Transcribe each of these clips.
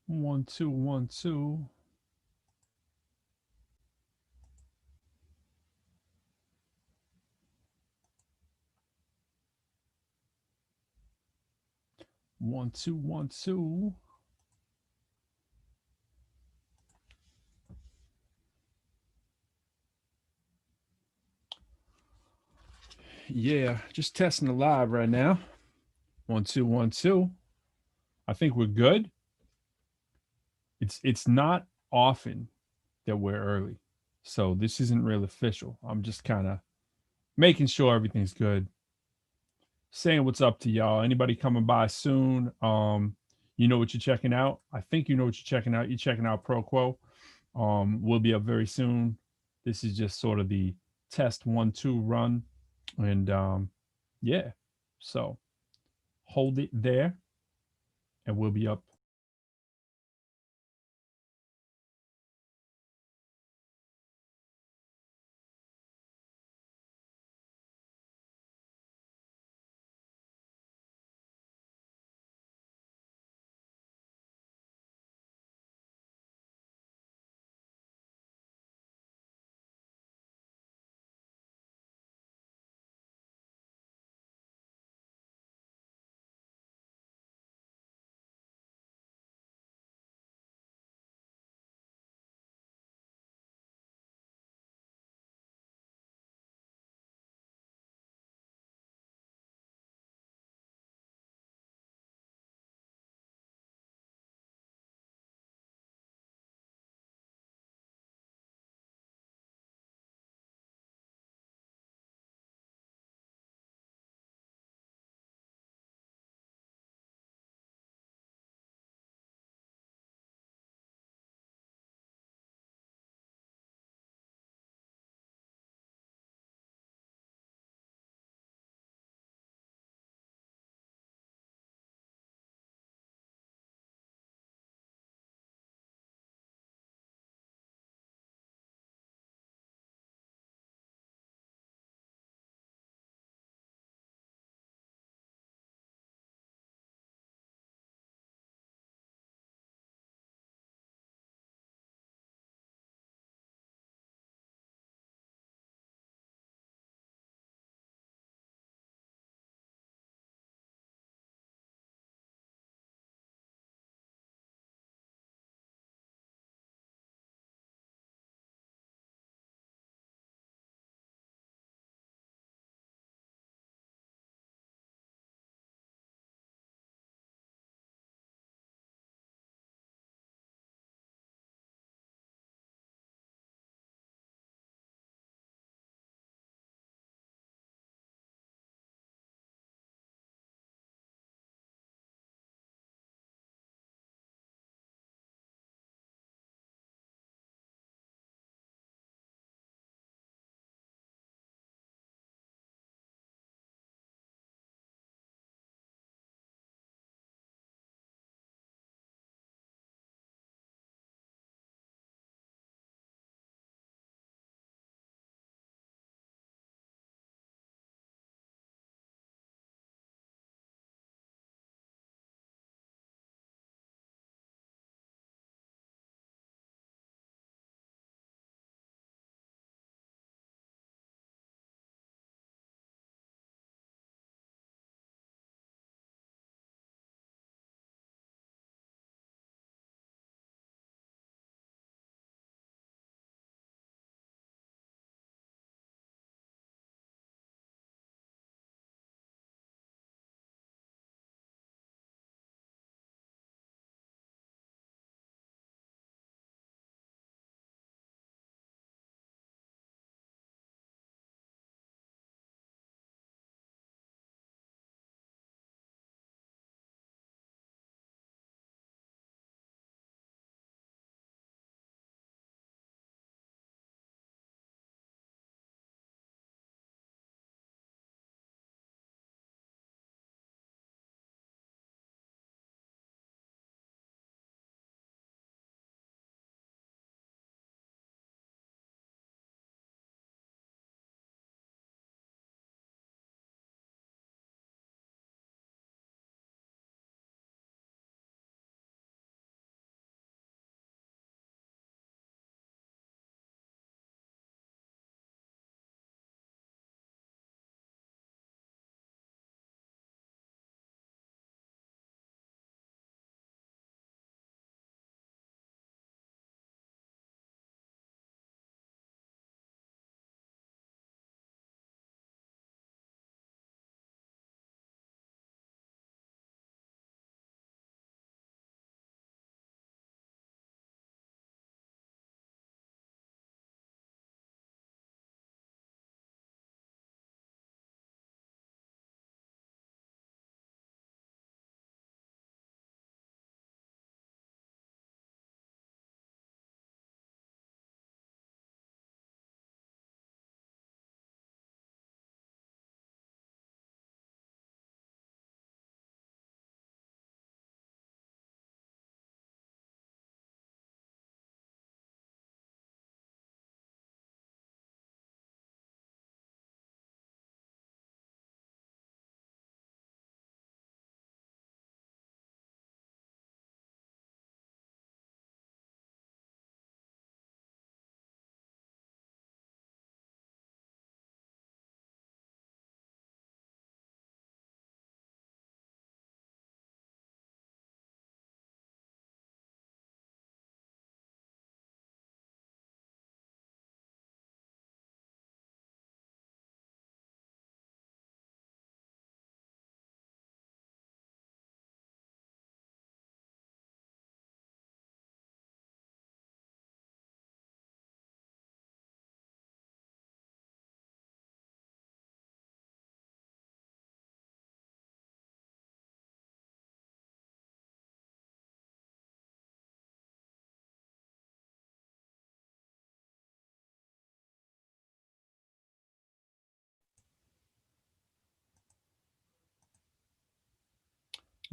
1 2 1 2. One, two, 1 2. Yeah, just testing the live right now. 1 2 1 2. I think we're good. It's not often that we're early. So this isn't real official. I'm just kind of making sure everything's good. Saying what's up to y'all. Anybody coming by soon? You know what you're checking out. I think you know what you're checking out. You're checking out ProQuo. We'll be up very soon. This is just sort of the test 1 2 run. And yeah. So hold it there and we'll be up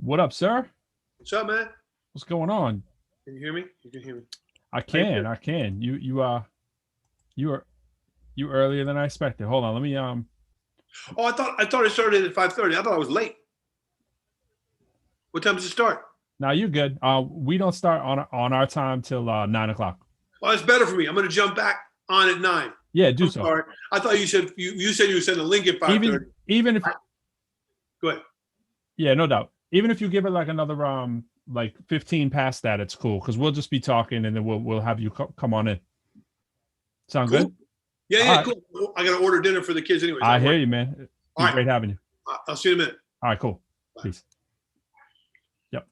What up, sir? What's up, man? What's going on? Can you hear me? You can hear me. I How you can, doing? I can. You are you earlier than I expected. Hold on, let me Oh, I thought it started at 5:30. I thought I was late. What time does it start? now you good. We don't start on our time till 9 o'clock. Well, that's better for me. I'm going to jump back on at 9. Yeah, do I'm so. sorry. I thought you said you sent a link at 5:30. Even if Go ahead. yeah, no doubt. Even if you give it like another like 15 past that, it's cool because we'll just be talking and then we'll have you come on in. Sound good? Cool. Yeah, All yeah, right. cool. I got to order dinner for the kids anyways. I I'm hear working. you, man. It's All been right. great having you. I'll see you in a minute. All right, cool. Bye. Peace. Yep.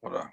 What up?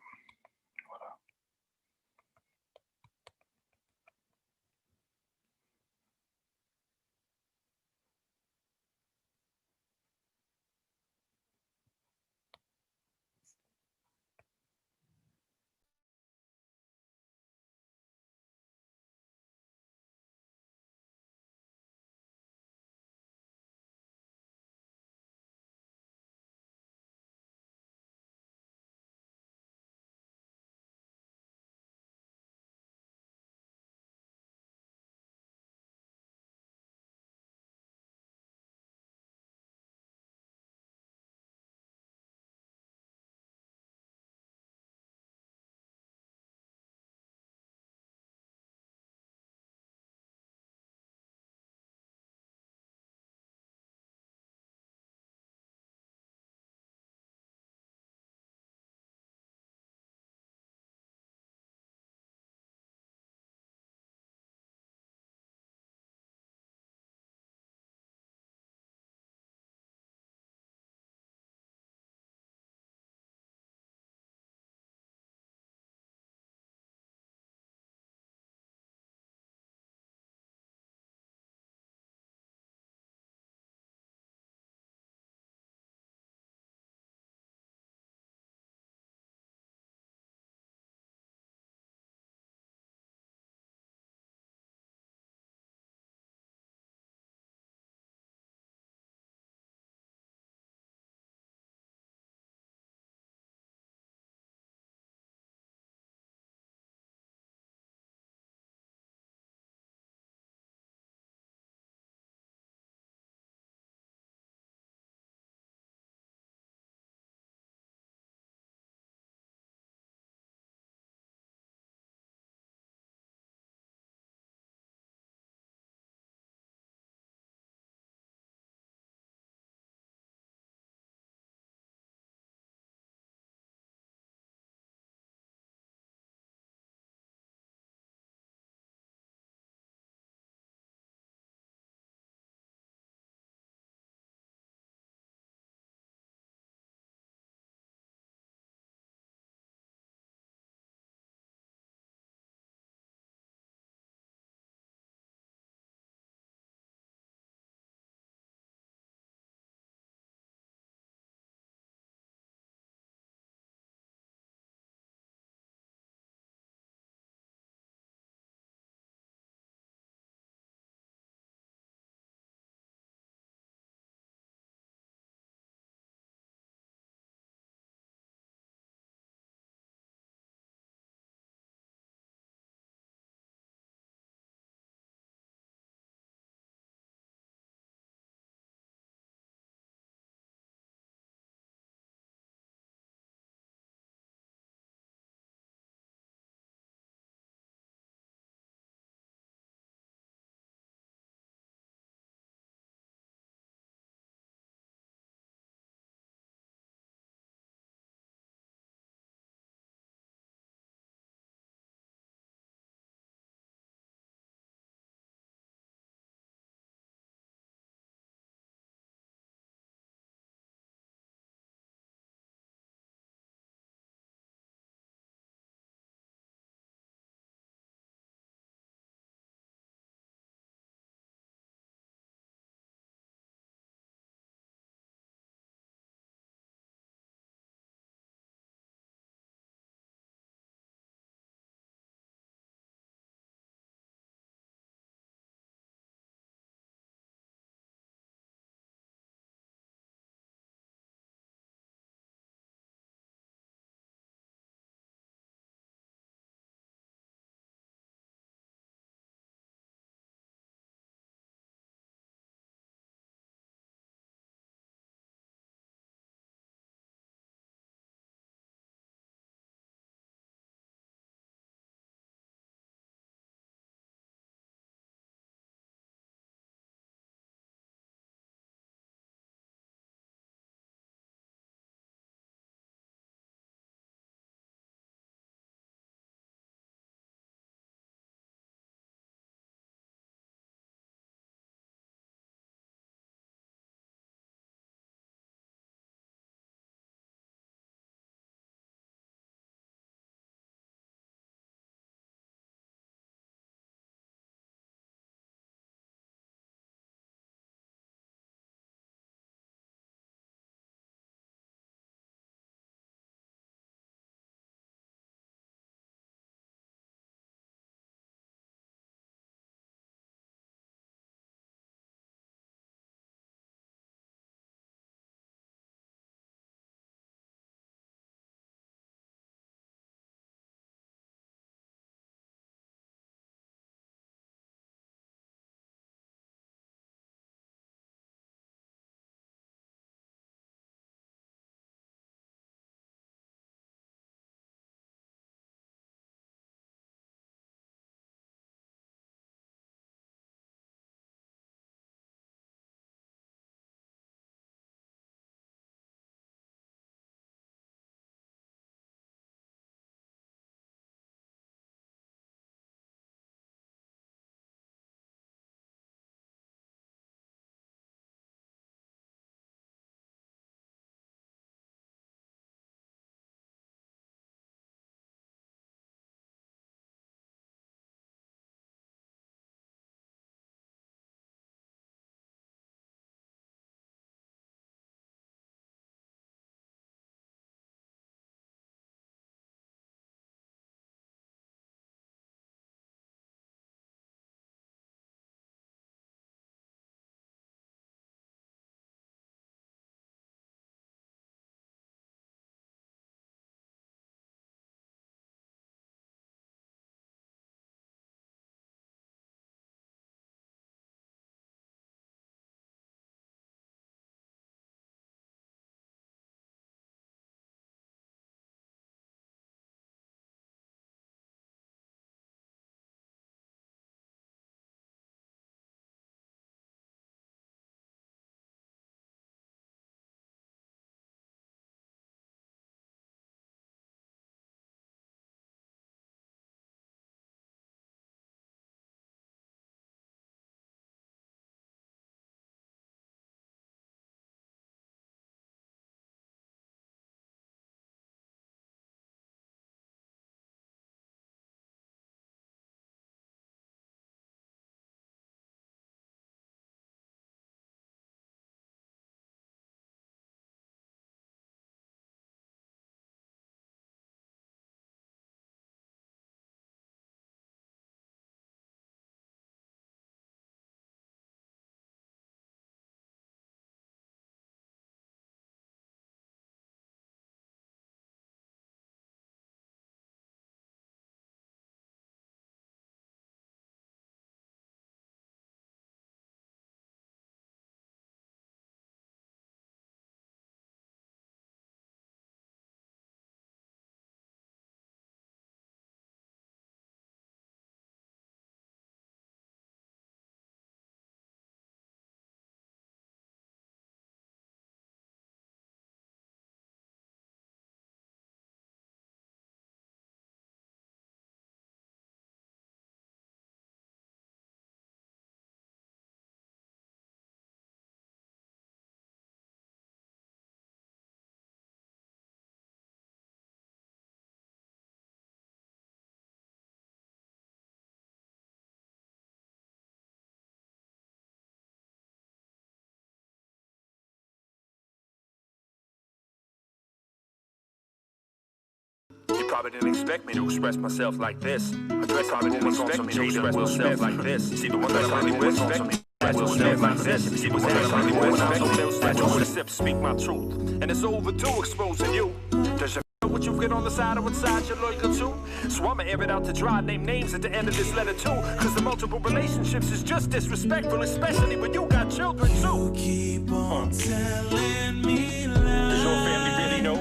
probably didn't expect me to express myself like this. Address probably didn't expect me to express myself like this. See, the one that probably didn't expect me. Will Smith like this. See the one that probably didn't expect me. To sip, speak my truth, and it's overdue exposing you. Does you know what you get on the side or what side you're loyal to? So I'ma air it out to dry, name names at the end of this letter too. Cause the multiple relationships is just disrespectful, especially when you got children too. Keep on telling me lies. Does your family really know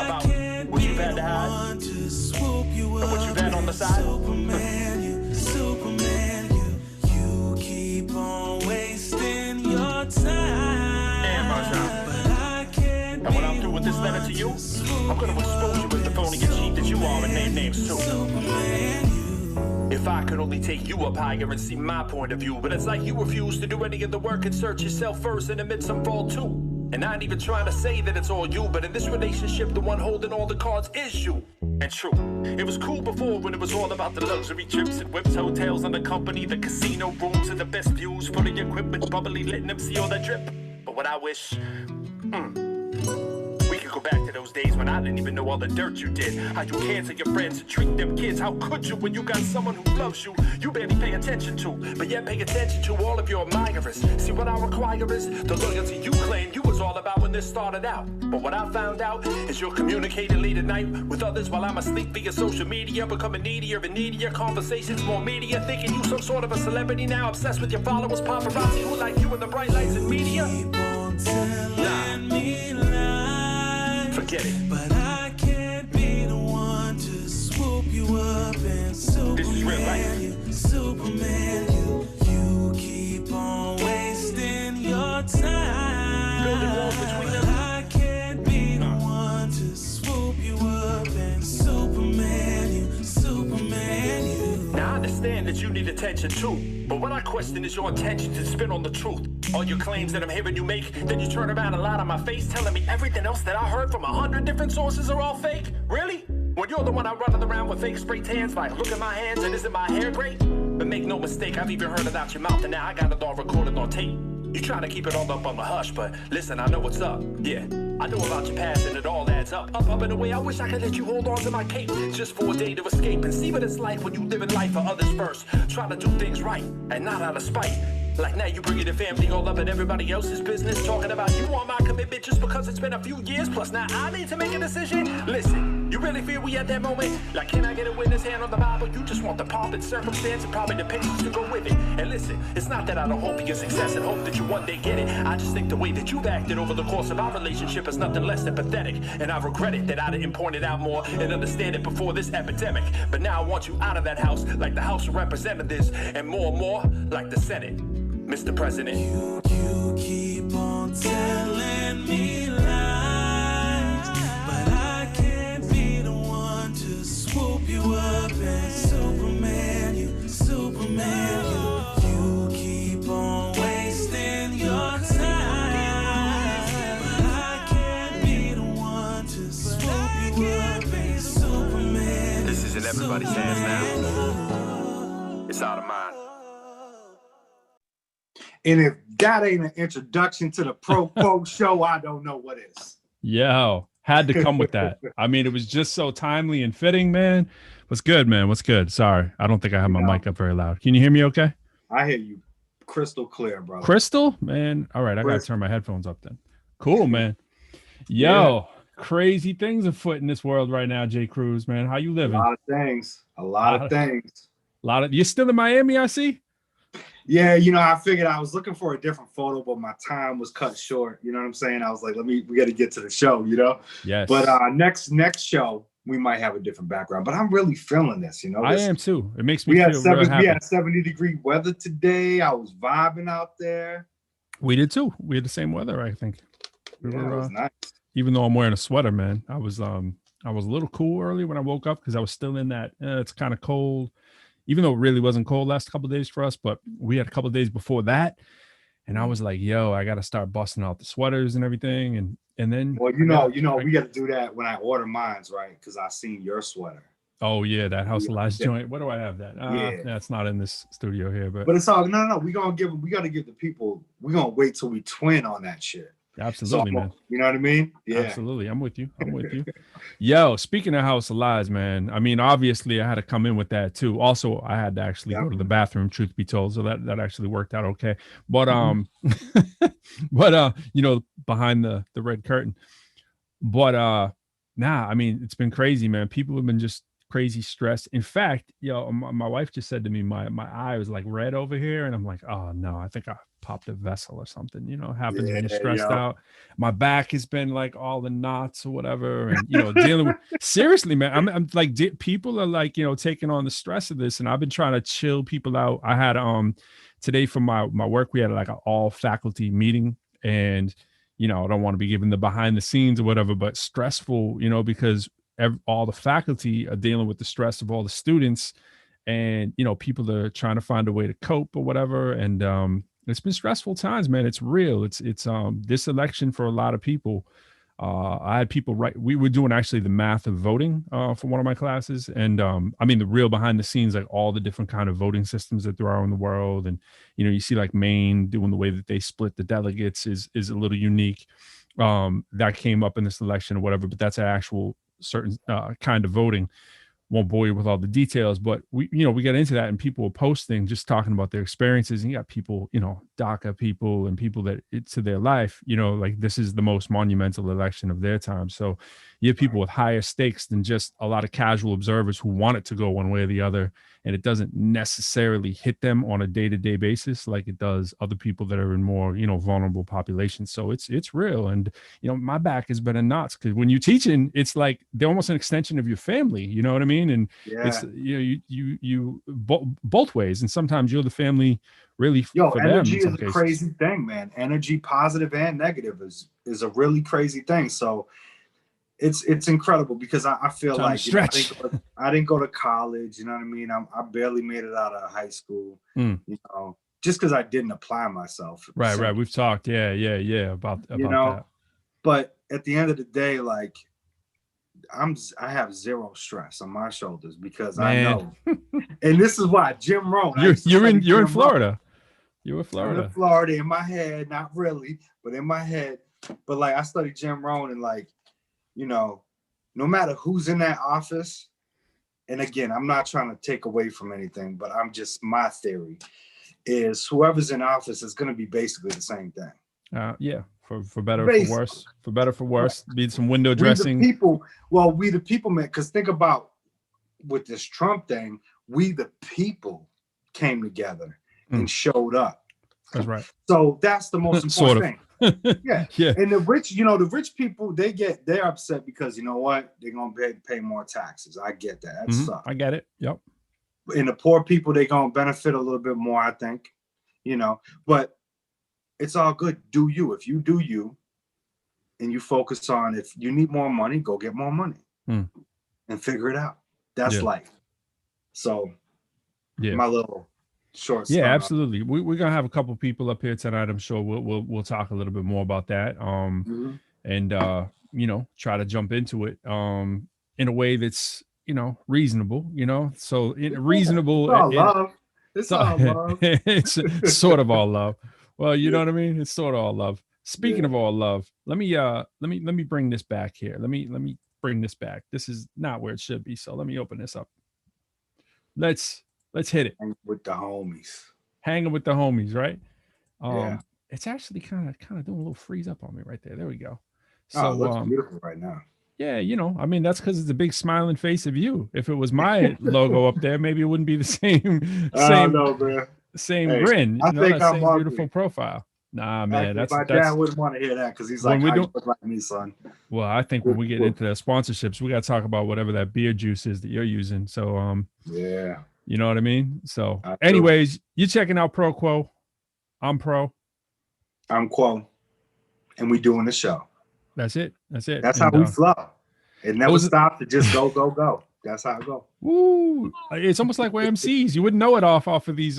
about what you've had to hide? And what you've had on the side? Superman, you keep on wasting your time. But I can't. And when I'm through with this letter to you, I'm gonna expose you as the phony and cheat that you are and name names too. If I could only take you up higher and see my point of view, but it's like you refuse to do any of the work and search yourself first and admit some fault too. And I ain't even trying to say that it's all you, but in this relationship, the one holding all the cards is you. And true, it was cool before when it was all about the luxury trips and whips, hotels, and the company, the casino rooms, and the best views, fully equipment, bubbly, letting them see all that drip. But what I wish, we could go back to those days when I didn't even know all the dirt you did. How you cancel your friends and treat them kids. How could you when you got someone who loves you, you barely pay attention to, but yet pay attention to all of your admirers. See, what I require is the loyalty you claim you was all about when this started out. But what I found out is you're communicating late at night with others while I'm asleep via social media, becoming needier and needier, conversations more media, thinking you some sort of a celebrity now, obsessed with your followers, paparazzi who like you in the bright lights and media. Keep on telling me lies. Forget it. But I can't be the one to swoop you up and Superman. This is real life. Superman, you keep on wasting your time. Building walls between But us. I can't be the one to swoop you up and Superman, you. Now I understand that you need attention too, but what I question is your intention to spin on the truth. All your claims that I'm hearing you make, then you turn around and lie on my face, telling me everything else that I heard from 100 different sources are all fake? Really? When you're the one out running around with fake spray tans, like look at my hands and isn't my hair great? But make no mistake, I've even heard it out your mouth and now I got it all recorded on tape. You trying to keep it all up on the hush, but listen, I know what's up. Yeah, I know about your past and it all adds up. Up in a way I wish I could let you hold on to my cape just for a day to escape and see what it's like when you live in life for others first. Trying to do things right and not out of spite. Like now you bringing the family all up in everybody else's business, talking about you on my commitment just because it's been a few years. Plus now I need to make a decision. Listen, you really feel we at that moment? Like, can I get a witness hand on the Bible? You just want the pomp and circumstance and probably the pictures to go with it. And listen, it's not that I don't hope for your success and hope that you one day get it. I just think the way that you've acted over the course of our relationship is nothing less than pathetic. And I regret it that I didn't point it out more and understand it before this epidemic. But now I want you out of that house like the House of Representatives and more like the Senate. Mr. President. You keep on telling me lies, but I can't be the one to swoop you up and Superman, you keep on wasting your time. But I can't be the one to swoop you up and Superman. This is in everybody's hands now. It's out of mind. And if that ain't an introduction to the ProQuo show, I don't know what is. Yo, had to come with that. I mean, it was just so timely and fitting, man. What's good, man? What's good? Sorry, I don't think I have my mic up very loud. Can you hear me okay? I hear you crystal clear, brother. Crystal? Man, all right, I got to turn my headphones up then. Cool, man. Yo, crazy things afoot in this world right now, Jay Cruz, man. How you living? A lot of things. A lot of things. You're still in Miami, I see? Yeah, you know, I figured I was looking for a different photo, but my time was cut short. You know what I'm saying? I was like, we got to get to the show, you know? Yes. But next show, we might have a different background. But I'm really feeling this, you know? I am too. It makes me feel real happy. We had 70-degree weather today. I was vibing out there. We did too. We had the same weather, I think. It was nice. Even though I'm wearing a sweater, man, I was a little cool early when I woke up because I was still in that, it's kind of cold. Even though it really wasn't cold last couple of days for us, but we had a couple of days before that. And I was like, yo, I got to start busting out the sweaters and everything. And then. Well, we got to do that when I order mines, right? Because I seen your sweater. Oh, yeah. That House of Lies joint. Where do I have that? That's not in this studio here. But it's all, no. We got to give the people, we're going to wait till we twin on that shit. Absolutely, So, man. you know what I mean? Yeah. Absolutely. I'm with you. Yo, speaking of House of Lies, man, I mean, obviously I had to come in with that too. Also, I had to actually go to the bathroom, truth be told. So that actually worked out okay. But behind the red curtain. But I mean, it's been crazy, man. People have been just crazy stressed. In fact, my wife just said to me, my eye was like red over here, and I'm like, oh no, I think I popped a vessel or something. It happens when you're stressed out. My back has been like all the knots or whatever, and dealing with seriously, man. I'm like, people are like, taking on the stress of this, and I've been trying to chill people out. I had today for my work, we had like an all faculty meeting, and I don't want to be giving the behind the scenes or whatever, but stressful, because all the faculty are dealing with the stress of all the students, and people are trying to find a way to cope or whatever. And it's been stressful times, man. It's real. It's this election for a lot of people. I had people we were doing actually the math of voting for one of my classes, and I mean the real behind the scenes, like all the different kind of voting systems that there are in the world. And you see like Maine doing the way that they split the delegates is a little unique. That came up in this election or whatever, but that's an actual certain kind of voting. Won't bore you with all the details, but we got into that, and people were posting, just talking about their experiences. And you got people, DACA people and people that it's to their life, like this is the most monumental election of their time. So you have people with higher stakes than just a lot of casual observers who want it to go one way or the other. And it doesn't necessarily hit them on a day-to-day basis like it does other people that are in more, vulnerable populations. So it's real. And, my back has been in knots because when you're teaching, it's like they're almost an extension of your family. You know what I mean? And it's, you both ways. And sometimes you're the family really for energy them is a crazy thing, man. Energy, positive and negative, is a really crazy thing. So it's incredible because I feel like I didn't go to college. You know what I mean? I barely made it out of high school. Just because I didn't apply myself. Right. We've talked. Yeah. About that. But at the end of the day, like I have zero stress on my shoulders because I know. And this is why Jim Rohn. You're in Florida. You're in Florida. I'm in Florida in my head, not really, but in my head. But like I studied Jim Rohn, and like, no matter who's in that office, and again, I'm not trying to take away from anything, but my theory is whoever's in office is going to be basically the same thing. For better or for worse. For better for worse. Need some window dressing. We the people, man, because think about with this Trump thing, we the people came together and showed up. That's right. So that's the most important thing. Yeah. And the rich people, they're upset because you know what? They're gonna pay more taxes. I get that. That sucks. I get it. Yep. And the poor people, they're gonna benefit a little bit more, I think. But it's all good. Do you. If you do you and you focus on if you need more money, go get more money and figure it out. That's life. So my little short. Yeah, absolutely. We're gonna have a couple people up here tonight. I'm sure we'll talk a little bit more about that. And try to jump into it in a way that's reasonable. So reasonable. It's all love. It's sort of all love. Well, you know what I mean. It's sort of all love. Speaking of all love, let me bring this back here. Let me bring this back. This is not where it should be. So let me open this up. Let's hit it. With the homies. Hanging with the homies, right? It's actually kind of doing a little freeze up on me right there. There we go. So it looks beautiful right now. Yeah, I mean, that's because it's a big smiling face of you. If it was my logo up there, maybe it wouldn't be the same grin. I think I'm same beautiful profile. Nah, man, my dad wouldn't want to hear that because he's like, "How you look like me, son?" Well, I think when we get into the sponsorships, we got to talk about whatever that beer juice is that you're using. So, you know what I mean. So, anyways, you're checking out ProQuo. I'm Pro. I'm Quo, and we doing the show. That's it. That's how we flow. It never stops. It just go. That's how it go. Woo! It's almost like we're MCs. You wouldn't know it off of these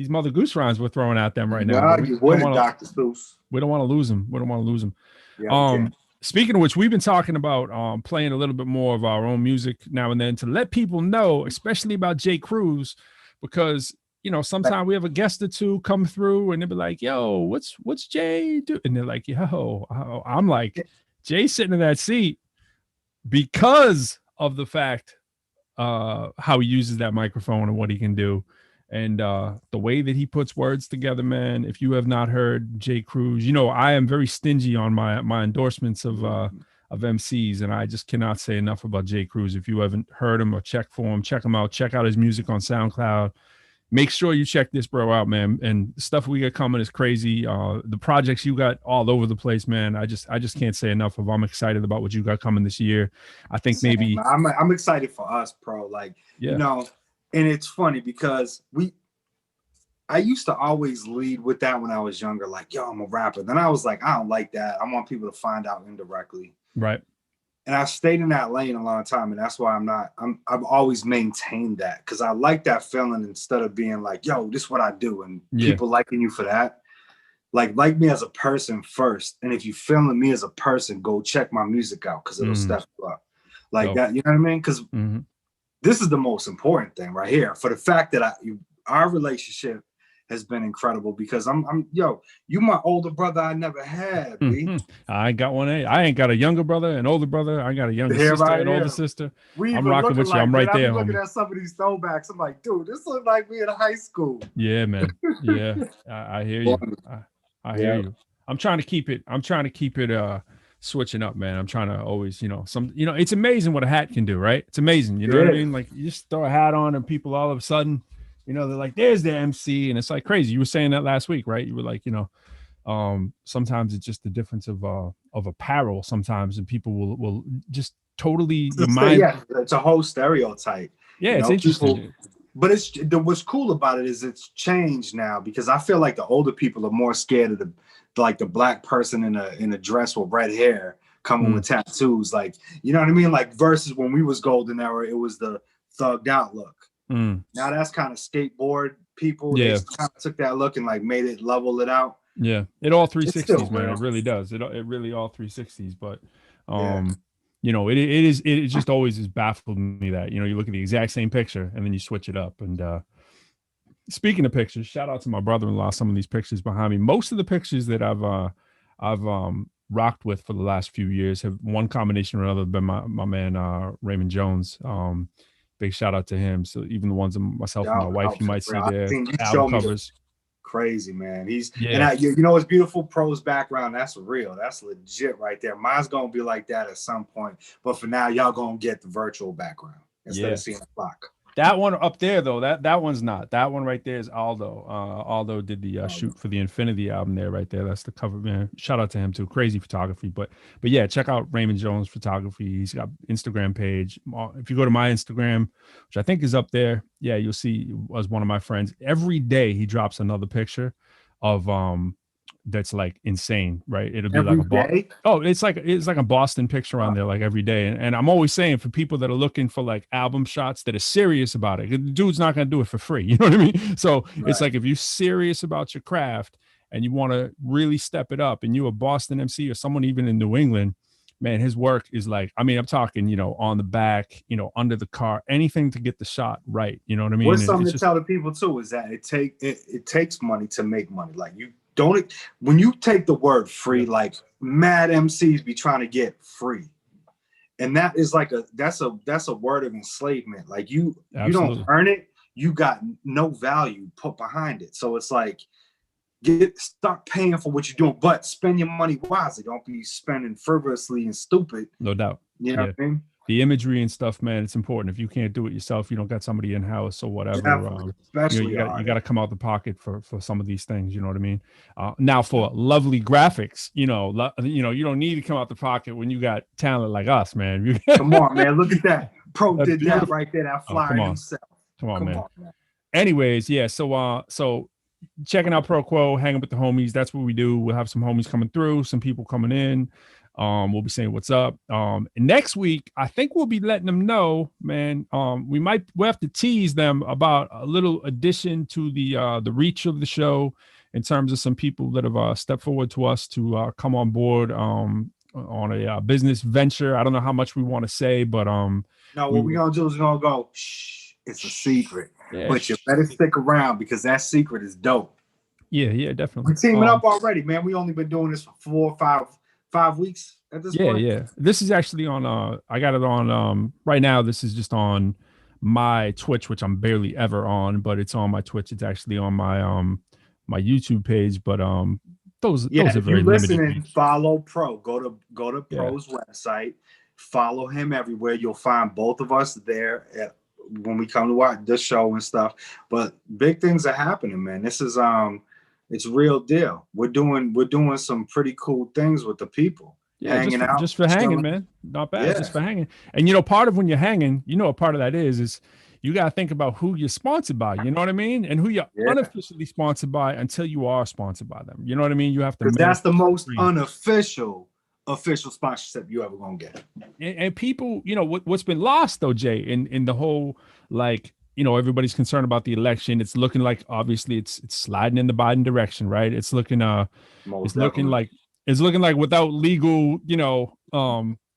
Mother Goose rhymes we're throwing at them right now. No, you wouldn't, Dr. Seuss. We don't want to lose them. Yeah, speaking of which, we've been talking about playing a little bit more of our own music now and then to let people know, especially about J. Cruz, because sometimes we have a guest or two come through and they'll be like, yo, what's Jay do? And they're like, yo, I'm like, Jay's sitting in that seat because of the fact how he uses that microphone and what he can do. And the way that he puts words together, man. If you have not heard Jay Cruz, I am very stingy on my endorsements of MCs, and I just cannot say enough about Jay Cruz. If you haven't heard him or check for him, check him out. Check out his music on SoundCloud. Make sure you check this bro out, man. And the stuff we got coming is crazy. The projects you got all over the place, man. I just can't say enough of. I'm excited about what you got coming this year. I think maybe I'm excited for us, bro. Like, and it's funny because I used to always lead with that when I was younger, like, yo, I'm a rapper. Then I was like, I don't like that. I want people to find out indirectly. Right. And I stayed in that lane a long time. And that's why I've always maintained that, because I like that feeling instead of being like, yo, this is what I do. And people liking you for that. Like me as a person first. And if you feeling me as a person, go check my music out, because it'll step you up. Like that, you know what I mean? Because this is the most important thing right here. For the fact that our relationship has been incredible, because you my older brother I never had. I got one. I ain't got a younger brother, an older brother. I got a younger sister, an older sister. I'm rocking with you. I'm right there. I'm looking at some of these throwbacks. I'm like, dude, this looks like me in high school. Yeah, man. Yeah, I hear you. I hear you. I'm trying to keep it switching up, man. I'm trying to always, it's amazing what a hat can do, right? It's amazing. You know what I mean? Like, you just throw a hat on and people all of a sudden, they're like, there's the MC. And it's like crazy. You were saying that last week, right? You were like, sometimes it's just the difference of apparel sometimes, and people will just totally it's a whole stereotype. Yeah, it's interesting. But what's cool about it is it's changed now, because I feel like the older people are more scared of the black person in a dress with red hair coming with tattoos. Like, you know what I mean? Like, versus when we was golden era, it was the thugged out look. Now that's kind of skateboard people. They kind of took that look and like made it level it out. Yeah, it all 360s, man. It really does. It really all 360s. But it just always has baffled me that you look at the exact same picture and then you switch it up. And speaking of pictures, shout out to my brother-in-law. Some of these pictures behind me. Most of the pictures that I've rocked with for the last few years have one combination or another been my man Raymond Jones. Big shout out to him. So even the ones of myself and my wife, you might see their album covers. Crazy, man. He's and it's beautiful. Pro's background. That's real. That's legit right there. Mine's gonna be like that at some point. But for now, y'all gonna get the virtual background instead of seeing the clock. That one up there though, that one's not. That one right there is Aldo. Aldo did the shoot for the Infinity album there, right there. That's the cover, man. Shout out to him too. Crazy photography. But yeah, check out Raymond Jones Photography. He's got Instagram page. If you go to my Instagram, which I think is up there, you'll see as one of my friends. Every day he drops another picture of that's like insane, right? It'll be every like it's like a Boston picture on there like every day. And I'm always saying, for people that are looking for like album shots that are serious about it, the dude's not gonna do it for free. You know what I mean? So it's like, if you're serious about your craft and you want to really step it up, and you're a Boston MC or someone even in New England, man, his work is like, I mean, I'm talking, on the back, under the car, anything to get the shot right. You know what I mean? What's something to tell the people too is that it takes money to make money. Like, when you take the word free, like mad MCs be trying to get free. And that is like that's a word of enslavement. Like you don't earn it, you got no value put behind it. So it's like, start paying for what you're doing, but spend your money wisely. Don't be spending frivolously and stupid. No doubt. You know what I mean? The imagery and stuff, man, it's important. If you can't do it yourself, you don't got somebody in house or whatever. Especially you got to come out the pocket for some of these things. You know what I mean? Now, for lovely graphics, you don't need to come out the pocket when you got talent like us, man. Come on, man. Look at that. Pro did that right there. That flyer himself. Come on, man. Anyways, yeah. So checking out ProQuo, hanging with the homies. That's what we do. We'll have some homies coming through, some people coming in. We'll be saying what's up. And next week, I think we'll be letting them know, man. We'll have to tease them about a little addition to the reach of the show, in terms of some people that have stepped forward to us to come on board on a business venture. I don't know how much we want to say, but no, what we're gonna do is we're gonna go, shh, it's a secret. Yeah, but you better stick around because that secret is dope. yeah, definitely. We're teaming up already, man. We only been doing this for 4 or 5 weeks at this point. Yeah. This is actually on I got it on right now. This is just on my Twitch, which I'm barely ever on, but it's on my Twitch. It's actually on my YouTube page, but those are If very you limited. listening, follow Pro. Go to Yeah. Pro's website. Follow him everywhere. You'll find both of us there when we come to watch this show and stuff. But big things are happening, man. This is it's real deal. We're doing some pretty cool things with the people. Yeah, hanging out, just for hanging, chilling. man. Not bad, Yeah. just for hanging. And part of when you're hanging, a part of that is you got to think about who you're sponsored by. You know what I mean? And who you're unofficially sponsored by until you are sponsored by them. You know what I mean? You have to. Because that's the most unofficial sponsorship you ever gonna get. And people, what's been lost though, Jay, in the whole everybody's concerned about the election. It's looking like obviously it's sliding in the Biden direction, right? It's looking looking like without legal,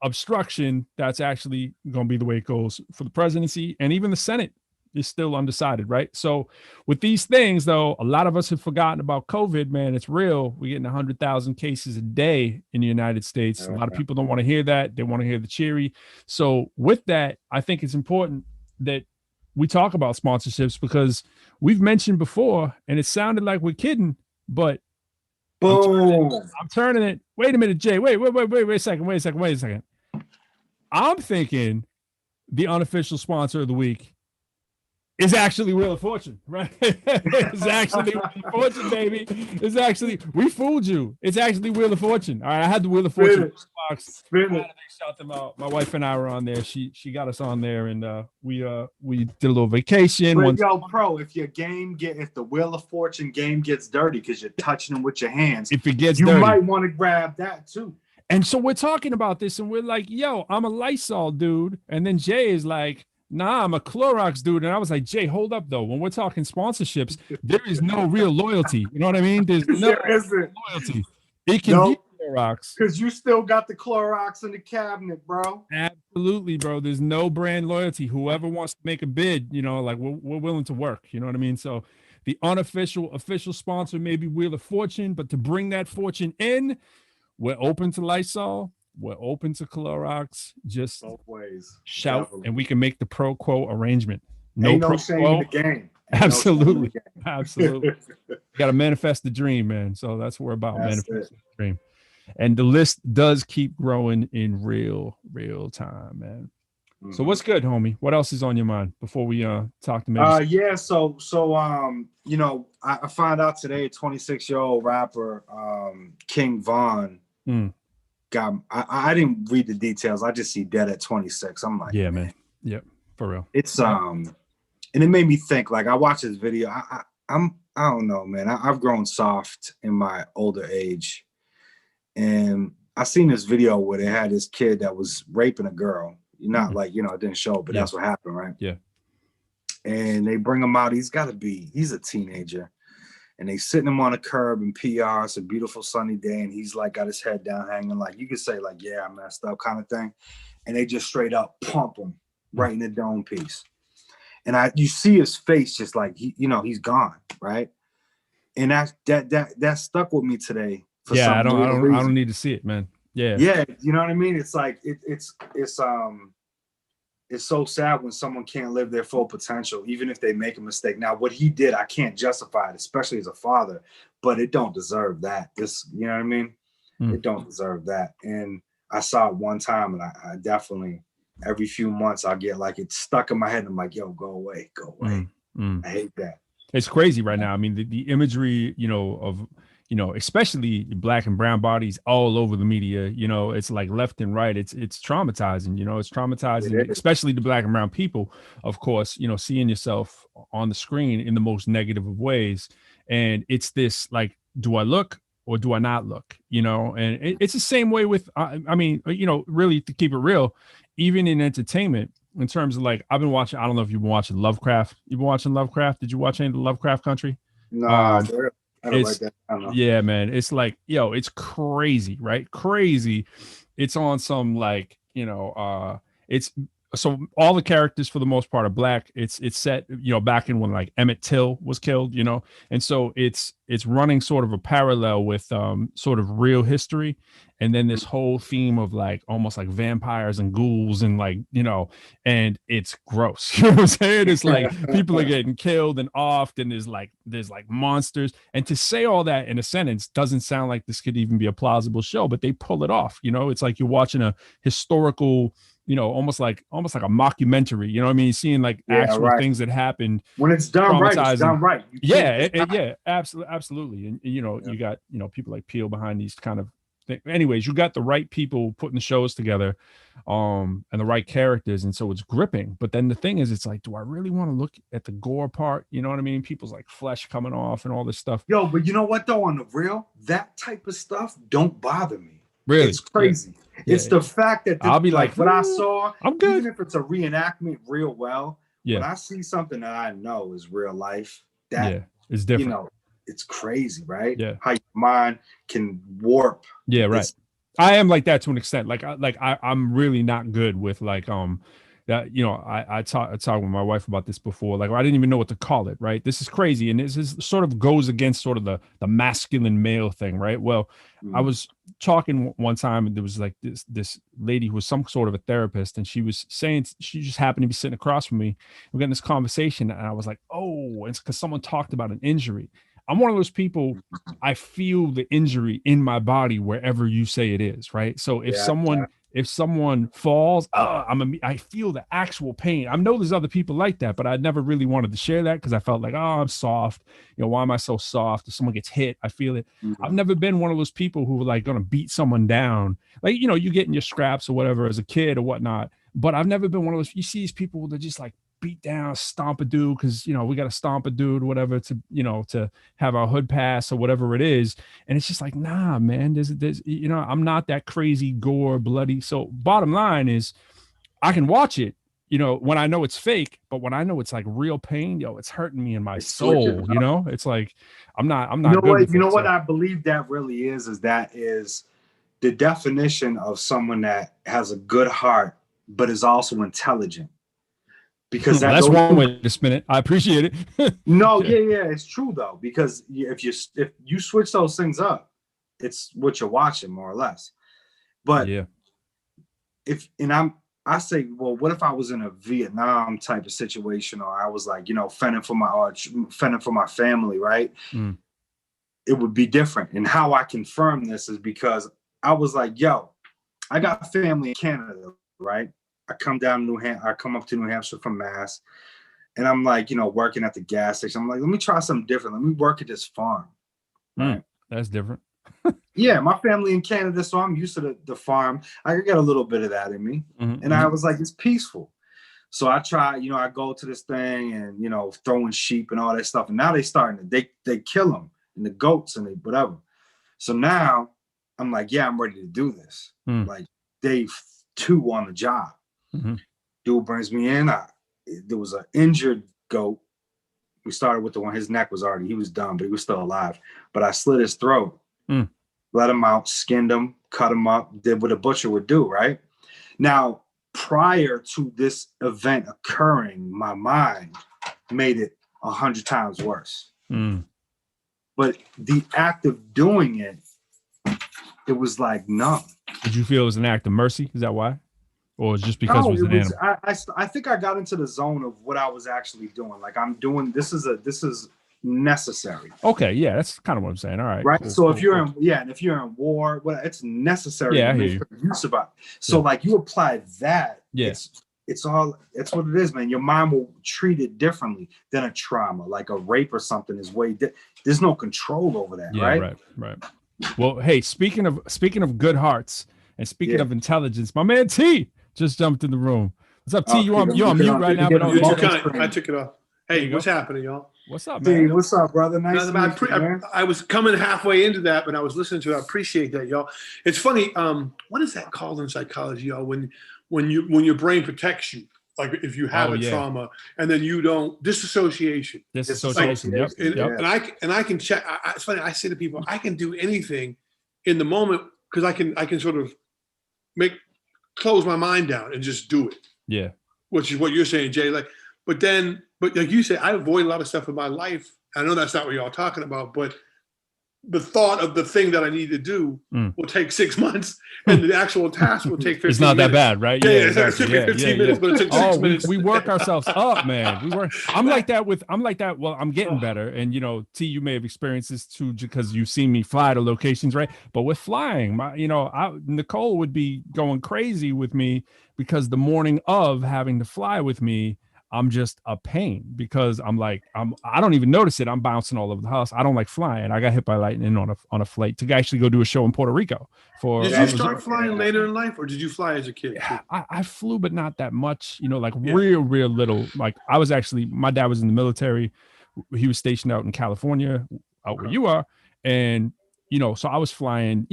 obstruction, that's actually going to be the way it goes for the presidency, and even the Senate is still undecided, right? So with these things, though, a lot of us have forgotten about COVID, man. It's real. We're getting 100,000 cases a day in the United States. A lot of people don't want to hear that. They want to hear the cheery. So with that, I think it's important that we talk about sponsorships because we've mentioned before, and it sounded like we're kidding, but boom, I'm turning it. Wait a minute, Jay. Wait a second. I'm thinking the unofficial sponsor of the week is actually Wheel of Fortune, right? It's actually Wheel of Fortune, baby. It's actually, we fooled you. It's actually Wheel of Fortune. All right, I had the Wheel of Fortune box. They shout them out. My wife and I were on there. She got us on there, and we did a little vacation. Yo, Pro, if the Wheel of Fortune game gets dirty because you're touching them with your hands, if it gets you dirty, might want to grab that too. And so we're talking about this, and we're like, yo, I'm a Lysol dude. And then Jay is like, nah, I'm a Clorox dude. And I was like, Jay, hold up, though. When we're talking sponsorships, there is no real loyalty. You know what I mean? There's no loyalty. It can be Clorox. Because you still got the Clorox in the cabinet, bro. Absolutely, bro. There's no brand loyalty. Whoever wants to make a bid, like we're willing to work. You know what I mean? So the official sponsor may be Wheel of Fortune, but to bring that fortune in, we're open to Lysol. We're open to Clorox. Just both ways. Shout, Definitely. And we can make the ProQuo arrangement. Ain't no shame in the game. Absolutely. Absolutely. Got to manifest the dream, man. So that's what we're about, manifesting the dream. And the list does keep growing in real time, man. Mm-hmm. So what's good, homie? What else is on your mind before we talk to me? I found out today 26-year-old rapper King Von I didn't read the details. I just see dead at 26. I'm like, yeah, man. Yep, for real. It's and it made me think. Like I watched this video. I don't know, man. I've grown soft in my older age, and I seen this video where they had this kid that was raping a girl. Not like it didn't show, but that's what happened, right? Yeah. And they bring him out. He's a teenager. And they sitting him on a curb in PR. It's a beautiful sunny day. And he's like got his head down hanging. Like you could say like, yeah, I messed up kind of thing. And they just straight up pump him right in the dome piece. And you see his face just like, he's gone. Right. And that stuck with me today. I don't need to see it, man. Yeah. Yeah. You know what I mean? It's like, it's so sad when someone can't live their full potential, even if they make a mistake. Now, what he did, I can't justify it, especially as a father, but it don't deserve that. You know what I mean? It don't deserve that. And I saw it one time, and I definitely, every few months, I'll get like, it's stuck in my head. And I'm like, yo, go away. I hate that. It's crazy right now. I mean, the imagery, of, especially black and brown bodies all over the media, it's like left and right. It's traumatizing, it's traumatizing, especially the black and brown people, of course, seeing yourself on the screen in the most negative of ways. And it's this like, do I look or do I not look, and it's the same way with, really to keep it real, even in entertainment, in terms of like, I've been watching, I don't know if you've been watching Lovecraft. You've been watching Lovecraft. Did you watch any of the Lovecraft Country? No, yeah, man. It's like, it's crazy, right? Crazy. It's on some like, it's so all the characters for the most part are black. It's set, you know, back in when like Emmett Till was killed, you know, and so it's running sort of a parallel with sort of real history, and then this whole theme of like almost like vampires and ghouls and like, you know, and it's gross. You know what I'm saying? It's like people are getting killed and offed, and there's like monsters. And to say all that in a sentence doesn't sound like this could even be a plausible show, but they pull it off. You know, it's like you're watching a historical, you know, almost like a mockumentary, you know what I mean? Seeing like actual things that happened. When it's done right, it's done right. Yeah, absolutely. And you know, you got, you know, people like Peel behind these kind of things. Anyways, you got the right people putting the shows together, and the right characters, and so it's gripping. But then the thing is, it's like, do I really want to look at the gore part? You know what I mean? People's like flesh coming off and all this stuff. Yo, but you know what though? On the real, that type of stuff don't bother me. Really? It's crazy. Yeah. It's the fact that I'll be like what I saw, I'm good. even if it's a reenactment real well, Yeah. when I see something that I know is real life, that it's different. you know, it's crazy, right? Yeah. How your mind can warp. Yeah, right. I am like that to an extent. I'm really not good with like that, you know, I talked with my wife about this before. Like, I didn't even know what to call it, right? This is crazy. And this is sort of goes against sort of the masculine male thing, right? Well, I was talking one time, and there was like this lady who was some sort of a therapist, and she was saying, she just happened to be sitting across from me. We're getting this conversation, and I was like, oh, it's because someone talked about an injury. I'm one of those people, I feel the injury in my body wherever you say it is, right? So if someone falls, I feel the actual pain. I know there's other people like that, but I never really wanted to share that because I felt like, oh, I'm soft. You know, why am I so soft? If someone gets hit, I feel it. I've never been one of those people who were like going to beat someone down. Like, you know, you get in your scraps or whatever as a kid or whatnot. But I've never been one of those, you see these people that just like beat down, stomp a dude because, you know, we got to stomp a dude, whatever, to, you know, to have our hood pass or whatever it is. And it's just like, nah, man, there's, you know, I'm not that crazy gore, bloody. So bottom line is I can watch it, you know, when I know it's fake, but when I know it's like real pain, yo, it's hurting me in my soul, you know. It's like I'm not you know good what, with you know it, what so. I believe that really is that is the definition of someone that has a good heart but is also intelligent. Because that's one way to spin it. I appreciate it. No, yeah, it's true though. Because if you switch those things up, it's what you're watching more or less. But yeah, I say, well, what if I was in a Vietnam type of situation, or I was like, you know, fending for my family, right? It would be different. And how I confirm this is because I was like, yo, I got family in Canada, right? I come up to New Hampshire from Mass, and I'm like, you know, working at the gas station. I'm like, let me try something different. Let me work at this farm. Right? That's different. Yeah, my family in Canada, so I'm used to the farm. I got a little bit of that in me. And I was like, it's peaceful. So I try, you know, I go to this thing and, you know, throwing sheep and all that stuff. And now they kill them, and the goats and whatever. So now I'm like, yeah, I'm ready to do this. Like day 2 on the job. Dude brings me in. There was an injured goat. We started with the one, his neck was he was done, but he was still alive. But I slit his throat, let him out, skinned him, cut him up, did what a butcher would do, right? Now, prior to this event occurring, my mind made it 100 times worse. But the act of doing it, it was like numb. Did you feel it was an act of mercy? Is that why? Or just because it was an animal? I think I got into the zone of what I was actually doing. Like, I'm doing, this is necessary. Okay, yeah, that's kind of what I'm saying. All right. Right. Cool, so cool, if you're in war, well, it's necessary to make use of it. So like you apply that, it's what it is, man. Your mind will treat it differently than a trauma, like a rape or something is there's no control over that, right? Right. Well, hey, speaking of good hearts and speaking of intelligence, my man T just jumped in the room. What's up, T? You on mute right now? But I took it off. Hey, what's happening, y'all? What's up, man? Hey, what's up, brother? Nice to meet you, man. I was coming halfway into that, but I was listening to it. I appreciate that, y'all. It's funny. What is that called in psychology, y'all? When your brain protects you, like if you have a trauma, and then you don't disassociation. Disassociation. Like, yep. And I can check. It's funny. I say to people, I can do anything in the moment because I can sort of close my mind down and just do it. Yeah. which is what you're saying, Jay. Like, but like you say, I avoid a lot of stuff in my life. I know that's not what y'all talking about, but the thought of the thing that I need to do will take 6 months, and the actual task will take 15 minutes. It's not that bad, right? Yeah, exactly. It took me 15 minutes, but it took 6 minutes. We work ourselves up, man. I'm like that. Well, I'm getting better. And, T, you may have experienced this too, because you've seen me fly to locations, right? But with flying, Nicole would be going crazy with me because the morning of having to fly with me, I'm just a pain because I don't even notice it. I'm bouncing all over the house. I don't like flying. I got hit by lightning on a flight to actually go do a show in Puerto Rico. Did you start flying later in life, or did you fly as a kid? I flew, but not that much, real little. Like my dad was in the military. He was stationed out in California, out where you are. And, so I was flying,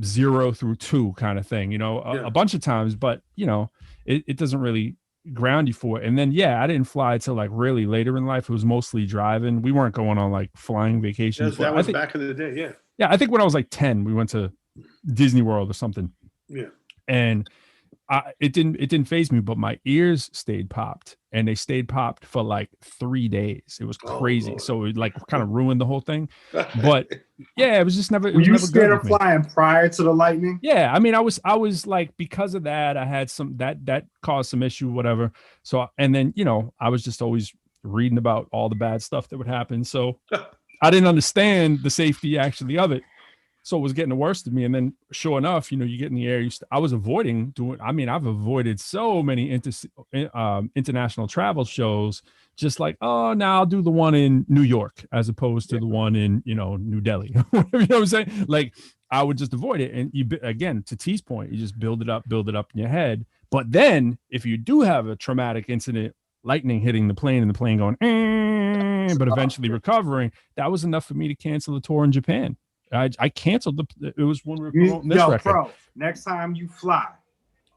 0 through 2 kind of thing, a bunch of times, but it doesn't really ground you for it. And then I didn't fly till like really later in life. It was mostly driving. We weren't going on like flying vacations. That was back in the day. Yeah, I think when I was like 10, we went to Disney World or something. Yeah. And it didn't faze me, but my ears stayed popped, and they stayed popped for like 3 days. It was crazy. So it like kind of ruined the whole thing. But it was just never. Were you scared of flying prior to the lightning? Yeah, I mean, I was like, because of that, I had some that caused some issue, whatever. So, and then I was just always reading about all the bad stuff that would happen. So I didn't understand the safety actually of it. So it was getting the worst of me. And then sure enough, you get in the air. I was avoiding doing, I've avoided so many international travel shows, just like, now I'll do the one in New York as opposed to the one in, New Delhi. You know what I'm saying? Like I would just avoid it. And again, to T's point, you just build it up in your head. But then if you do have a traumatic incident, lightning hitting the plane and the plane going, but eventually recovering, that was enough for me to cancel the tour in Japan. I canceled it was when we were promoting this record. Bro, next time you fly,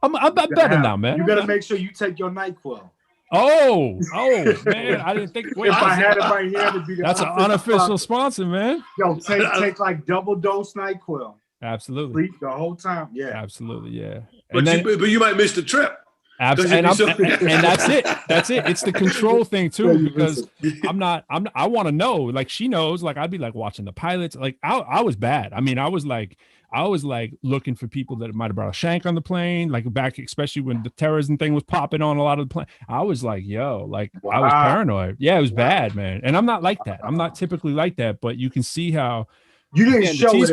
I'm better now, man. You gotta make sure you take your NyQuil. Oh man, I didn't think. Wait, if I had it right here, it'd be that's an unofficial sponsor, man. Yo, take like double dose NyQuil. Absolutely. Sleep the whole time. Yeah, absolutely. Yeah. But you might miss the trip. Absolutely. And that's it. That's it. It's the control thing too, because I want to know, like she knows, like I'd be like watching the pilots. Like I was bad. I mean, I was like looking for people that might have brought a shank on the plane, like back, especially when the terrorism thing was popping on a lot of the plane. I was like, yo, like I was paranoid. Yeah, it was bad, man. And I'm not like that. I'm not typically like that, but you can see how you didn't show it.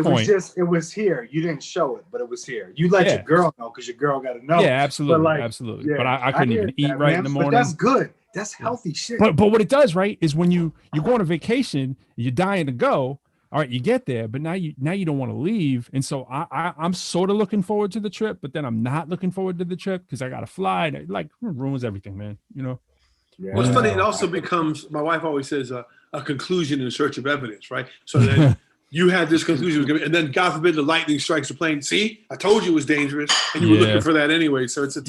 It was here. You didn't show it, but it was here. You let your girl know because your girl got to know. Yeah, absolutely, absolutely. Yeah, but I couldn't even eat right in the morning. But that's good. That's healthy shit. But what it does, right, is when you go on a vacation, you're dying to go. All right, you get there, but now you don't want to leave, and so I'm sort of looking forward to the trip, but then I'm not looking forward to the trip because I got to fly. And it, like, ruins everything, man. Yeah. Well, it's funny. It also becomes. My wife always says a conclusion in search of evidence, right? So then. You had this conclusion, and then God forbid the lightning strikes the plane. See, I told you it was dangerous, and you were looking for that anyway. So it's a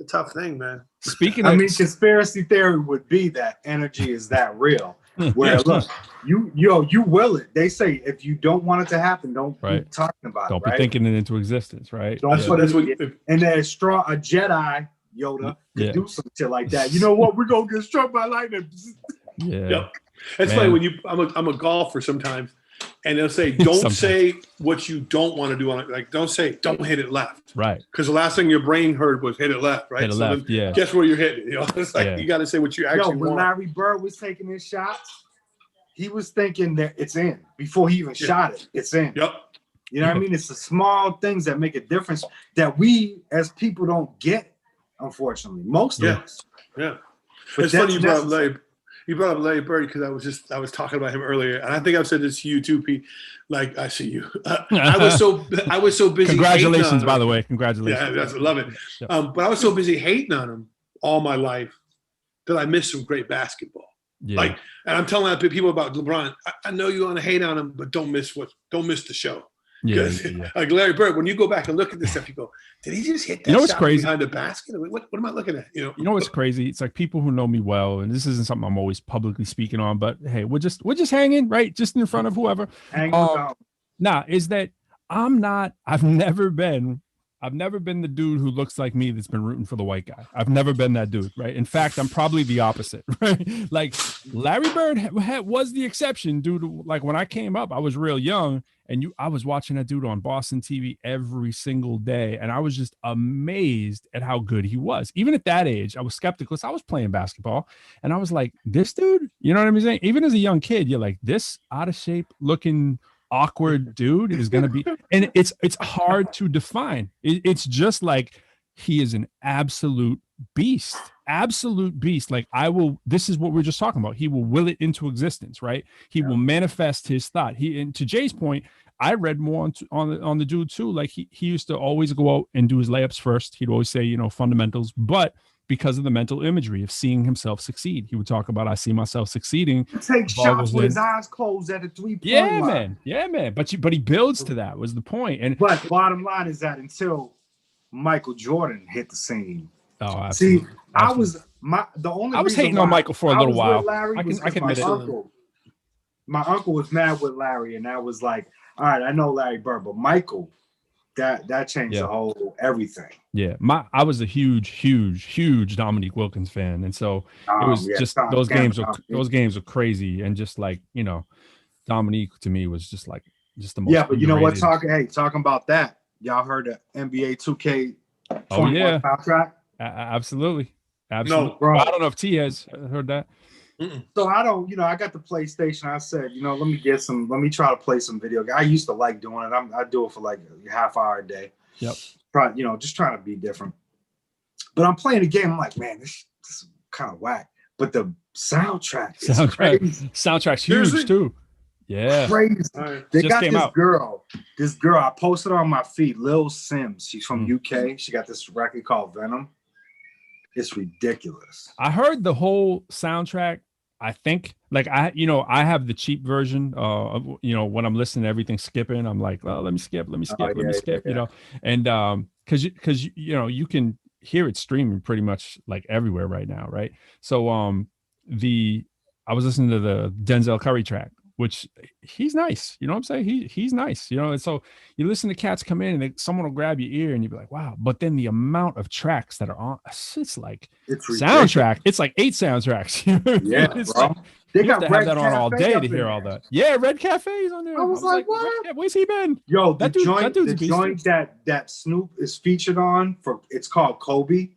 tough thing, man. Speaking of, conspiracy theory would be that energy is that real. Where look, you will it. They say if you don't want it to happen, don't be talking about it. Don't be thinking it into existence, right? Don't put it. And there's strong a Jedi Yoda could do some shit like that. You know what? We're gonna get struck by lightning. Yep. It's funny when I'm a golfer sometimes. And they'll say, don't say what you don't want to do on it. Like, don't hit it left. Right. Because the last thing your brain heard was hit it left, right? Hit it left, guess where you're hitting? It's like you got to say what you actually want. When Larry Bird was taking his shots, he was thinking that it's in. Before he even shot it, it's in. Yep. You know what I mean? It's the small things that make a difference that we as people don't get, unfortunately. Most of us. Yeah. But it's funny you brought up Larry Bird because I was talking about him earlier, and I think I've said this to you too, Pete. Like I see you. I was so busy. Congratulations, by the way. Congratulations. Yeah, I love it. Yep. But I was so busy hating on him all my life that I missed some great basketball. Yeah. Like, and I'm telling people about LeBron. I know you want to hate on him, but don't miss the show. Yeah. Like Larry Bird, when you go back and look at this stuff, you go, did he just hit that shot crazy? Behind the basket? What am I looking at? You know what's crazy? It's like people who know me well, and this isn't something I'm always publicly speaking on, but hey, we're just hanging, right? Just in front of whoever. Is that I've never been I've never been the dude who looks like me that's been rooting for the white guy. I've never been that dude, right? In fact, I'm probably the opposite, right? Like Larry Bird was the exception, dude. Like when I came up, I was real young, and I was watching that dude on Boston TV every single day, and I was just amazed at how good he was. Even at that age, I was skeptical. So I was playing basketball, and I was like, this dude, you know what I'm saying? Even as a young kid, you're like, this out of shape looking awkward dude is going to be, and it's hard to define. It's just like he is an absolute beast. Like this is what we're just talking about. He will will it into existence, right? He will manifest his thought. And to Jay's point, I read more on the dude too. Like he used to always go out and do his layups first. He'd always say, fundamentals, but because of the mental imagery of seeing himself succeed, he would talk about, I see myself succeeding. Take shots with his eyes closed at a 3-point line. Yeah, man. But he builds to that, was the point. But bottom line is that until Michael Jordan hit the scene. Oh, absolutely. See, absolutely. I was hating on Michael for a little while. I can admit it. My uncle was mad with Larry, and I was like, all right, I know Larry Bird, but Michael, that changed the whole everything. Yeah, I was a huge Dominique Wilkins fan, and so it was just those games were crazy, and just like Dominique to me was just the most. Yeah, but you know what? Talking about that, y'all heard the NBA 2K. Oh yeah, soundtrack. Absolutely. No, bro. I don't know if T has heard that. So I don't, I got the PlayStation. I said, let me try to play some video. I used to like doing it. I do it for like a half hour a day. Yep. Just trying to be different. But I'm playing the game. I'm like, man, this is kind of whack. But the soundtrack's huge too. Yeah. Crazy. Right. They got this girl. I posted on my feed, Lil Sims. She's from UK. She got this record called Venom. It's ridiculous. I heard the whole soundtrack. I think I have the cheap version. When I'm listening to everything skipping, I'm like, well, let me skip. Yeah. And because you can hear it streaming pretty much like everywhere right now, right? So I was listening to the Denzel Curry track, which he's nice. You know what I'm saying? He's nice. And so you listen to cats come in and someone will grab your ear and you'll be like, wow. But then the amount of tracks that are on, it's like soundtrack. It's like 8 soundtracks. Yeah, it's bro. Like, they got to have that on all day to hear there. all that. Yeah, Red Cafe is on there. I was like, what? Where's he been? Yo, the joint that Snoop is featured on it's called Kobe.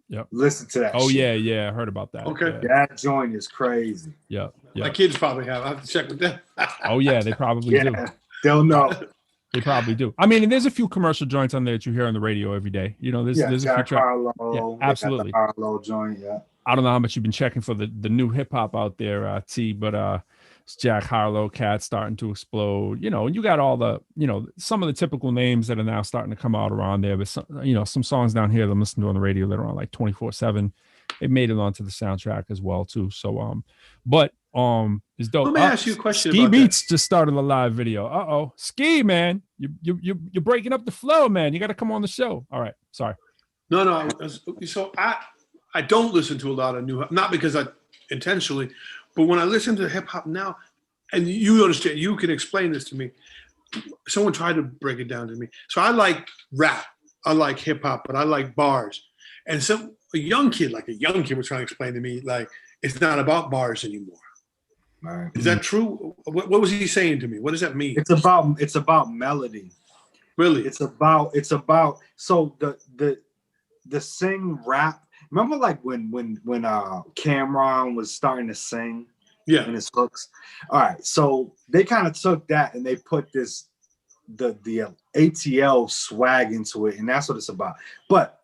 Yep. Listen to that. Oh shit. Yeah, I heard about that. Okay. Yeah. That joint is crazy. Yeah. My kids probably have. I have to check with them. Oh yeah, they probably do. They'll know. They probably do. I mean, and there's a few commercial joints on there that you hear on the radio every day. There's a few tracks. Yeah, absolutely. Harlow joint, yeah. I don't know how much you've been checking for the new hip hop out there, T, but it's Jack Harlow, Cat starting to explode. And you got all the, some of the typical names that are now starting to come out around there. But some songs down here that I'm listening to on the radio that are on like 24/7. It made it onto the soundtrack as well too. So it's dope. Let me ask you a question. Ski Beats just started a live video. Ski, man, you're breaking up the flow, man. You got to come on the show. All right, sorry. No. So I don't listen to a lot of new, not because I intentionally, but when I listen to hip hop now, and you understand, you can explain this to me. Someone tried to break it down to me. So I like rap, I like hip hop, but I like bars. And a young kid was trying to explain to me, like, it's not about bars anymore. Right. Is that true? What was he saying to me? What does that mean? It's about melody. Really? It's about so the sing rap. Remember like when Cameron was starting to sing in his hooks? All right. So they kind of took that and they put the ATL swag into it, and that's what it's about. But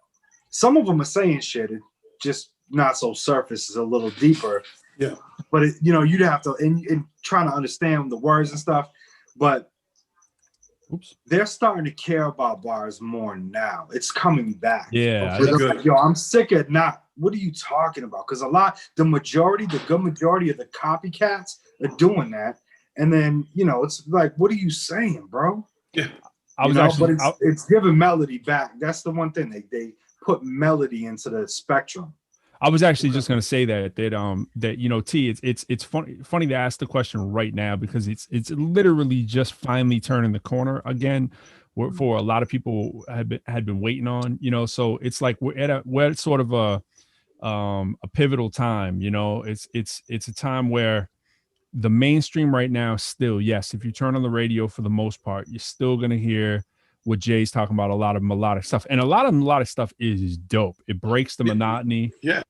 some of them are saying shit, it just not so surface, is a little deeper. Yeah. But you'd have to and trying to understand the words and stuff. But they're starting to care about bars more now. It's coming back. Yeah. Like, yo, I'm sick of not. What are you talking about? Because the good majority of the copycats are doing that. And then, it's like, what are you saying, bro? Yeah. It's giving melody back. That's the one thing. They put melody into the spectrum. I was actually just going to say that T, it's funny to ask the question right now because it's literally just finally turning the corner again for a lot of people had been waiting on, you know. So it's like we're at sort of a pivotal time, you know. It's a time where the mainstream right now still, yes, if you turn on the radio, for the most part, you're still going to hear what Jay's talking about, a lot of melodic stuff. And a lot of melodic stuff is dope. It breaks the monotony. Yeah.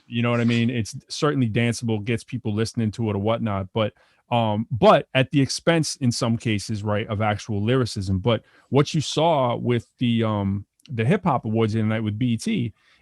You know what I mean? It's certainly danceable, gets people listening to it or whatnot. But at the expense in some cases, right, of actual lyricism. But what you saw with the hip hop awards the other night with BET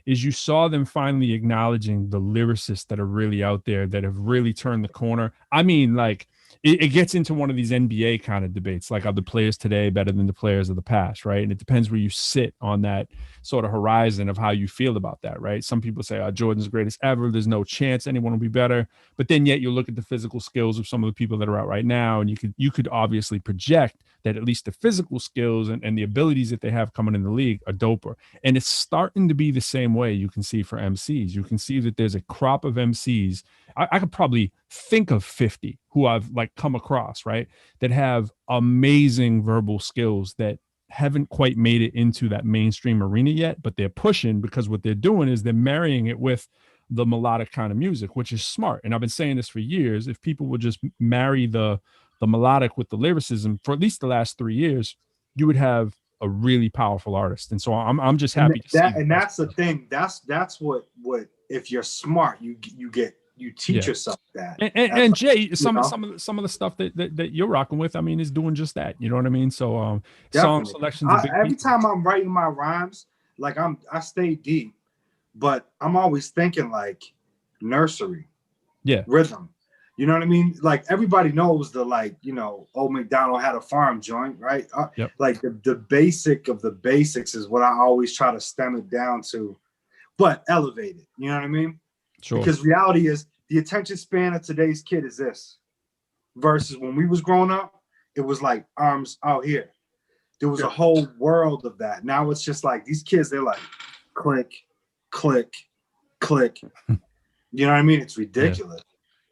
is you saw them finally acknowledging the lyricists that are really out there, that have really turned the corner. I mean, like, it gets into one of these NBA kind of debates, like, are the players today better than the players of the past, right? And it depends where you sit on that sort of horizon of how you feel about that, right? Some people say, Jordan's the greatest ever, there's no chance anyone will be better. But then yet you look at the physical skills of some of the people that are out right now, and you could obviously project that at least the physical skills and the abilities that they have coming in the league are doper. And it's starting to be the same way you can see for MCs. You can see that there's a crop of MCs. I could probably think of 50 who I've like come across, right, that have amazing verbal skills that haven't quite made it into that mainstream arena yet, but they're pushing, because what they're doing is they're marrying it with the melodic kind of music, which is smart. And I've been saying this for years. If people would just marry the melodic with the lyricism for at least the last 3 years, you would have a really powerful artist. And so I'm just happy to see that. And that's the thing. That's what if you're smart, you teach yourself that. And Jay, some of the stuff that you're rocking with, I mean, is doing just that. You know what I mean? So song selections. Every time I'm writing my rhymes, like I stay deep, but I'm always thinking like nursery, rhythm. You know what I mean? Like everybody knows the, like, you know, Old MacDonald had a farm joint, right? Like the basic of the basics is what I always try to stem it down to, but elevate it. You know what I mean? Sure. Because reality is the attention span of today's kid is this, versus when we was growing up, it was like arms out here. There was a whole world of that. Now it's just like these kids, they're like click, click, click. You know what I mean? It's ridiculous.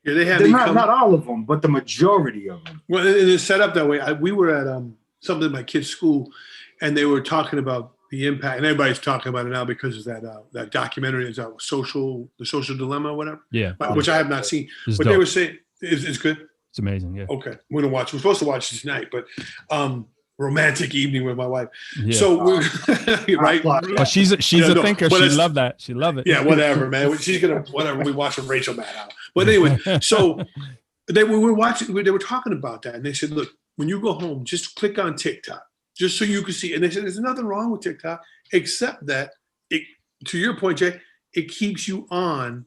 Yeah, they have not all of them, but the majority of them. Well, it is set up that way. We were at something at my kid's school, and they were talking about the impact, and everybody's talking about it now because of that documentary, is the social dilemma or whatever. Yeah, which I have not seen. But dope. They were saying it's good. It's amazing. Yeah. Okay, we're gonna watch. We're supposed to watch this night, but romantic evening with my wife. Yeah. So we're right. Oh, she's a thinker. She loved that. She loved it. Yeah, whatever, man. She's gonna whatever. We watching Rachel Maddow. But anyway, so they were talking about that, and they said, look, when you go home, just click on TikTok, just so you can see. And they said, there's nothing wrong with TikTok, except that it, to your point, Jay, it keeps you on,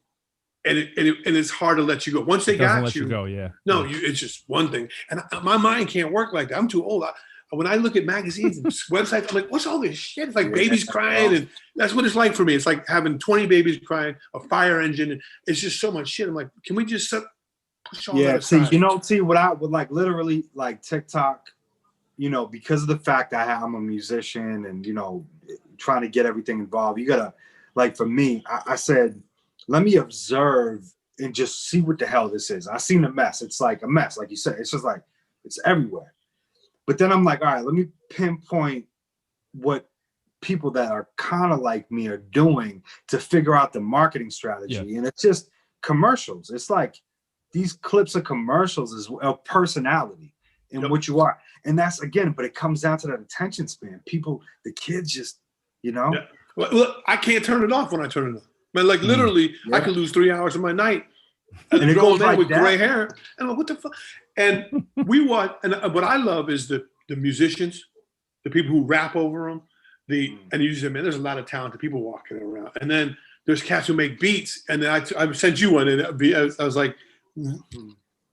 and it's hard to let you go. Once they got you, go, yeah. No, it's just one thing, and my mind can't work like that. I'm too old. When I look at magazines and websites, I'm like, what's all this shit? It's like babies crying, and that's what it's like for me. It's like having 20 babies crying, a fire engine, and it's just so much shit. I'm like, can we just push all that aside? What I would like, literally, like TikTok, you know, because of the fact that I'm a musician and, you know, trying to get everything involved, you gotta, like, for me, I said, let me observe and just see what the hell this is. I seen a mess. It's like a mess, like you said. It's just like, it's everywhere. But then I'm like, all right, let me pinpoint what people that are kind of like me are doing to figure out the marketing strategy. Yeah. And it's just commercials. It's like these clips of commercials is a personality and what you are. And that's, again, but it comes down to that attention span. People, the kids just, you know. Yeah. Well, look, I can't turn it off when I turn it on. But like literally, I could lose 3 hours of my night. And it goes like with gray hair. And I'm like, what the fuck? And we watch, and what I love is the musicians, the people who rap over them. And you say, man, there's a lot of talented people walking around. And then there's cats who make beats. And then I sent you one, and I was like,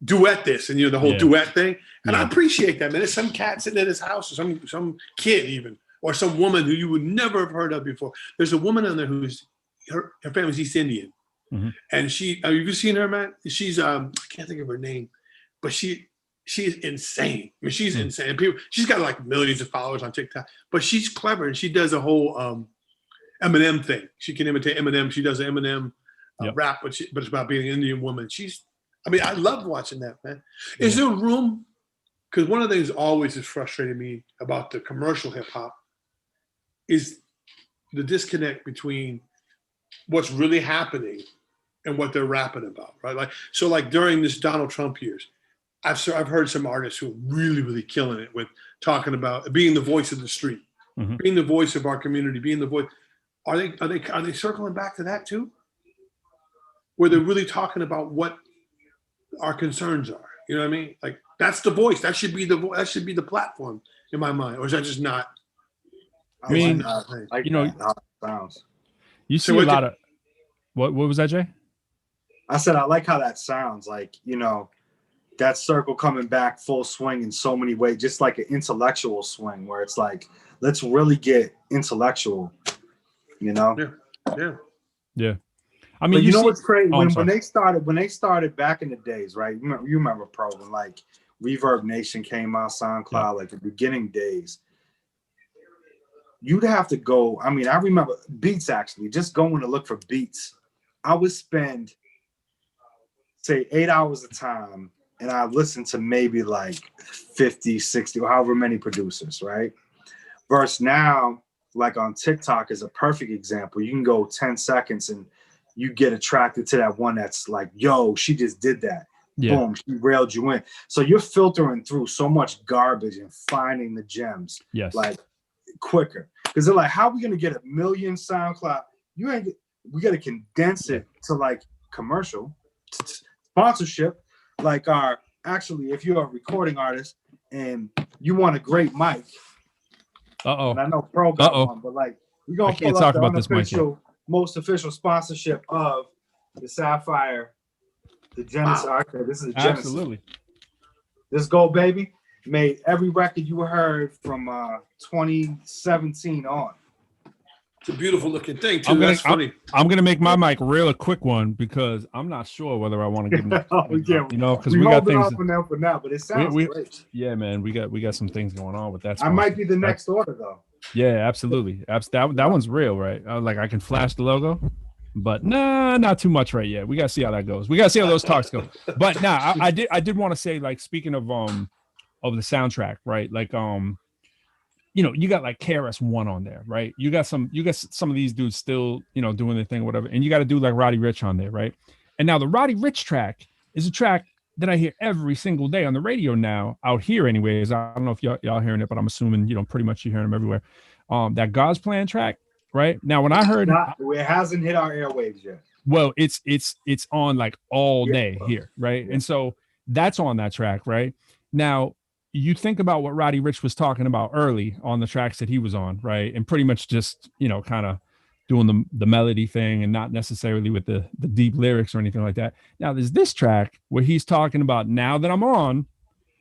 duet this, and you know, the whole duet thing. And I appreciate that, man. There's some cat sitting at his house, or some kid even, or some woman who you would never have heard of before. There's a woman on there who's her family's East Indian. Mm-hmm. And she, have you seen her, man? She's I can't think of her name, but she's insane. I mean, she's insane. She's got like millions of followers on TikTok, but she's clever, and she does a whole Eminem thing. She can imitate Eminem. She does an Eminem rap, but it's about being an Indian woman. I love watching that, man. Is there room because one of the things always has frustrated me about the commercial hip hop is the disconnect between what's really happening and what they're rapping about, right? Like during this Donald Trump years, I've heard some artists who are really, really killing it with talking about being the voice of the street, being the voice of our community, being the voice. Are they circling back to that too? Where they're really talking about what our concerns are. You know what I mean? Like that's the voice. That should be the platform in my mind. Or is that just not? I mean, you know, sounds. You see a lot of what was that, Jay? I said I like how that sounds. Like, you know, that circle coming back full swing in so many ways, just like an intellectual swing where it's like, let's really get intellectual, you know? Yeah. I mean, you know what's crazy? When they started back in the days, right? You remember Pro when like Reverb Nation came out, SoundCloud, like the beginning days. You'd have to go. I mean, I remember beats actually, just going to look for beats. I would spend, say, 8 hours of time and I listened to maybe like 50, 60, or however many producers, right? Versus now, like on TikTok is a perfect example. You can go 10 seconds and you get attracted to that one that's like, yo, she just did that. Yeah. Boom, she railed you in. So you're filtering through so much garbage and finding the gems. Yes. Like quicker. Because they're like, how are we gonna get 1 million SoundCloud? We gotta condense it to like commercial sponsorship. Like actually, if you're a recording artist and you want a great mic. And I know Pro got one, but like we're gonna pull up the unofficial, most official sponsorship of the Sapphire, the Genesis. Wow. Okay, this is Genesis. Absolutely. This Go Baby made every record you heard from 2017 on. It's a beautiful looking thing too. That's funny. I'm gonna make my mic real a quick one because I'm not sure whether I want to give them. You know, because we got things for now, but it sounds great. Yeah, man, we got some things going on with that. I might be the next order though. Yeah, absolutely. That one's real, right? Like I can flash the logo, but nah, not too much right yet. We gotta see how that goes. We gotta see how those talks go. But nah, I did want to say, like, speaking of the soundtrack, right? Like you know, you got like KRS-One on there, right? You got some of these dudes still, you know, doing their thing or whatever, and you got to do like Roddy Ricch on there, right? And now the Roddy Ricch track is a track that I hear every single day on the radio now, out here anyways. I don't know if y'all hearing it, but I'm assuming, you know, pretty much you're hearing them everywhere. That God's Plan track, right? Now when I heard it hasn't hit our airwaves yet. Well, it's on like all day here, right? And so that's on that track, right? Now you think about what Roddy Ricch was talking about early on the tracks that he was on, right? And pretty much just, you know, kind of doing the melody thing and not necessarily with the deep lyrics or anything like that. Now there's this track where he's talking about, now that I'm on,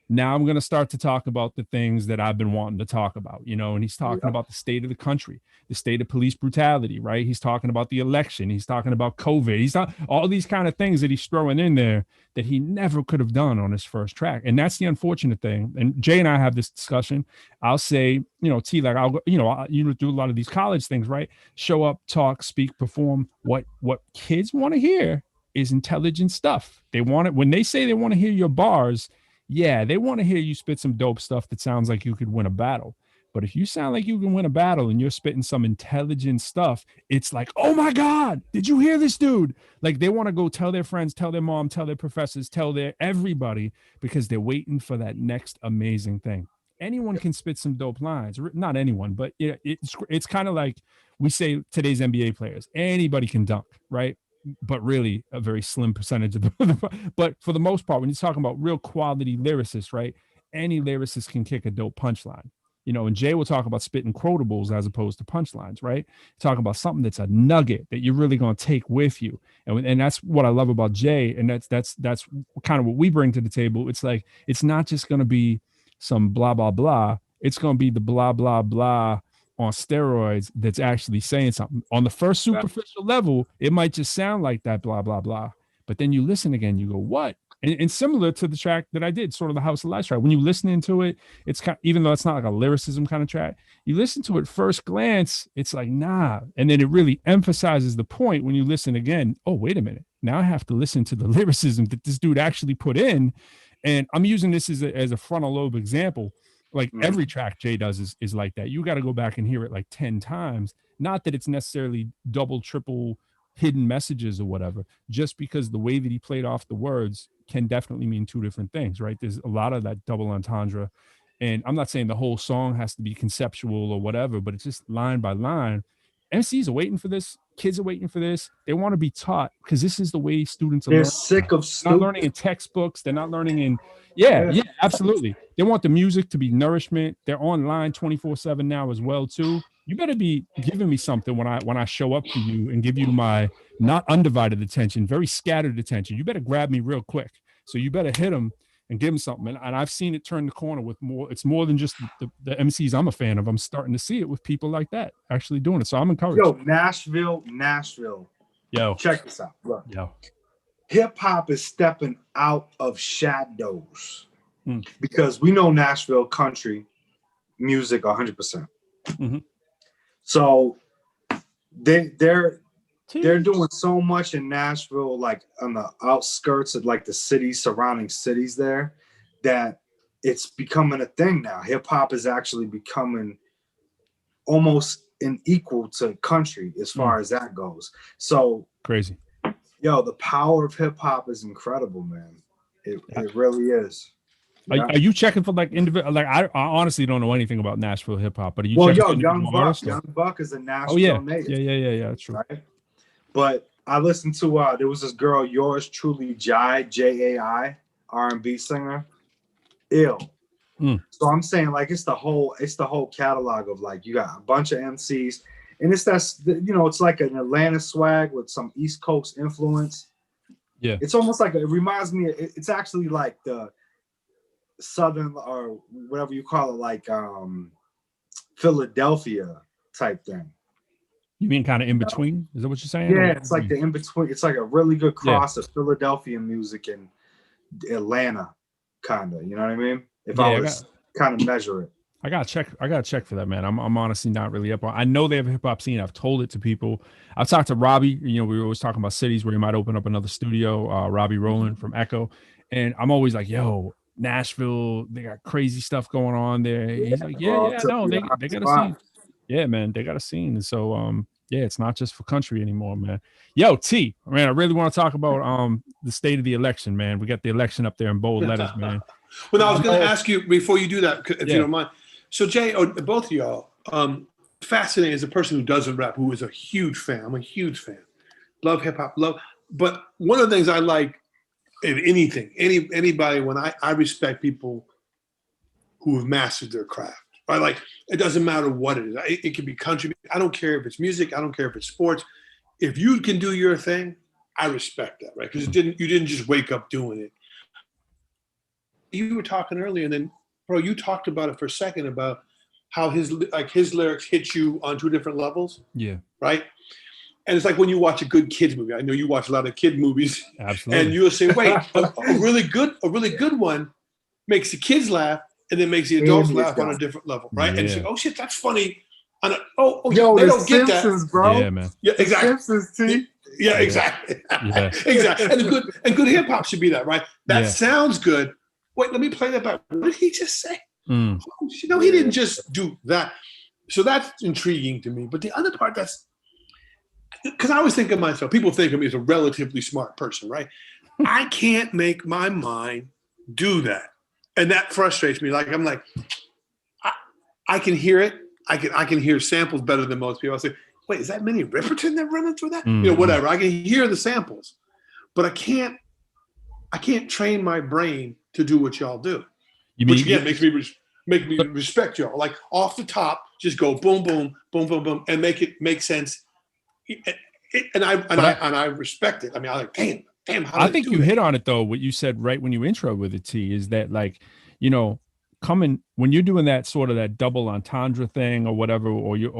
now I'm going to start to talk about the things that I've been wanting to talk about, you know, and he's talking about the state of the country, the state of police brutality, right? He's talking about the election. He's talking about COVID. He's not all these kind of things that he's throwing in there that he never could have done on his first track. And that's the unfortunate thing. And Jay and I have this discussion. I'll say, you know, T, like you do a lot of these college things, right? Show up, talk, speak, perform. What kids want to hear is intelligent stuff. They want it when they say they want to hear your bars. Yeah, they want to hear you spit some dope stuff that sounds like you could win a battle. But if you sound like you can win a battle and you're spitting some intelligent stuff, it's like, oh my God, did you hear this dude? Like they want to go tell their friends, tell their mom, tell their professors, tell their everybody, because they're waiting for that next amazing thing. Anyone can spit some dope lines. Not anyone, but it's kind of like we say today's NBA players. Anybody can dunk, right? But really a very slim percentage of them. But for the most part, when you're talking about real quality lyricists, right? Any lyricist can kick a dope punchline, you know, and Jay will talk about spitting quotables as opposed to punchlines, right? Talk about something that's a nugget that you're really going to take with you. And that's what I love about Jay. And that's kind of what we bring to the table. It's like, it's not just going to be some blah, blah, blah. It's going to be the blah, blah, blah on steroids that's actually saying something. On the first superficial level, it might just sound like that blah, blah, blah. But then you listen again, you go, what? And similar to the track that I did, sort of the House of Lies track, when you listen into it, it's kind of, even though it's not like a lyricism kind of track, you listen to it first glance, it's like, nah. And then it really emphasizes the point when you listen again. Oh, wait a minute. Now I have to listen to the lyricism that this dude actually put in. And I'm using this as a frontal lobe example. Like every track Jay does is like that. You got to go back and hear it like 10 times. Not that it's necessarily double, triple hidden messages or whatever, just because the way that he played off the words can definitely mean two different things, right? There's a lot of that double entendre. And I'm not saying the whole song has to be conceptual or whatever, but it's just line by line. MCs are waiting for this. Kids are waiting for this. They want to be taught because this is the way students are They're learning. sick of They're not learning in textbooks. They're not learning in, yeah, absolutely. They want the music to be nourishment. They're online 24/7 now as well too. You better be giving me something when I show up for you and give you my not undivided attention, very scattered attention. You better grab me real quick. So you better hit them and give them something. And I've seen it turn the corner with more. It's more than just the MCs I'm a fan of. I'm starting to see it with people like that actually doing it. So I'm encouraged. Yo, Nashville. Yo, check this out. Look, yo, hip hop is stepping out of shadows because we know Nashville country music 100%. So they're doing so much in Nashville, like on the outskirts of like the cities, surrounding cities there, that it's becoming a thing now. Hip hop is actually becoming almost an equal to country as far as that goes. So crazy. Yo, the power of hip hop is incredible, man. It really is. Yeah. Are you checking for like individual? Like I honestly don't know anything about Nashville hip hop, but are you? Well, checking yo, Young Buck is a Nashville native. Yeah, that's true. Right? But I listened to there was this girl, yours truly, Jai, R&B singer, ill. So I'm saying like it's the whole catalog of like you got a bunch of MCs, and it's like an Atlanta swag with some East Coast influence. Yeah, it's almost like it reminds me. It's actually like the Southern or whatever you call it, like Philadelphia type thing. You mean kind of in between? Is that what you're saying? Yeah, it's like the in between. It's like a really good cross of Philadelphia music and Atlanta, kind of. You know what I mean? If I was kind of measure it. I gotta check for that, man. I'm honestly not really up on. I know they have a hip hop scene. I've told it to people. I've talked to Robbie. You know, we were always talking about cities where he might open up another studio. Robbie Rowland from Echo, and I'm always like, yo, Nashville, they got crazy stuff going on there. He's like, no, they got a scene. Yeah, man, they got a scene. And so it's not just for country anymore, man. Yo, T, man, I really want to talk about the state of the election, man. We got the election up there in bold letters, man. Well, I was going to ask you before you do that, if you don't mind. So, Jay, both of y'all, fascinating as a person who doesn't rap, who is a huge fan. I'm a huge fan. Love hip hop, but one of the things I like in anybody, when I respect people who have mastered their craft, right? Like, it doesn't matter what it is. It can be country. I don't care if it's music. I don't care if it's sports. If you can do your thing, I respect that, right? Because you didn't just wake up doing it. You were talking earlier, and then, bro, you talked about it for a second about how his lyrics hit you on two different levels. Yeah. Right. And it's like when you watch a good kids movie. I know you watch a lot of kid movies. Absolutely. And you'll say, wait, a really good one makes the kids laugh and then makes the adults laugh on a different level, right? Yeah. And you say, oh shit, that's funny. Yo, they don't get that, bro. Yeah, man. Yeah, exactly. Simpsons, T. Yeah, exactly. Yeah. Exactly. And good hip hop should be that, right? That sounds good. Wait, let me play that back. What did he just say? Oh, no, he didn't just do that. So that's intriguing to me. But the other part, that's because I always think of myself, people think of me as a relatively smart person, right? I can't make my mind do that. And that frustrates me. Like, I'm like, I can hear it. I can hear samples better than most people. I say, wait, is that Minnie Riperton that running through that? You know, whatever. I can hear the samples, but I can't train my brain to do what y'all do. Which again makes me respect y'all. Like off the top, just go boom, boom, boom, boom, boom, and make it make sense. And I respect it. I mean, I'm like, damn. I think you hit on it though. What you said right when you intro with it, T, is that like, you know, when you're doing that sort of that double entendre thing or whatever, or you're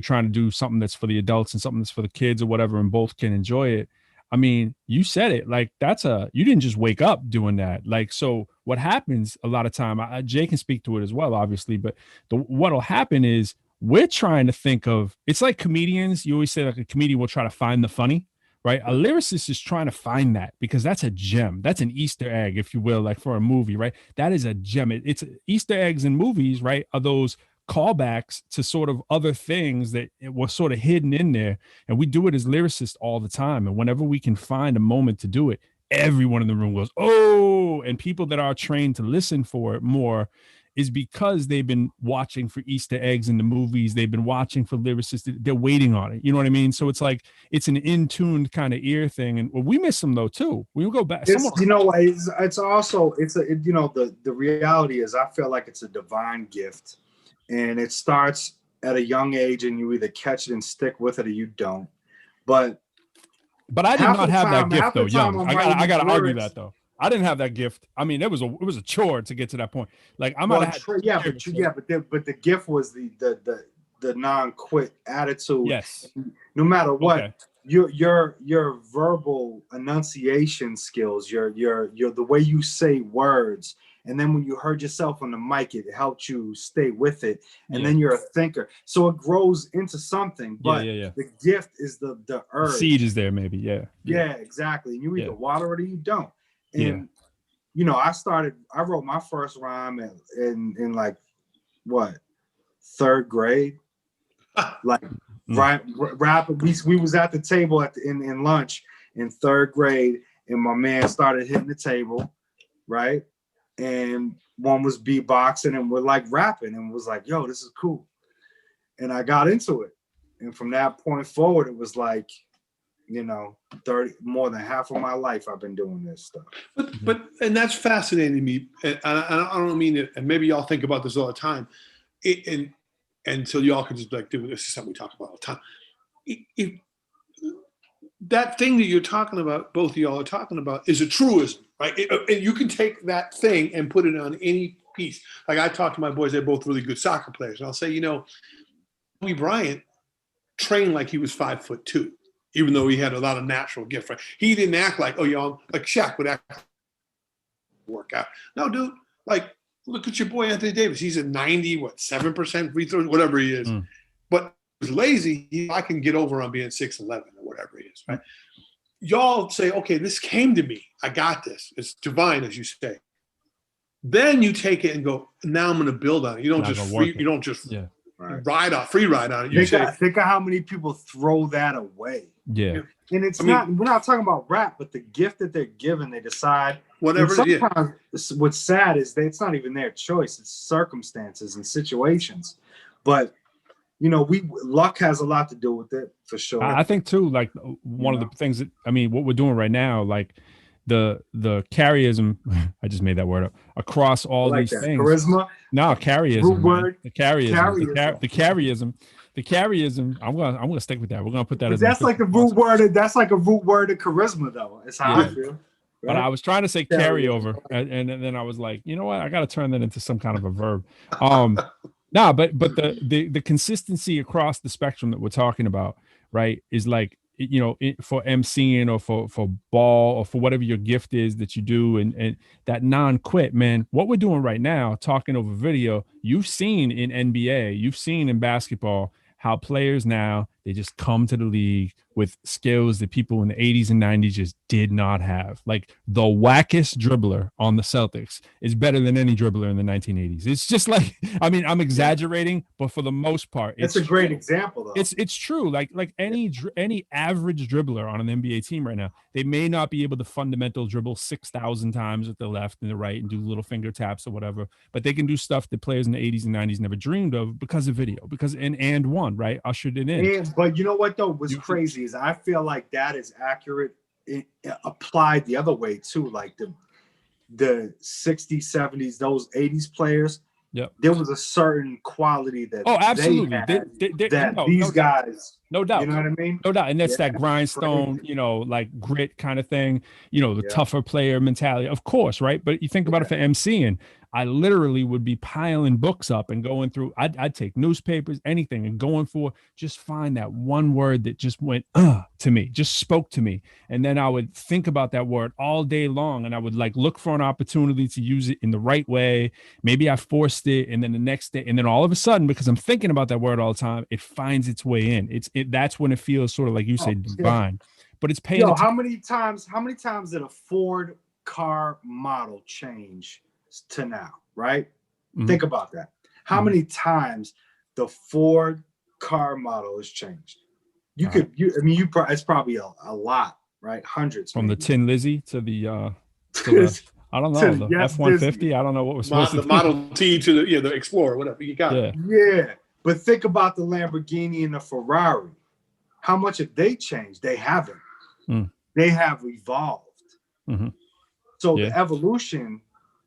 trying to do something that's for the adults and something that's for the kids or whatever, and both can enjoy it. I mean, you said it, like you didn't just wake up doing that. Like, so what happens a lot of time, Jay can speak to it as well, obviously, but what'll happen is we're trying to think of, it's like comedians. You always say like a comedian will try to find the funny, right? A lyricist is trying to find that because that's a gem. That's an Easter egg, if you will, like for a movie, right? That is a gem. It's Easter eggs in movies, right? Are those callbacks to sort of other things that were sort of hidden in there. And we do it as lyricists all the time. And whenever we can find a moment to do it, everyone in the room goes, oh, and people that are trained to listen for it more is because they've been watching for Easter eggs in the movies. They've been watching for lyricists. They're waiting on it. You know what I mean? So it's like, it's an in-tuned kind of ear thing. And well, we miss them though, too. We go back. It's also, the reality is I feel like it's a divine gift, and it starts at a young age, and you either catch it and stick with it or you don't. But I did not have that gift though, young. I gotta argue that though. I didn't have that gift. I mean, it was a chore to get to that point. Like I might have had, but the gift was the non-quit attitude. Yes. No matter what, your verbal enunciation skills, your the way you say words, and then when you heard yourself on the mic, it helped you stay with it, and then you're a thinker. So it grows into something. But the gift is the urge. The seed is there, maybe. Yeah, exactly. And you either water it or you don't. And I wrote my first rhyme in like what, third grade, like rap. We was at the table in lunch in third grade, and my man started hitting the table, right? And one was beatboxing, and we're like rapping, and was like, yo, this is cool. And I got into it, and from that point forward, it was like, 30, more than half of my life I've been doing this stuff. But and that's fascinating to me. And I don't mean it, and maybe y'all think about this all the time. And so y'all can just be like, dude, this is something we talk about all the time. That thing that you're talking about, both of y'all are talking about, is a truism, right? And you can take that thing and put it on any piece. Like I talk to my boys, they're both really good soccer players. And I'll say, Kobe Bryant trained like he was 5'2". Even though he had a lot of natural gift, right? He didn't act like, like Shaq would act work out. No, dude, like, look at your boy Anthony Davis. He's at 7% free throws, whatever he is. But he's lazy. I can get over on being 6'11" or whatever he is, right? Y'all say, okay, this came to me. I got this. It's divine, as you say. Then you take it and go, now I'm going to build on it. You don't just free ride on it. Think of how many people throw that away. Yeah. And we're not talking about rap, but the gift that they're given, they decide whatever. Sometimes what's sad is that it's not even their choice, it's circumstances and situations. But luck has a lot to do with it, for sure. I think too, like one of the things that what we're doing right now, like the carryism, I just made that word up, across all these things. Charisma? No, carryism. Root word. The carryism. The carryism. I'm gonna stick with that. We're gonna put that as that's like a root word. That's like a root word of charisma, though. It's how I feel. Right? But I was trying to say carryover, and then I was like, you know what? I got to turn that into some kind of a verb. But the consistency across the spectrum that we're talking about, right, is like, for MCing or for ball or for whatever your gift is that you do, and that non-quit, man, what we're doing right now, talking over video, you've seen in NBA, you've seen in basketball, how players now, they just come to the league with skills that people in the 80s and 90s just did not have. Like the wackest dribbler on the Celtics is better than any dribbler in the 1980s. It's just like, I'm exaggerating, but for the most part, it's a great example though. It's true. Like any average dribbler on an NBA team right now, they may not be able to fundamental dribble 6,000 times with the left and the right and do little finger taps or whatever, but they can do stuff that players in the 80s and 90s never dreamed of because of video, and one, right, ushered it in. But you know what though was crazy is I feel like that is accurate. It applied the other way too. Like the 60s, 70s, those 80s players. Yep. There was a certain quality that absolutely they had these guys. No doubt. You know what I mean? No doubt. And that's that grindstone, like grit kind of thing, the tougher player mentality, of course, right? But you think about it for MCing, I literally would be piling books up and going through, I'd take newspapers, anything, and going for, just find that one word that just went to me, just spoke to me. And then I would think about that word all day long, and I would like look for an opportunity to use it in the right way. Maybe I forced it, and then the next day, and then all of a sudden, because I'm thinking about that word all the time, it finds its way in. That's when it feels sort of like you say, divine. but it's paying. Yo, how many times did a Ford car model change to now? Right? Think about that. How many times the Ford car model has changed? It's probably a lot, right? Hundreds. From maybe. the Tin Lizzie to the I don't know, the F-150. I don't know what was supposed to be. The Model T to the Explorer, whatever. You got it. Yeah. But think about the Lamborghini and the Ferrari. How much have they changed? They haven't. They have evolved. So the evolution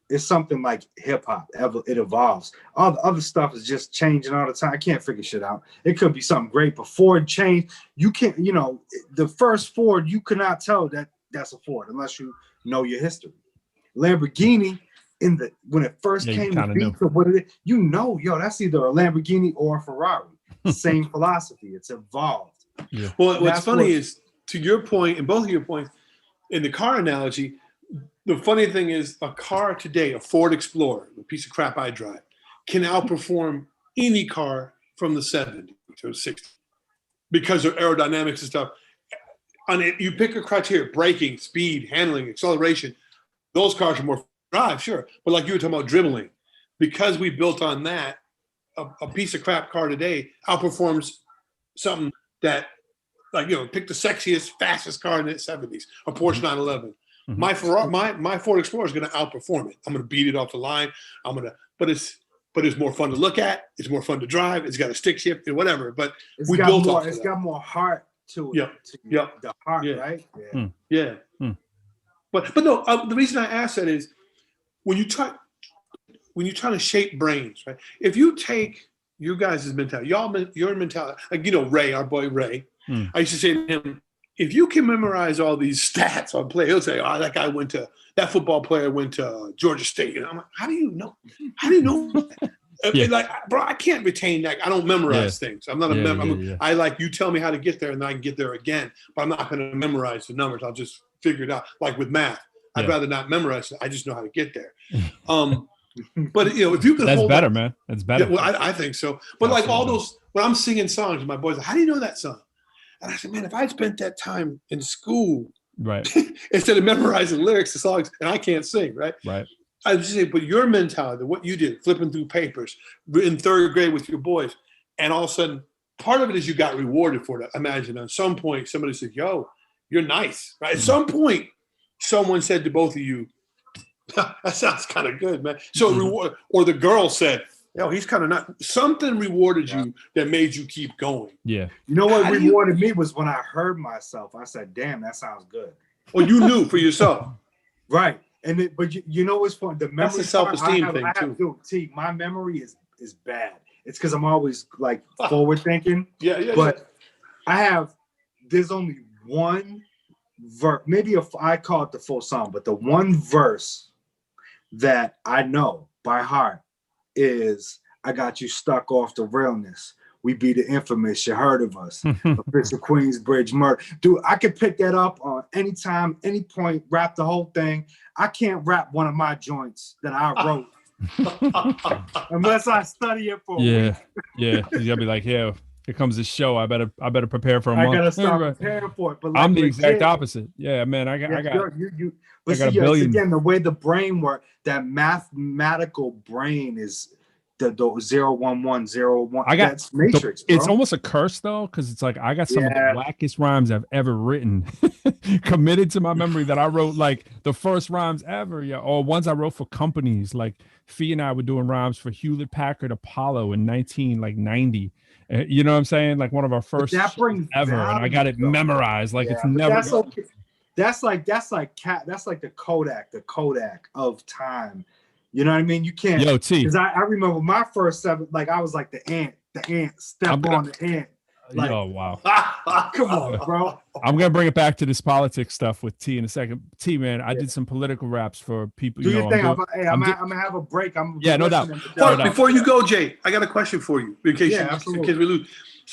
is something like hip hop. It evolves. All the other stuff is just changing all the time. I can't figure shit out. It could be something great, but Ford changed. You can't, the first Ford, you cannot tell that that's a Ford unless you know your history. Lamborghini, when it first came to be to what it is, that's either a Lamborghini or a Ferrari. Same philosophy. It's evolved. Yeah. Well, what's funny is, to your point, and both of your points, in the car analogy, the funny thing is a car today, a Ford Explorer, the piece of crap I drive, can outperform any car from the 70s or 60s because of aerodynamics and stuff. You pick a criteria: braking, speed, handling, acceleration. Those cars are more drive, sure. But like you were talking about dribbling, because we built on that, a piece of crap car today outperforms something that, pick the sexiest, fastest car in the 70s, a Porsche 911. My Ford Explorer is going to outperform it. I'm going to beat it off the line. But it's more fun to look at. It's more fun to drive. It's got a stick shift and whatever. But it's got more heart to it. The heart, right? Yeah. But no, the reason I ask that is when you try to shape brains, right? If you take you guys' mentality, your mentality, like Ray, our boy Ray, I used to say to him, if you can memorize all these stats on play, he'll say, "Oh, that football player went to Georgia State." And I'm like, "How do you know? How do you know?" Like, bro, I can't retain that. I don't memorize things. I'm not a member. I you tell me how to get there, and then I can get there again. But I'm not going to memorize the numbers. I'll just figure it out. Like with math, I'd rather not memorize it. I just know how to get there. But if you can, that's better, man. That's better. Yeah, well, I think so. But like all those, when I'm singing songs, my boys, how do you know that song? And I said, man, if I spent that time in school, right, instead of memorizing lyrics to songs, and I can't sing, right? I just say, but your mentality, what you did, flipping through papers in third grade with your boys, and all of a sudden, part of it is you got rewarded for it. Imagine at some point somebody said, "Yo, you're nice," right? At some point, someone said to both of you, "That sounds kind of good, man." So reward, or the girl said, "Yo, he's kind of not." Something rewarded you that made you keep going. Yeah. You know what rewarded me was when I heard myself. I said, "Damn, that sounds good." Well, you knew for yourself, right? But you know what's fun? The memory. That's a self-esteem thing too. My memory is bad. It's because I'm always like forward thinking. Yeah. But there's only one verse. Maybe I call it the full song, but the one verse that I know by heart is, "I got you stuck off the realness. We be the infamous. You heard of us. Official Queensbridge murder." Dude, I could pick that up on any time, any point, rap the whole thing. I can't rap one of my joints that I wrote unless I study it for a week. Yeah. You gotta be like, "Yeah, here comes this show. I better prepare for a month." I gotta start preparing for it. But I'm the exact opposite. Yeah, man. I got But see, it's again the way the brain works. That mathematical brain is the 01101. I got that's matrix. It's almost a curse though, because it's like I got some of the wackest rhymes I've ever written committed to my memory that I wrote like the first rhymes ever, or ones I wrote for companies. Like Fee and I were doing rhymes for Hewlett Packard Apollo in 1990. You know what I'm saying? Like one of our first ever, and I got it memorized. Like it's never. That's okay. That's like the Kodak of time. You know what I mean? You can't. Yo, T. Because I remember my first 7. Like I was like the ant. Step on the ant. Like, oh wow! Come on, bro. I'm gonna bring it back to this politics stuff with T in a second. T, man, I did some political raps for people. Do your thing. I'm gonna have a break. No doubt. Before you go, Jay, I got a question for you. In case we lose.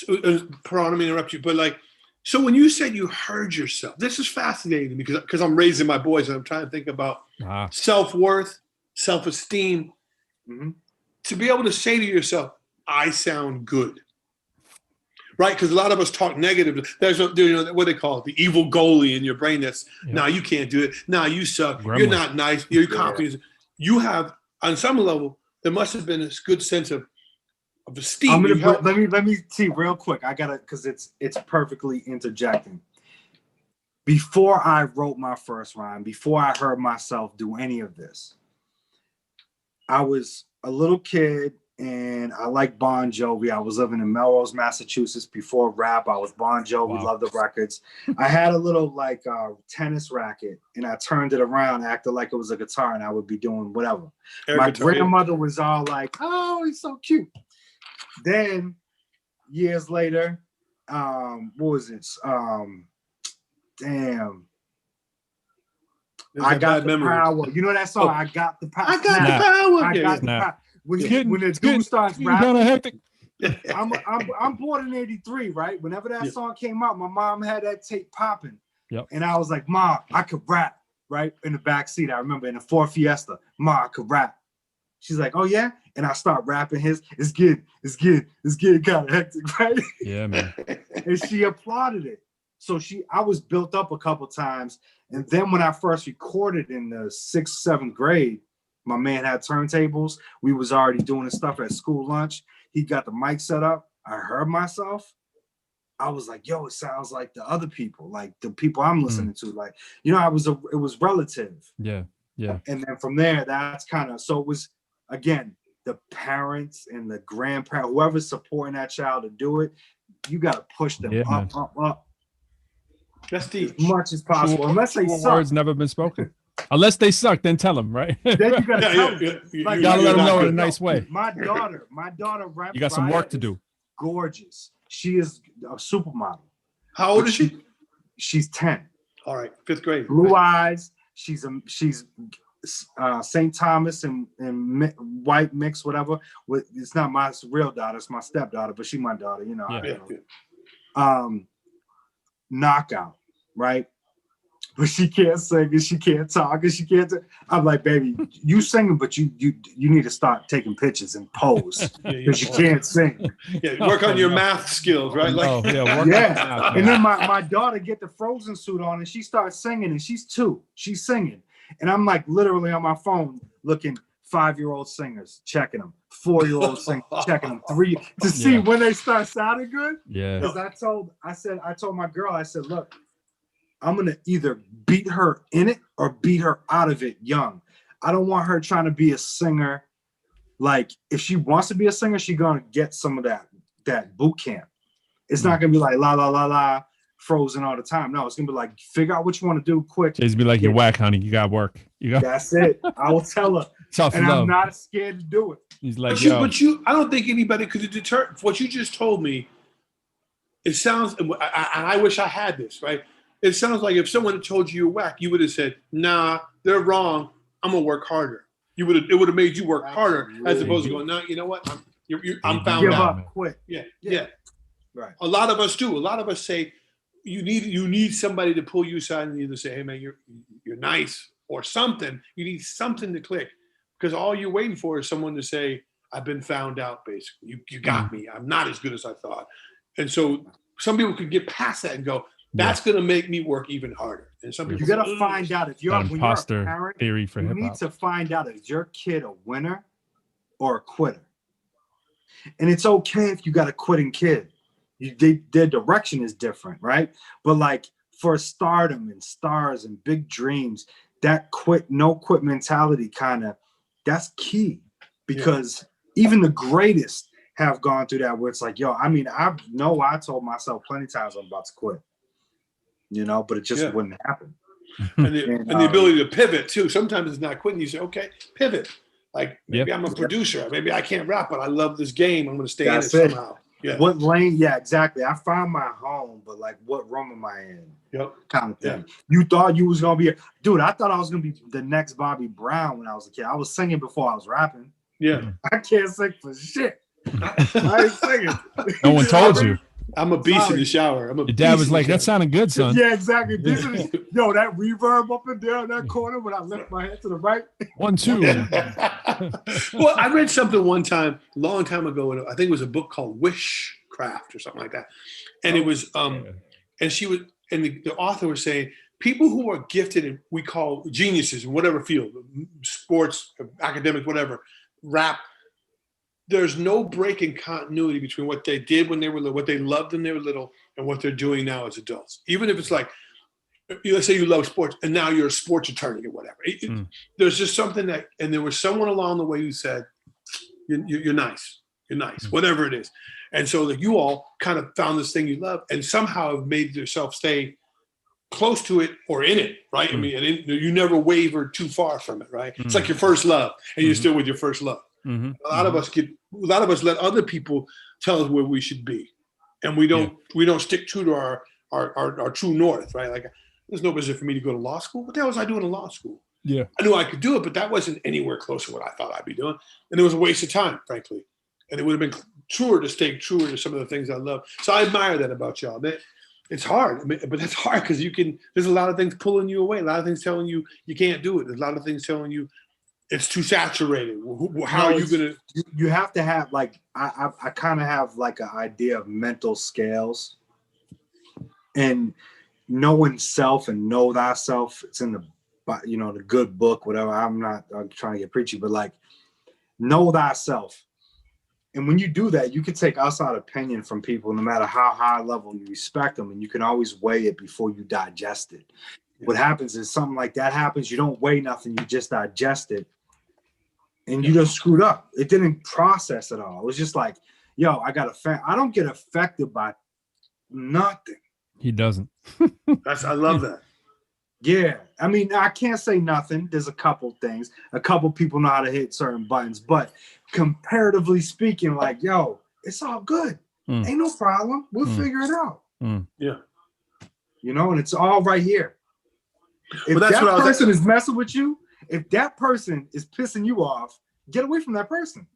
Let me interrupt you, but like. So when you said you heard yourself, this is fascinating because I'm raising my boys and I'm trying to think about self-worth, self-esteem. To be able to say to yourself, "I sound good." right? Because a lot of us talk negative. There's what they call it, the evil goalie in your brain. That's nah, you can't do it. Nah, you suck. Gremlin. You're not nice. Your confidence. You have on some level. There must have been a good sense of esteem. Let me see real quick. I gotta because it's perfectly interjecting. Before I wrote my first rhyme, before I heard myself do any of this, I was a little kid and I liked Bon Jovi. I was living in Melrose, Massachusetts before rap. I was Bon Jovi, loved the records. I had a little like tennis racket and I turned it around, acted like it was a guitar, and I would be doing whatever. My grandmother was all like, oh, he's so cute. Then years later, what was it? Damn. I got the power. You know that song? I got the power. I got the power. I got the power. When the dude starts rapping, I'm born in '83, right? Whenever that song came out, my mom had that tape popping. Yep. And I was like, Mom, I could rap, right? In the back seat, I remember in the Ford Fiesta, Mom, I could rap. She's like, oh yeah? And I start rapping it's getting kind of hectic, right? Yeah, man. And she applauded it. So I was built up a couple times. And then when I first recorded in the 6th, 7th grade, my man had turntables. We was already doing the stuff at school lunch. He got the mic set up. I heard myself. I was like, yo, it sounds like the other people, like the people I'm listening to. Like, you know, it was relative. Yeah. Yeah. And then from there, that's kind of, so it was, again, the parents and the grandparents, whoever's supporting that child to do it, you got to push them up. That's deep. As much as possible. Unless they suck. Words never been spoken. Unless they suck, then tell them, right? Then you got to tell them. Like, you got to let them know in a nice way. My daughter, you got some work to do. Gorgeous. She is a supermodel. How old is she? She's 10. All right, 5th grade. Blue eyes. She's St. Thomas and white mix, whatever. It's not my real daughter, it's my stepdaughter, but she's my daughter, you know. Knockout, right? But she can't sing and she can't talk and she can't. I'm like, baby, you singing, but you need to start taking pictures and pose because you can't sing. Yeah, work on your math skills, right? Like, And then my daughter get the Frozen suit on and she starts singing and she's 2. She's singing. And I'm like literally on my phone looking 5-year-old singers, checking them, 4-year-old singers, checking them, 3 to see when they start sounding good. Yeah. Because I told my girl, I said, look, I'm gonna either beat her in it or beat her out of it young. I don't want her trying to be a singer. Like if she wants to be a singer, she's gonna get some of that boot camp. It's not gonna be like la la la la Frozen all the time. No, it's gonna be like figure out what you want to do quick. It's be like you're whack, honey. You got work. That's it. I will tell her. Tough and love. I'm not scared to do it. He's like, but you, I don't think anybody could have deterred what you just told me. It sounds, I wish I had this, right? It sounds like if someone had told you you're whack, you would have said, nah, they're wrong. I'm gonna work harder. It would have made you work harder as opposed to going, no, you know what? I'm found give out. Up, quit. Yeah. Right. A lot of us do. A lot of us say you need somebody to pull you aside and either say, hey man, you're nice or something. You need something to click. Because all you're waiting for is someone to say, I've been found out, basically. You got me. I'm not as good as I thought. And so some people could get past that and go, that's going to make me work even harder. And some people, you got to find out if when you're a parent, theory for you need to find out is your kid a winner or a quitter. And it's okay if you got a quitting kid. Their direction is different, right? But like for stardom and stars and big dreams, that no quit mentality that's key, because even the greatest have gone through that where it's like, yo, I mean, I told myself plenty of times I'm about to quit, you know, but it just wouldn't happen. And the ability to pivot too. Sometimes it's not quitting. You say, okay, pivot. Like maybe I'm a producer. Maybe I can't rap, but I love this game. I'm going to stay in it somehow. Yeah. What lane? Yeah, exactly. I found my home, but like, what room am I in? Yep. Kind of thing. You thought you was gonna be dude. I thought I was gonna be the next Bobby Brown when I was a kid. I was singing before I was rapping. Yeah. I can't sing for shit. I ain't singing. No one told you. I'm a beast in the shower. Your dad was like, that sounded good, son. Yeah, exactly. Yo, that reverb up and down that corner when I lift my head to the right. 1, 2. Well, I read something one time, a long time ago. I think it was a book called Wishcraft. craft or something like that. And it was, and she was, and the author was saying, people who are gifted and we call geniuses in whatever field, sports, academics, whatever, rap, there's no break in continuity between what they did when they were little, what they loved when they were little, and what they're doing now as adults. Even if it's like, let's say you love sports and now you're a sports attorney or whatever. There's just something that, and there was someone along the way who said, you're nice, whatever it is. And so that you all kind of found this thing you love and somehow have made yourself stay close to it or in it, right? I mean, and you never wavered too far from it, right? It's like your first love and you're still with your first love. A lot of us let other people tell us where we should be. And we don't stick true to our true north, right? Like there's no reason for me to go to law school. What the hell was I doing in law school? Yeah. I knew I could do it, but that wasn't anywhere close to what I thought I'd be doing. And it was a waste of time, frankly. And it would have been truer to stay truer to some of the things I love. So I admire that about y'all. It's hard, but that's hard because there's a lot of things pulling you away. A lot of things telling you you can't do it. There's a lot of things telling you it's too saturated. How are you going to? You have to have like, I kind of have like an idea of mental scales and knowing self and know thyself. It's in the good book, whatever. I'm trying to get preachy, but like know thyself. And when you do that, you can take outside opinion from people, no matter how high level you respect them, and you can always weigh it before you digest it. What happens is something like that happens. You don't weigh nothing. You just digest it. And you just screwed up. It didn't process at all. It was just like, yo, I don't get affected by nothing. He doesn't. I love that. Yeah. I mean, I can't say nothing. There's a couple things. A couple people know how to hit certain buttons. But comparatively speaking, like, yo, it's all good. Ain't no problem. We'll figure it out. Yeah. And it's all right here. If that person is messing with you, if that person is pissing you off, get away from that person.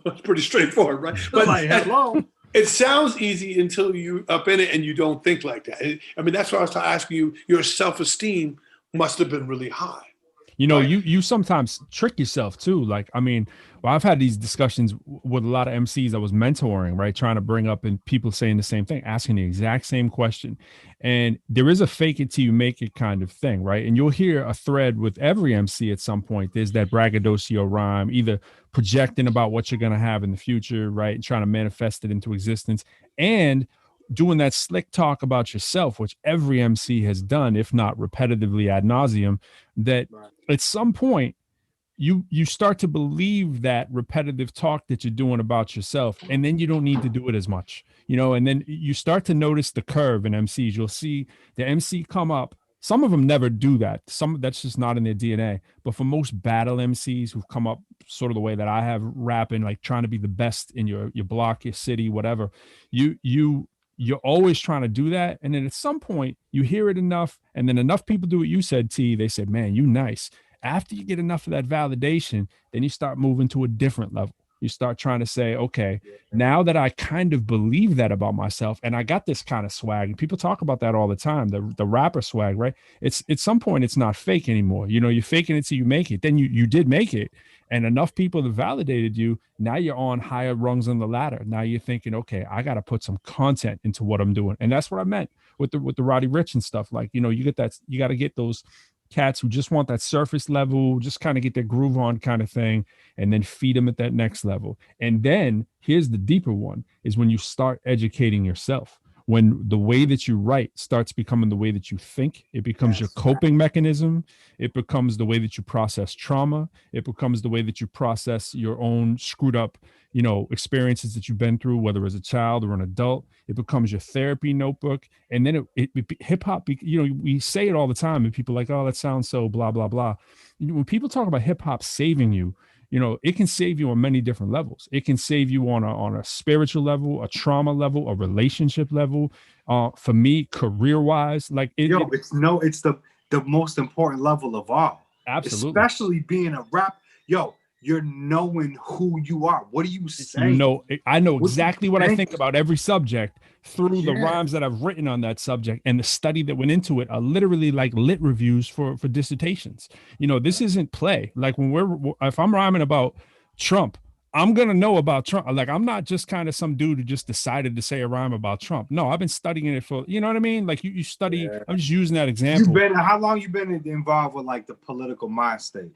That's pretty straightforward, right? But like, hello. It sounds easy until you up in it and you don't think like that. I mean, that's why I was asking you, your self-esteem must have been really high. Right? You sometimes trick yourself too. Like, I mean, I've had these discussions with a lot of MCs I was mentoring, right? Trying to bring up and people saying the same thing, asking the exact same question. And there is a fake it till you make it kind of thing, right? And you'll hear a thread with every MC at some point. There's that braggadocio rhyme, either projecting about what you're going to have in the future, right? And trying to manifest it into existence, and doing that slick talk about yourself, which every MC has done, if not repetitively ad nauseum, that at some point you start to believe that repetitive talk that you're doing about yourself, and then you don't need to do it as much, and then you start to notice the curve in MCs. You'll see the MC come up. Some of them never do that. That's just not in their DNA. But for most battle MCs who've come up sort of the way that I have, rapping, like trying to be the best in your block, your city, whatever, you're always trying to do that. And then at some point you hear it enough, and then enough people do what you said, T. They said, man, you nice. After you get enough of that validation, then you start moving to a different level. You start trying to say, okay, now that I kind of believe that about myself, and I got this kind of swag, and people talk about that all the time, the rapper swag, right? It's at some point, it's not fake anymore. You're faking it till you make it. Then you did make it, and enough people have validated you. Now you're on higher rungs on the ladder. Now you're thinking, okay, I got to put some content into what I'm doing. And that's what I meant with the Roddy Ricch and stuff. Like, you get that, you got to get those cats who just want that surface level, just kind of get their groove on kind of thing, and then feed them at that next level. And then here's the deeper one, is when you start educating yourself. When the way that you write starts becoming the way that you think, it becomes your coping mechanism. It becomes the way that you process trauma. It becomes the way that you process your own screwed up, experiences that you've been through, whether as a child or an adult. It becomes your therapy notebook. And then hip hop, we say it all the time, and people are like, oh, that sounds so blah, blah, blah. When people talk about hip hop saving you, it can save you on many different levels. It can save you on a spiritual level, a trauma level, a relationship level. For me, career-wise, like it's the most important level of all. Absolutely. Especially being a rap. You're knowing who you are. What do you say? I know exactly what I think about every subject through the rhymes that I've written on that subject, and the study that went into it are literally like lit reviews for dissertations. This isn't play. Like if I'm rhyming about Trump, I'm going to know about Trump. Like, I'm not just kind of some dude who just decided to say a rhyme about Trump. No, I've been studying it for, you know what I mean? Like you study, I'm just using that example. How long you been involved with like the political mind state?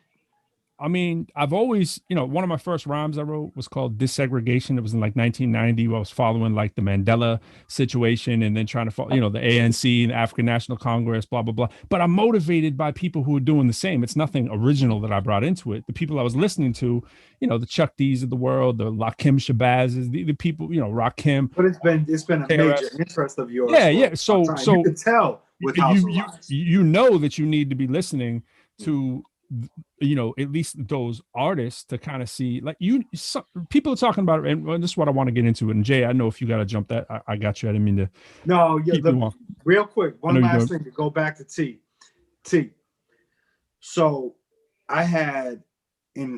I mean, I've always, one of my first rhymes I wrote was called Desegregation. It was in like 1990 where I was following like the Mandela situation and then trying to follow, the ANC, the African National Congress, blah, blah, blah. But I'm motivated by people who are doing the same. It's nothing original that I brought into it. The people I was listening to, the Chuck D's of the world, the Lakim Shabazz, the people, Rakim. But it's been a major interest of yours. Yeah. So you can tell with House of Lies. You know that you need to be listening to at least those artists to kind of see, like, people are talking about it, and this is what I want to get into. And Jay, I know if you got to jump that, I got you. I didn't mean to. No, yeah. Real quick, one last thing to go back to T. So I had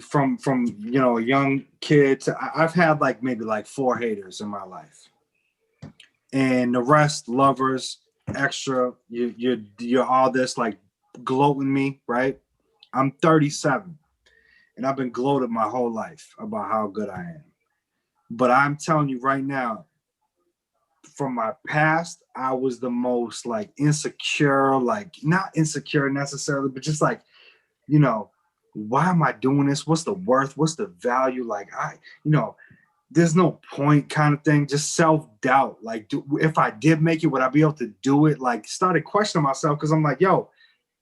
from a young kid to I've had like maybe like 4 haters in my life, and the rest lovers, extra. You're all this like gloating me, right? I'm 37 and I've been gloated my whole life about how good I am. But I'm telling you right now, from my past, I was the most like insecure, like not insecure necessarily, but just like, why am I doing this? What's the worth? What's the value? Like there's no point kind of thing, just self-doubt. Like if I did make it, would I be able to do it? Like started questioning myself because I'm like, yo,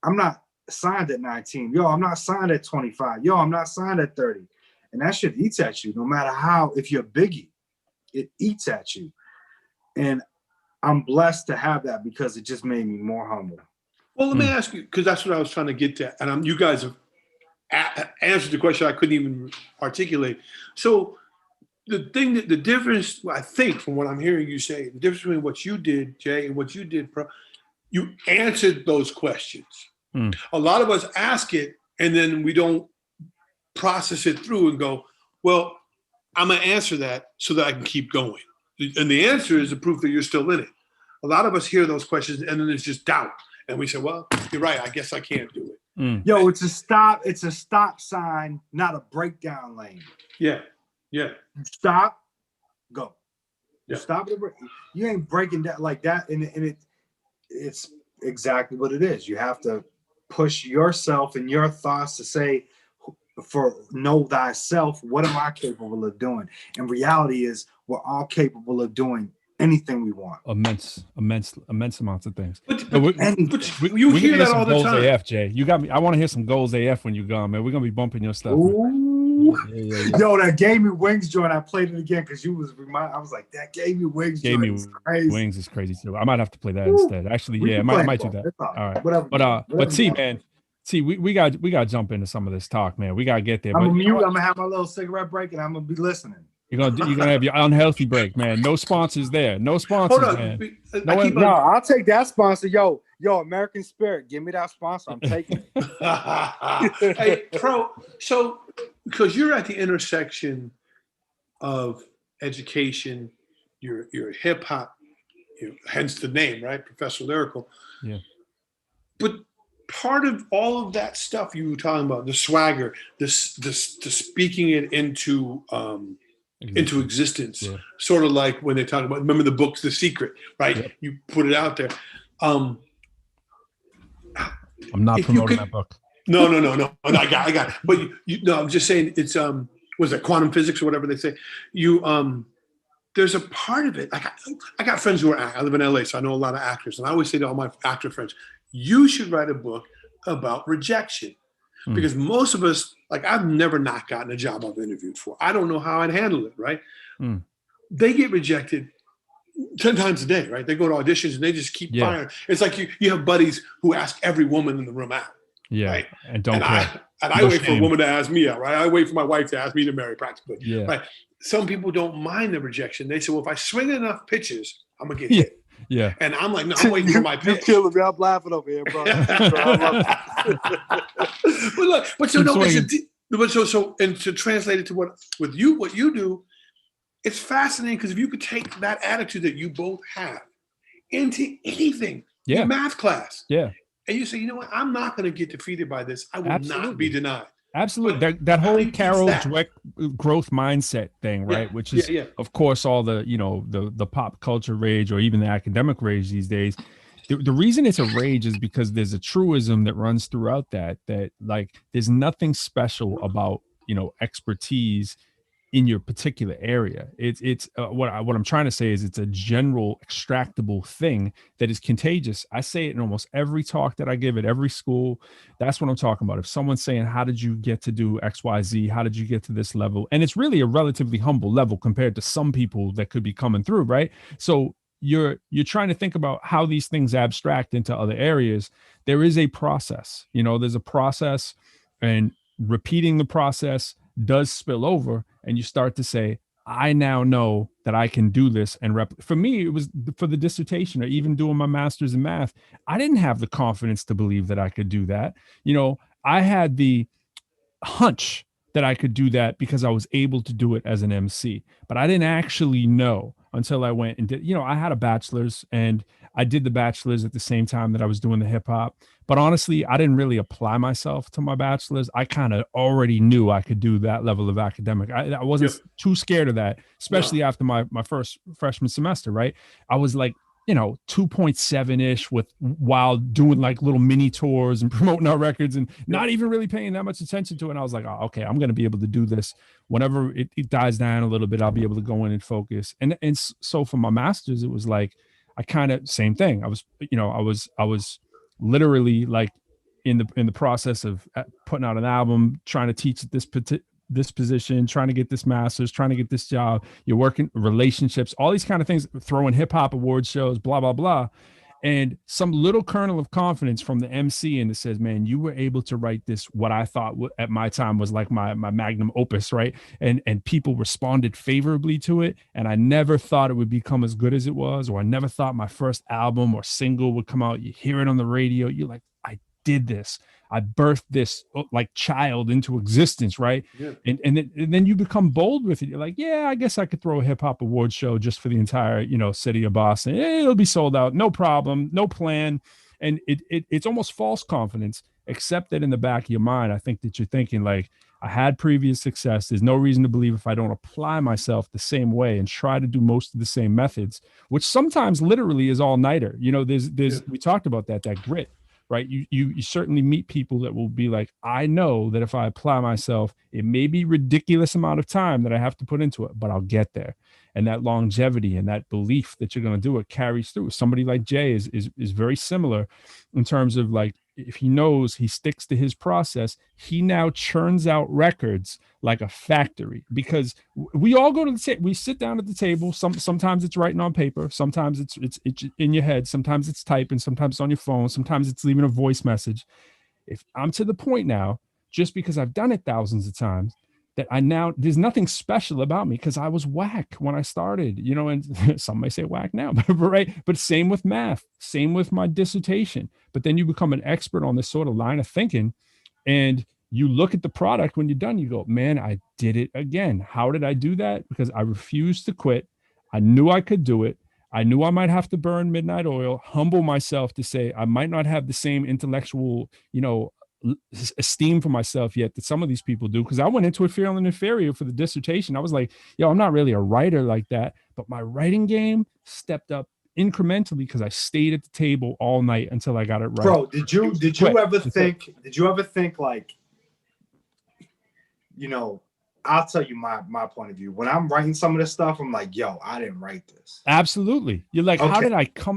I'm not signed at 19. Yo, I'm not signed at 25. Yo, I'm not signed at 30. And that shit eats at you no matter how. If you're Biggie, it eats at you. And I'm blessed to have that because it just made me more humble. Well, let me ask you, because that's what I was trying to get to. And you guys have answered the question I couldn't even articulate. So the difference, I think, from what I'm hearing you say, the difference between what you did, Jay, and what you did, you answered those questions. A lot of us ask it and then we don't process it through and go, well, I'm going to answer that so that I can keep going. And the answer is the proof that you're still in it. A lot of us hear those questions and then there's just doubt. And we say, well, you're right. I guess I can't do it. Yo, it's a stop sign, not a breakdown lane. Yeah. Stop, go. Yeah. Stop it. You ain't breaking that like that. And it's exactly what it is. You have to push yourself and your thoughts to say, for know thyself, what am I capable of doing? And reality is we're all capable of doing anything we want. Immense amounts of things. But you hear that all the time. AF, Jay. You got me. I want to hear some goals AF when you go, man. We're gonna be bumping your stuff. Yeah. Yo, that gave me wings joint. I played it again because you was I was like, that gave me wings. Wings is crazy too. I might have to play that instead. Actually, I might do that. All right. Whatever. But T, man. See, we got to jump into some of this talk, man. We got to get there. I'm gonna have my little cigarette break and I'm gonna be listening. You're gonna have your unhealthy break, man. No sponsors there. No sponsors, Hold on. man. No, I'll take that sponsor. Yo, American Spirit, give me that sponsor. I'm taking it. Hey, Pro. So, because you're at the intersection of education, you're hip hop, hence the name, right? Professor Lyrical. Yeah. But part of all of that stuff you were talking about, the swagger, the speaking it into existence, yeah. Sort of like when they talk about, remember the book The Secret, right? Yep. You put it out there. I'm not promoting that book. No, I got it. But I'm just saying it's was it quantum physics or whatever they say? There's a part of it. Like I got friends who I live in LA, so I know a lot of actors, and I always say to all my actor friends, you should write a book about rejection. Because most of us, like I've never not gotten a job I've interviewed for. I don't know how I'd handle it, right? They get rejected 10 times a day, right? They go to auditions and they just keep firing. It's like you have buddies who ask every woman in the room out. Yeah, right? and don't care. I wait for a woman to ask me out, right? I wait for my wife to ask me to marry practically. Yeah. Right? Some people don't mind the rejection. They say, well, if I swing enough pitches, I'm going to get hit. Yeah. And I'm like, no, I'm waiting for my pitch. You're killing me. I'm laughing over here, bro. And to translate it to what you do, it's fascinating because if you could take that attitude that you both have into anything, in math class, and you say, you know what, I'm not going to get defeated by this. I will not be denied. Absolutely. But That how whole do you teach Carol that? Dweck growth mindset thing, right? Which is, of course, all the, the pop culture rage or even the academic rage these days. The reason it's a rage is because there's a truism that runs throughout that like there's nothing special about, expertise in your particular area. It's what I'm trying to say is it's a general extractable thing that is contagious. I say it in almost every talk that I give at every school. That's what I'm talking about. If someone's saying, how did you get to do XYZ? How did you get to this level? And it's really a relatively humble level compared to some people that could be coming through, right? So you're trying to think about how these things abstract into other areas. There is a process, there's a process, and repeating the process does spill over, and you start to say, I now know that I can do this. And for me, it was for the dissertation or even doing my master's in math. I didn't have the confidence to believe that I could do that. I had the hunch that I could do that because I was able to do it as an MC, but I didn't actually know until I went and did, I had a bachelor's, and I did the bachelor's at the same time that I was doing the hip hop. But honestly, I didn't really apply myself to my bachelor's. I kind of already knew I could do that level of academic. I wasn't too scared of that, especially after my first freshman semester, right? I was like, 2.7-ish while doing like little mini tours and promoting our records and not even really paying that much attention to it. And I was like, oh, okay, I'm going to be able to do this. Whenever it dies down a little bit, I'll be able to go in and focus. And so for my master's, it was like, I kind of same thing. I was literally like in the process of putting out an album, trying to teach this position, trying to get this master's, trying to get this job. You're working relationships, all these kind of things, throwing hip hop award shows, blah, blah, blah. And some little kernel of confidence from the MC and that says, man, you were able to write this, what I thought at my time was like my magnum opus, right? And people responded favorably to it. And I never thought it would become as good as it was, or I never thought my first album or single would come out. You hear it on the radio. You're like, I did this. I birthed this like child into existence, right? Yeah. And then you become bold with it. You're like, yeah, I guess I could throw a hip hop award show just for the entire, city of Boston. It'll be sold out, no problem, no plan. And it's almost false confidence, except that in the back of your mind, I think that you're thinking like, I had previous success. There's no reason to believe if I don't apply myself the same way and try to do most of the same methods, which sometimes literally is all nighter. We talked about that grit. Right. You certainly meet people that will be like, I know that if I apply myself, it may be ridiculous amount of time that I have to put into it, but I'll get there. And that longevity and that belief that you're going to do it carries through. Somebody like Jay is very similar in terms of like, if he knows he sticks to his process, he now churns out records like a factory, because we all go to we sit down at the table. Sometimes it's writing on paper. Sometimes it's in your head. Sometimes it's typing. Sometimes it's on your phone. Sometimes it's leaving a voice message. If I'm to the point now, just because I've done it thousands of times, that there's nothing special about me because I was whack when I started, and some may say whack now, but right. But same with math, same with my dissertation. But then you become an expert on this sort of line of thinking, and you look at the product when you're done, you go, man, I did it again. How did I do that? Because I refused to quit. I knew I could do it. I knew I might have to burn midnight oil, humble myself to say I might not have the same intellectual, esteem for myself yet that some of these people do, because I went into it feeling inferior for the dissertation. I was like, I'm not really a writer like that, but my writing game stepped up incrementally because I stayed at the table all night until I got it right. Bro, did you ever think like, I'll tell you my point of view. When I'm writing some of this stuff, I'm like, yo, I didn't write this. Absolutely. You're like, okay.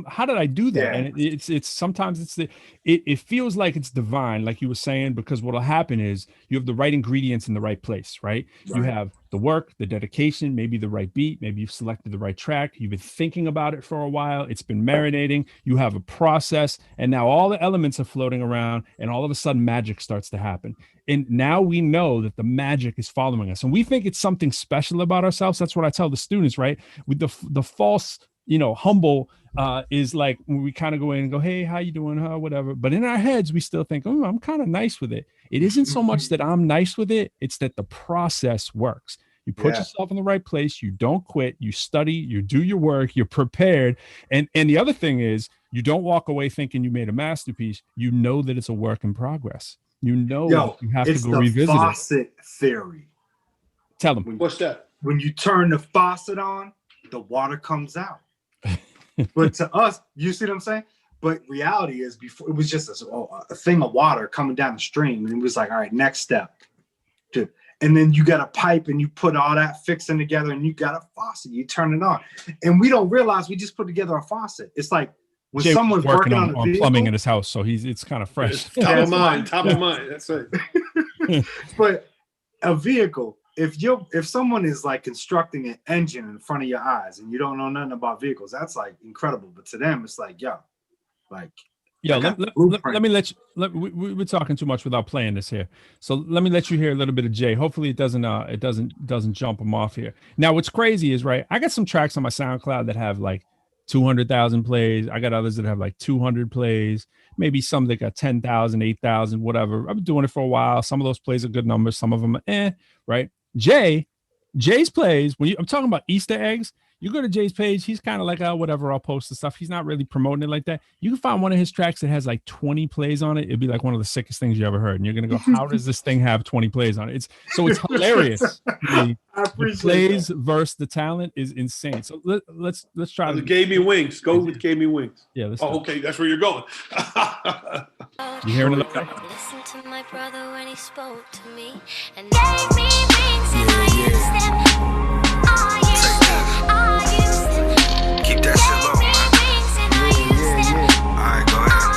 How did I do that? Yeah. And it's sometimes it feels like it's divine, like you were saying, because what'll happen is you have the right ingredients in the right place, right? You have the work, the dedication, maybe the right beat, maybe you've selected the right track. You've been thinking about it for a while. It's been marinating. You have a process, and now all the elements are floating around, and all of a sudden magic starts to happen. And now we know that the magic is following us, and we think it's something special about ourselves. That's what I tell the students, right? With the false, humble is like when we kind of go in and go, hey, how you doing? Whatever. But in our heads, we still think, I'm kind of nice with it. It isn't so much that I'm nice with it. It's that the process works. You put yourself in the right place. You don't quit. You study. You do your work. You're prepared. And the other thing is, you don't walk away thinking you made a masterpiece. You know that it's a work in progress. You know you have to go revisit it. Faucet theory. Tell them. What's that? When you turn the faucet on, the water comes out. But to us, you see what I'm saying? But reality is, before it was just a thing of water coming down the stream, and it was like, all right, next step. And then you got a pipe, and you put all that fixing together, and you got a faucet. You turn it on, and we don't realize we just put together a faucet. It's like when Jay someone's working on plumbing in his house, so it's kind of fresh. Top of mind. That's it. But a vehicle, if someone is like constructing an engine in front of your eyes and you don't know nothing about vehicles, that's like incredible. But to them, it's like, let me let you. We're talking too much without playing this here. So let me let you hear a little bit of Jay. Hopefully it doesn't jump him off here. Now, what's crazy is, right, I got some tracks on my SoundCloud that have like 200,000 plays. I got others that have like 200 plays. Maybe some that got 10,000, 8,000, whatever. I've been doing it for a while. Some of those plays are good numbers. Some of them are right? Jay's plays, I'm talking about Easter eggs, you go to Jay's page, he's kind of like, oh, whatever, I'll post the stuff. He's not really promoting it like that. You can find one of his tracks that has like 20 plays on it. It'd be like one of the sickest things you ever heard. And you're going to go, how does this thing have 20 plays on it? It's hilarious. The plays versus the talent is insane. So let's try to. Gave me wings. Go with Gave Me Wings. Yeah. Okay. That's where you're going. You hearing it? Listen to my brother when he spoke to me and gave me wings and I used them. I used them. Keep that shit low, man. Alright, go ahead.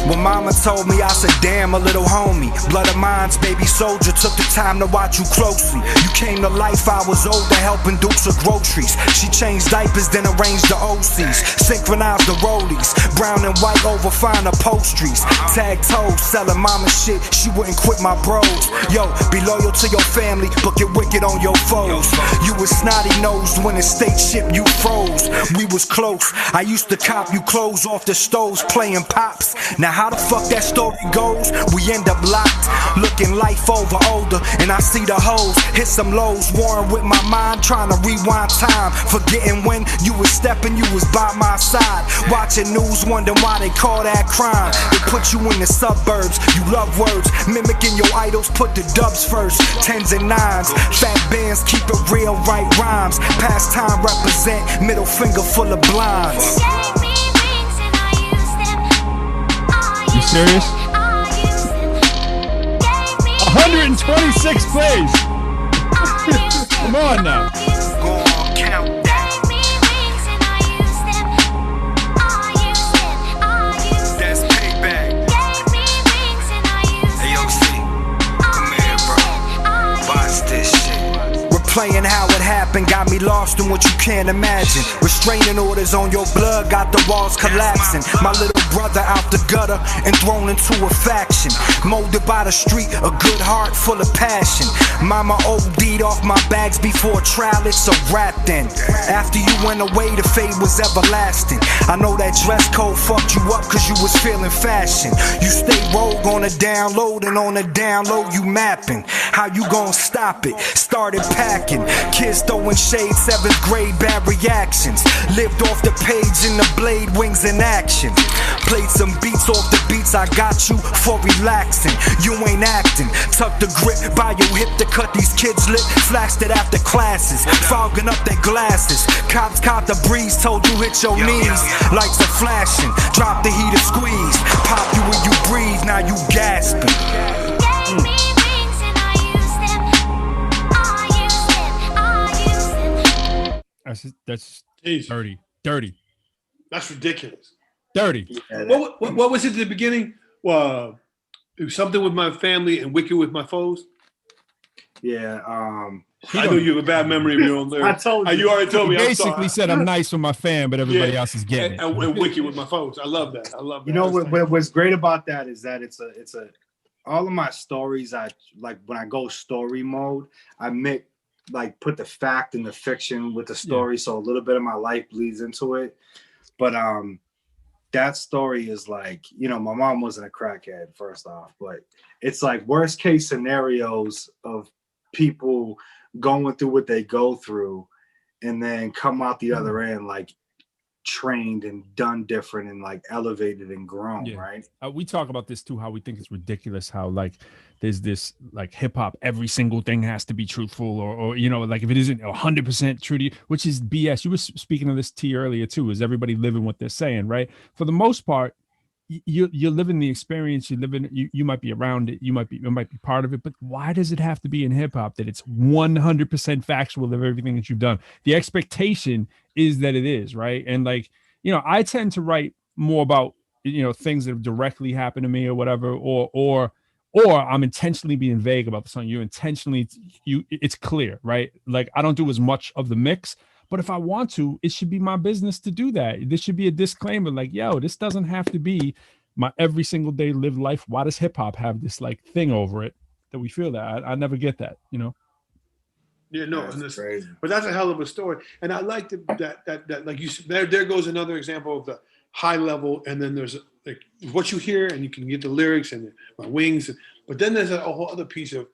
When mama told me, I said, damn, a little homie. Blood of mine's baby soldier, took the time to watch you closely. You came to life, I was older, helping dukes with groceries. She changed diapers, then arranged the OCs. Synchronized the rollies, brown and white over fine upholsteries. Tag toes, selling mama shit, she wouldn't quit my bros. Yo, be loyal to your family, but get wicked on your foes. You was snotty nosed when the state ship you froze. We was close, I used to cop you clothes off the stoves, playing pops. Now how the fuck that story goes? We end up locked, looking life over older, and I see the hoes, hit some lows, warring with my mind, trying to rewind time, forgetting when you was stepping, you was by my side, watching news, wondering why they call that crime. They put you in the suburbs, you love words, mimicking your idols, put the dubs first, tens and nines, fat bands, keep it real, right rhymes, pastime represent, middle finger full of blinds. You serious? 126 plays. Come on now. Go on, count that. That's payback. Hey, yo, C, come here, bro. Watch this shit. Replaying how it happened got me lost in what you can't imagine. Restraining orders on your blood got the walls collapsing. My little brother out the gutter and thrown into a faction. Molded by the street, a good heart full of passion. Mama OD'd off my bags before trial, it's a rap then. After you went away, the fate was everlasting. I know that dress code fucked you up cause you was feeling fashion. You stay rogue on the download, and on the download you mapping. How you gon' stop it? Started packing. Kids throwing shade, 7th grade, bad reactions. Lived off the page in the blade, wings in action. Played some beats off the beats, I got you for relaxing. You ain't acting. Tuck the grip by your hip to cut these kids lit. Flashed it after classes, fogging up their glasses. Cops caught the breeze, told you hit your knees. Lights are flashing, drop the heater, squeeze. Pop you when you breathe, now you gasping. That's Jeez. dirty. That's ridiculous. Dirty. What was it at the beginning? Something with my family and wicked with my foes. Yeah. I know you have a bad memory of your own lyrics. I told you. You already told me. He basically said I'm nice with my fan, but everybody else is getting it. And wicked with my foes. I love that. You know what's great about that is that it's a all of my stories, I like when I go story mode, I put the fact and the fiction with the story, so a little bit of my life bleeds into it. But that story is like, my mom wasn't a crackhead, first off, but it's like worst case scenarios of people going through what they go through and then come out the other end like trained and done different and like elevated and grown, right? We talk about this too, how we think it's ridiculous how like there's this like hip hop, every single thing has to be truthful or you know, like if it isn't 100% true to you, which is BS. You were speaking of this T earlier too, is everybody living what they're saying, right? For the most part, you're living the experience, you might be around it, you might be part of it, but why does it have to be in hip hop that it's 100% factual of everything that you've done? The expectation is that it is, right? And like, you know, I tend to write more about, you know, things that have directly happened to me or whatever, or I'm intentionally being vague about the song. It's clear, right? Like I don't do as much of the mix. But if I want to, it should be my business to do that. This should be a disclaimer like, yo, this doesn't have to be my every single day lived life. Why does hip hop have this like thing over it that we feel that? I never get that, you know? Yeah, no, but that's a hell of a story. And I like that like you said, there goes another example of the high level. And then there's like what you hear and you can get the lyrics and my wings. But then there's a whole other piece of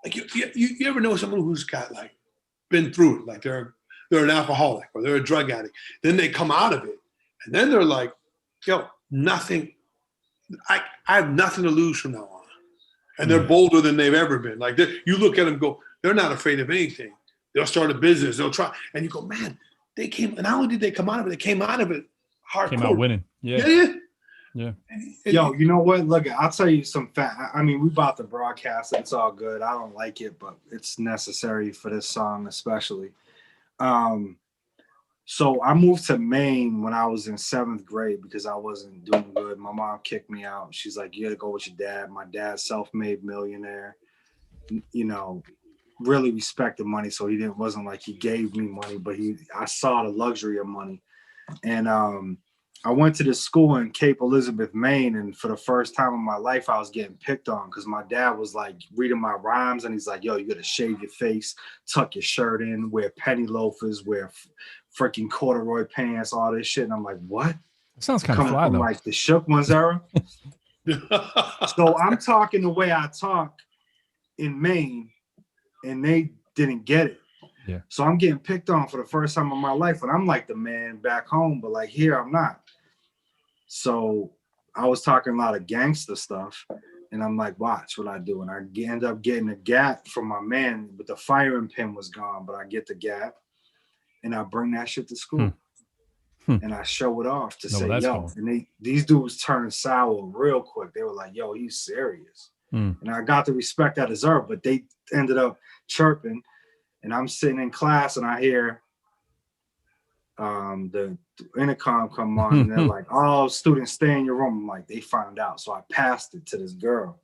like, you ever know someone who's got like been through it, like they're an alcoholic or they're a drug addict. Then they come out of it. And then they're like, yo, nothing. I have nothing to lose from now on. And they're bolder than they've ever been. Like you look at them and go, they're not afraid of anything. They'll start a business. They'll try. And you go, man, they came. And not only did they come out of it, they came out of it hardcore. Came out winning. Yeah. Yo, you know what? Look, I'll tell you some fact. I mean, we bought the broadcast. It's all good. I don't like it, but it's necessary for this song especially. So I moved to Maine when I was in 7th grade because I wasn't doing good. My mom kicked me out. She's like, you gotta go with your dad. My dad's self-made millionaire, you know, really respected money. So he wasn't like he gave me money, but I saw the luxury of money. And I went to this school in Cape Elizabeth, Maine, and for the first time in my life, I was getting picked on because my dad was like reading my rhymes, and he's like, yo, you gotta shave your face, tuck your shirt in, wear penny loafers, wear freaking corduroy pants, all this shit. And I'm like, what? That sounds kind of fly, from though. Like the Shook Ones era. So I'm talking the way I talk in Maine, and they didn't get it. Yeah. So I'm getting picked on for the first time in my life, and I'm like the man back home, but like here I'm not. So I was talking a lot of gangster stuff, and I'm like, watch what I do. And I end up getting a gap from my man, but the firing pin was gone, but I get the gap, and I bring that shit to school. And I show it off to say, yo, cool. And these dudes turned sour real quick. They were like, yo, he's serious. And I got the respect I deserved, but they ended up chirping. And I'm sitting in class and I hear the intercom come on and they're like, oh, students, stay in your room. I'm like, they found out. So I passed it to this girl.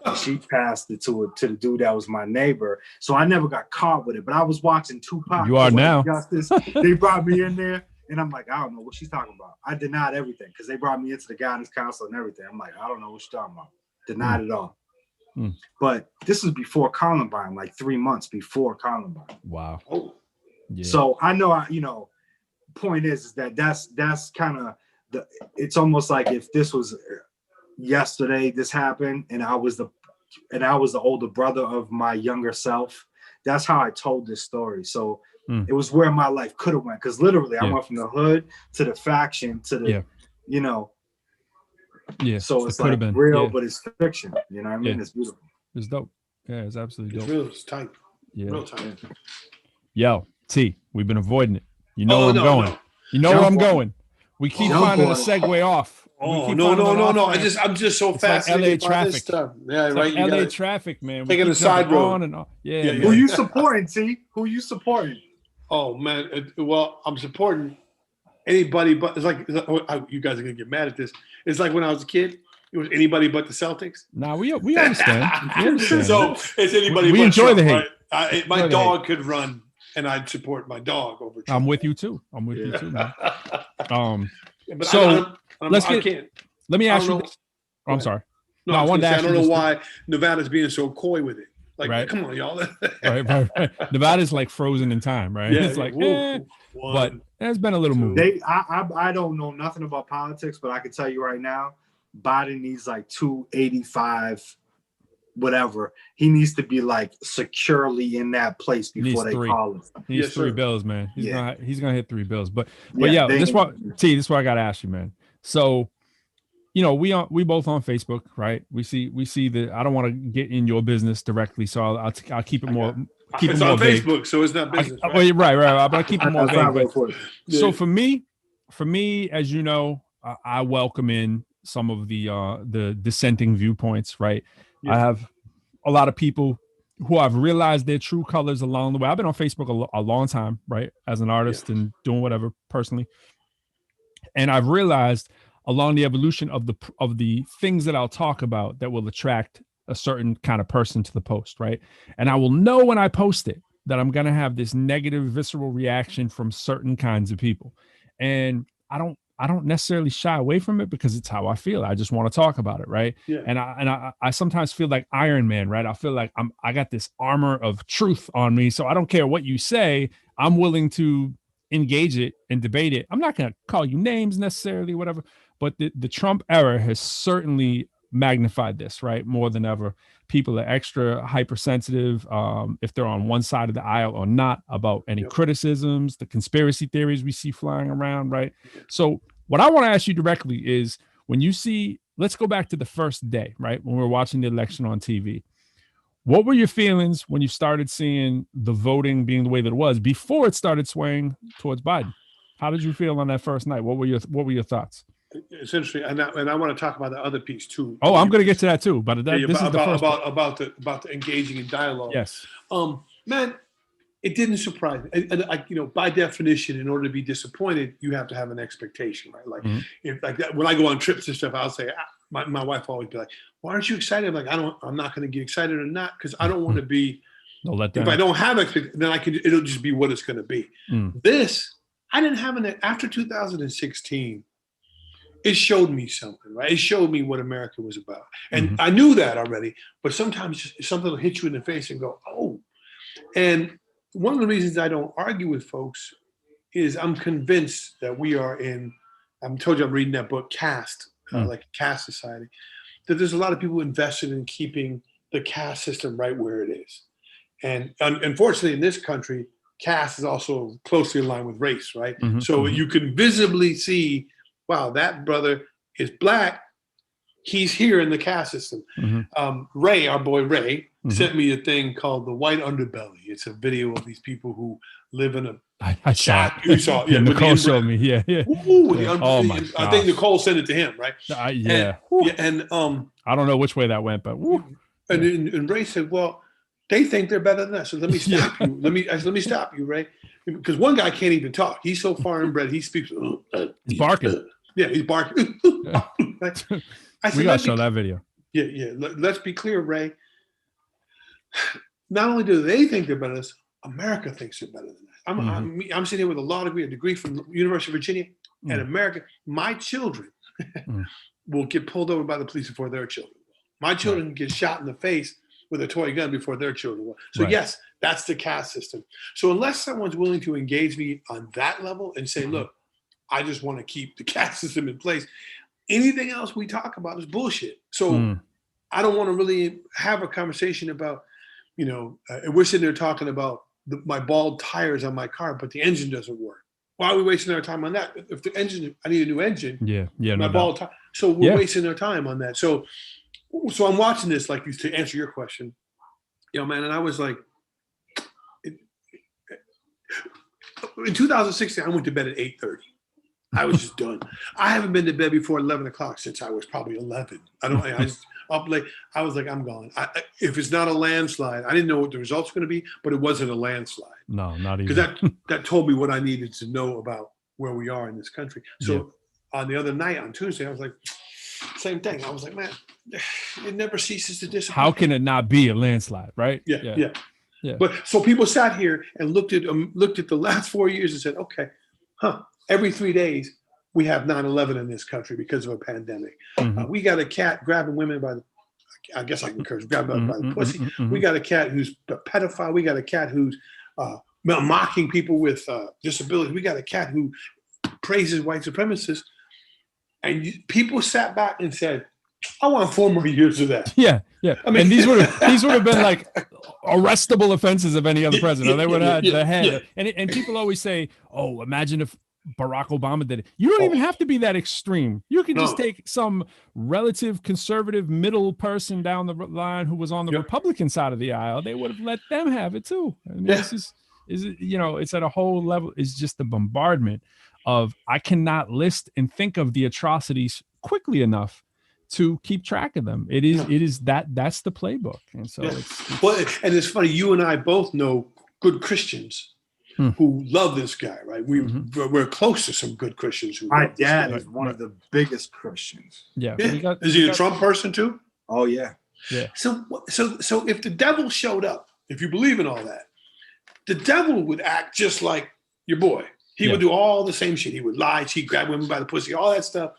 And she passed it to the dude that was my neighbor. So I never got caught with it, but I was watching Tupac. You are now. Justice. They brought me in there and I'm like, I don't know what she's talking about. I denied everything because they brought me into the guidance council and everything. I'm like, I don't know what she's talking about. Denied it all. But this was before Columbine, like 3 months before Columbine. Wow. Oh. Yeah. So I know, point is that that's kind of it's almost like if this was yesterday, this happened, and I was the older brother of my younger self. That's how I told this story. So it was where my life could have went, because literally I went from the hood to the faction to the, Yeah. So it's like real, but it's fiction. You know what I mean? It's beautiful. It's dope. Yeah, it's absolutely dope. It's real. It's tight. Yeah. Real tight. Yo, T, we've been avoiding it. You know where I'm going. No. You know where I'm going. We keep finding a segue off. Oh, no. I'm just so fascinated LA traffic. Stuff. Yeah, it's right. Like LA traffic, man. Taking a side road. On and on. Yeah. Who you supporting, T? Who you supporting? Oh man, well, I'm supporting anybody but it's like you guys are gonna get mad at this. It's like when I was a kid, it was anybody but the Celtics. Nah, we understand. So it's anybody. We but enjoy Trump, the hate. Right? My dog could run, and I'd support my dog over Trump. I'm with you too. Man. But so let me ask you. I'm sorry. No, I don't know why Nevada's being so coy with it. Like, come on, y'all. right. Nevada's like frozen in time, right? Yeah, it's like, but there's been a little move. I don't know nothing about politics, but I can tell you right now, Biden needs like 285 whatever. He needs to be like securely in that place before they call him. He needs 3 bills, man. He's gonna hit 3 bills. But this is what I gotta ask you, man. So, we both on Facebook, right? We see that. I don't want to get in your business directly, so I'll keep it more. It's on Facebook, so it's not business. Right. But I keep it more vague. So for me, as you know, I welcome in some of the dissenting viewpoints, right? Yeah. I have a lot of people who I've realized their true colors along the way. I've been on Facebook a long time, right? As an artist and doing whatever personally. And I've realized along the evolution of the things that I'll talk about that will attract a certain kind of person to the post, right? And I will know when I post it that I'm going to have this negative visceral reaction from certain kinds of people. And I don't necessarily shy away from it because it's how I feel. I just want to talk about it, right? Yeah. And I sometimes feel like Iron Man, right? I feel like I got this armor of truth on me, so I don't care what you say. I'm willing to engage it and debate it. I'm not going to call you names necessarily, whatever. But the Trump era has certainly magnified this, right? More than ever. People are extra hypersensitive, if they're on one side of the aisle or not, about any criticisms, the conspiracy theories we see flying around, right? So what I want to ask you directly is, when you see, let's go back to the first day, right? When we were watching the election on TV. What were your feelings when you started seeing the voting being the way that it was before it started swaying towards Biden? How did you feel on that first night? What were your thoughts? It's interesting, and I want to talk about the other piece too. Oh, I'm going to get to that too. But this is the first about the engaging in dialogue. Yes, man, it didn't surprise me. And by definition, in order to be disappointed, you have to have an expectation, right? Like, if like that, when I go on trips and stuff, I'll say, my wife always be like, "Why aren't you excited?" I'm like, I'm not going to get excited or not because I don't want to be. If I don't have expectations, then it'll just be what it's going to be. This, I didn't have after 2016. It showed me something, right? It showed me what America was about. And I knew that already, but sometimes something will hit you in the face and go, oh. And one of the reasons I don't argue with folks is I'm convinced that we are I told you I'm reading that book, Caste, like a caste society, that there's a lot of people invested in keeping the caste system right where it is. And unfortunately in this country, caste is also closely aligned with race, right? So you can visibly see, wow, that brother is black. He's here in the caste system. Ray, our boy Ray, sent me a thing called The White Underbelly. It's a video of these people who live in a I saw it. You saw it. Yeah, Nicole showed me. Yeah. Ooh, oh my God. I think Nicole sent it to him, right? And I don't know which way that went, but and Ray said, well, they think they're better than us. So let me stop you. Let me stop you, Ray. Because one guy can't even talk. He's so far inbred. He speaks. He's barking. Yeah, he's barking. Right? We gotta show that video. Yeah. Let's be clear, Ray. Not only do they think they're better than us, America thinks they're better than us. I'm sitting here with a law degree, a degree from the University of Virginia, and America. My children will get pulled over by the police before their children will. My children get shot in the face with a toy gun before their children will. So yes, that's the caste system. So unless someone's willing to engage me on that level and say, look, I just want to keep the caste system in place, anything else we talk about is bullshit. So I don't want to really have a conversation about, we're sitting there talking about my bald tires on my car, but the engine doesn't work. Why are we wasting our time on that? If the engine, I need a new engine. Yeah. My bald tire. So we're wasting our time on that. So I'm watching this, like, to answer your question, man, and I was like, in 2016, I went to bed at 8:30. I was just done. I haven't been to bed before 11 o'clock since I was probably 11. I was up late. I was like, I'm gone. If it's not a landslide, I didn't know what the results were going to be, but it wasn't a landslide. No, not even. Because that told me what I needed to know about where we are in this country. So on the other night, on Tuesday, I was like, same thing. I was like, man, it never ceases to disappoint. How can it not be a landslide, right? Yeah. But so people sat here and looked at the last 4 years and said, okay, every 3 days we have 9/11 in this country because of a pandemic. We got a cat grabbing women by the, I guess I can curse, grabbing by the pussy. We got a cat who's a pedophile. We got a cat who's mocking people with disabilities. We got a cat who praises white supremacists. And people sat back and said, I want 4 more years of that. Yeah. Yeah, I mean, and these would have been like arrestable offenses of any other president. They would have had the head. And people always say, "Oh, imagine if Barack Obama did it." You don't even have to be that extreme. You can just take some relative conservative middle person down the line who was on the Republican side of the aisle. They would have let them have it too. I mean, this is it's at a whole level. It's just the bombardment of I cannot list and think of the atrocities quickly enough to keep track of them. That's the playbook. And so and it's funny, you and I both know good Christians who love this guy, right? We're close to some good Christians who my dad is one of the biggest Christians. Is he a Trump person too? Oh yeah. So if the devil showed up, if you believe in all that, the devil would act just like your boy. He would do all the same shit. He would lie, he'd grab women by the pussy, all that stuff.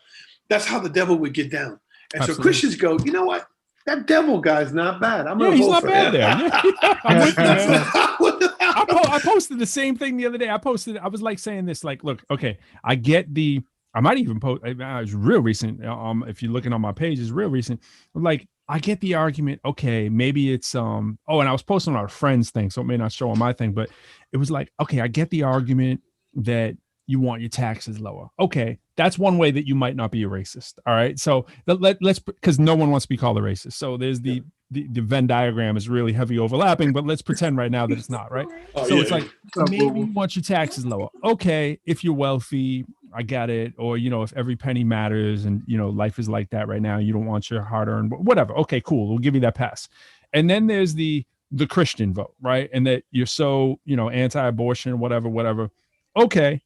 That's how the devil would get down. And so Christians go, you know what? That devil guy's not bad. I'm gonna vote for him. I'm with you, man. I posted the same thing the other day. I was like saying this, like, look, okay, I might even post, it was real recent. If you're looking on my page, it's real recent. Like, I get the argument, okay, maybe it's and I was posting on our friends thing, so it may not show on my thing, but it was like, okay, I get the argument that you want your taxes lower. Okay, that's one way that you might not be a racist. All right, so let's, because no one wants to be called a racist. So there's the Venn diagram is really heavy overlapping, but let's pretend right now that it's not, right? It's like, maybe you want your taxes lower. Okay, if you're wealthy, I get it. Or, if every penny matters and, life is like that right now, you don't want your hard-earned, whatever. Okay, cool. We'll give you that pass. And then there's the Christian vote, right? And that you're so, anti-abortion, whatever. Okay,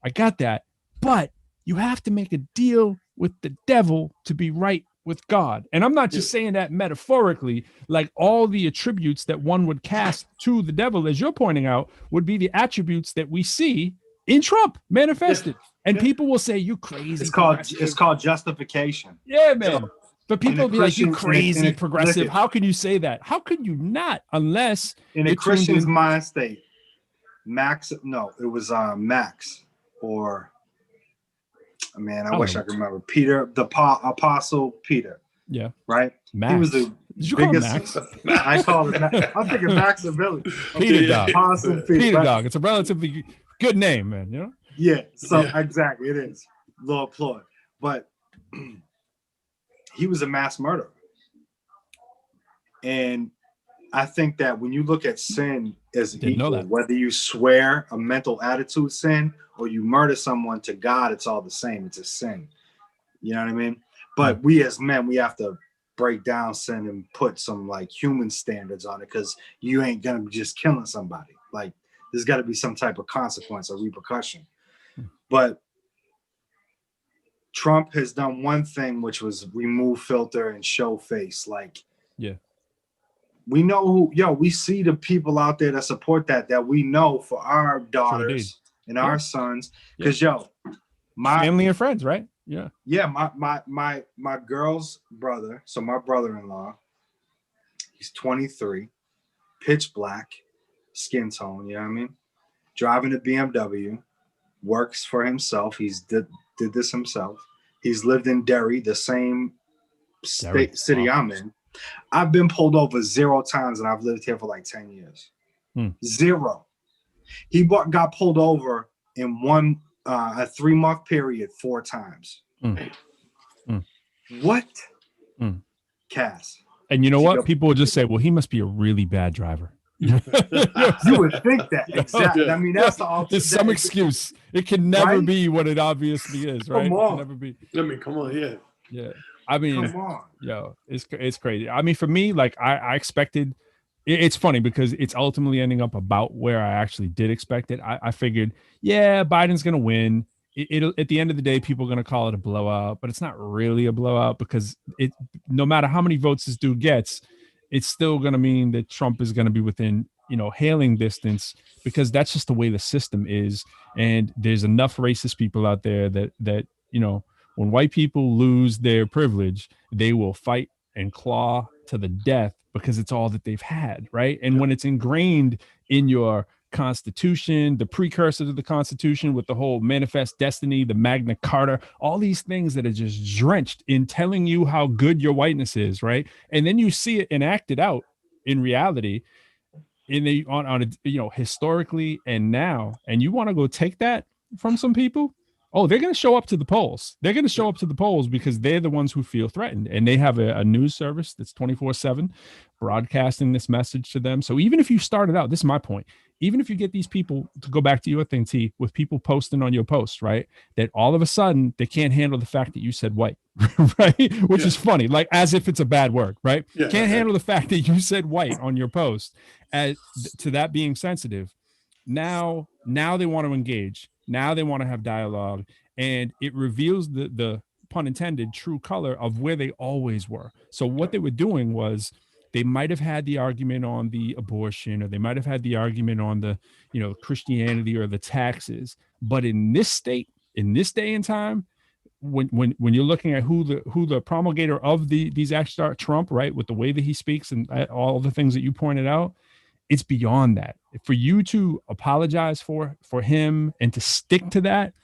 I got that. But you have to make a deal with the devil to be right with God. And I'm not just saying that metaphorically, like all the attributes that one would cast to the devil, as you're pointing out, would be the attributes that we see in Trump manifested. And people will say, you crazy. It's called justification. Yeah, man. So, but people will be like, you crazy progressive. How can you say that? How can you not? Unless in a Christian's mind state, Max, or man, I wish I could remember. Peter, the Apostle Peter. Yeah. Right? Max. He was the biggest. I call him Max. I'm thinking Max and Billy. Peter Dog. Apostle Peter Dog. It's a relatively good name, man. Yeah. So exactly, it is. Low applaud. But he was a mass murderer. And I think that when you look at sin as equal, whether you swear a mental attitude sin or you murder someone, to God, it's all the same. It's a sin. You know what I mean? But we as men, we have to break down sin and put some like human standards on it, because you ain't gonna be just killing somebody. Like, there's got to be some type of consequence or repercussion. But Trump has done one thing, which was remove filter and show face. Like, we know we see the people out there that support that we know for our daughters and our sons. Because my family and friends, right? My girl's brother, so my brother-in-law, he's 23, pitch black, skin tone, you know what I mean? Driving a BMW, works for himself. He's did this himself. He's lived in Derry, the same city I'm in. I've been pulled over 0 times, and I've lived here for like 10 years. 0. He got pulled over in a 3-month period 4 times. What? Cass. And you know what? People will just say, well, he must be a really bad driver. You would think that. Exactly. I mean, that's the there's some excuse. It can never be what it obviously is, right? Come on. It can never be. I mean, come on, yeah. I mean, it's crazy. I mean, for me, like I expected. It's funny because it's ultimately ending up about where I actually did expect it. I figured, Biden's gonna win. It'll at the end of the day, people are gonna call it a blowout, but it's not really a blowout, because no matter how many votes this dude gets, it's still gonna mean that Trump is gonna be within hailing distance, because that's just the way the system is. And there's enough racist people out there that when white people lose their privilege, they will fight and claw to the death, because it's all that they've had, right? And when it's ingrained in your Constitution, the precursor to the Constitution with the whole Manifest Destiny, the Magna Carta, all these things that are just drenched in telling you how good your whiteness is, right? And then you see it enacted out in reality in the on a, you know, historically and now, and you want to go take that from some people. Oh, they're going to show up to the polls. They're going to show up to the polls because they're the ones who feel threatened, and they have a news service that's 24/7 broadcasting this message to them. So even if you started out, this is my point, even if you get these people to go back to your thing, T, with people posting on your posts, right, that all of a sudden they can't handle the fact that you said white, right? Which is funny, like as if it's a bad word, right? Can't handle the fact that you said white on your post, as to that being sensitive. Now they want to engage. Now they want to have dialogue, and it reveals the pun intended true color of where they always were. So what they were doing was, they might have had the argument on the abortion, or they might have had the argument on the, you know, Christianity or the taxes. But in this state, in this day and time, when you're looking at who the promulgator of these acts are, Trump, right, with the way that he speaks and all the things that you pointed out, it's beyond that. For you to apologize for him and to stick to that,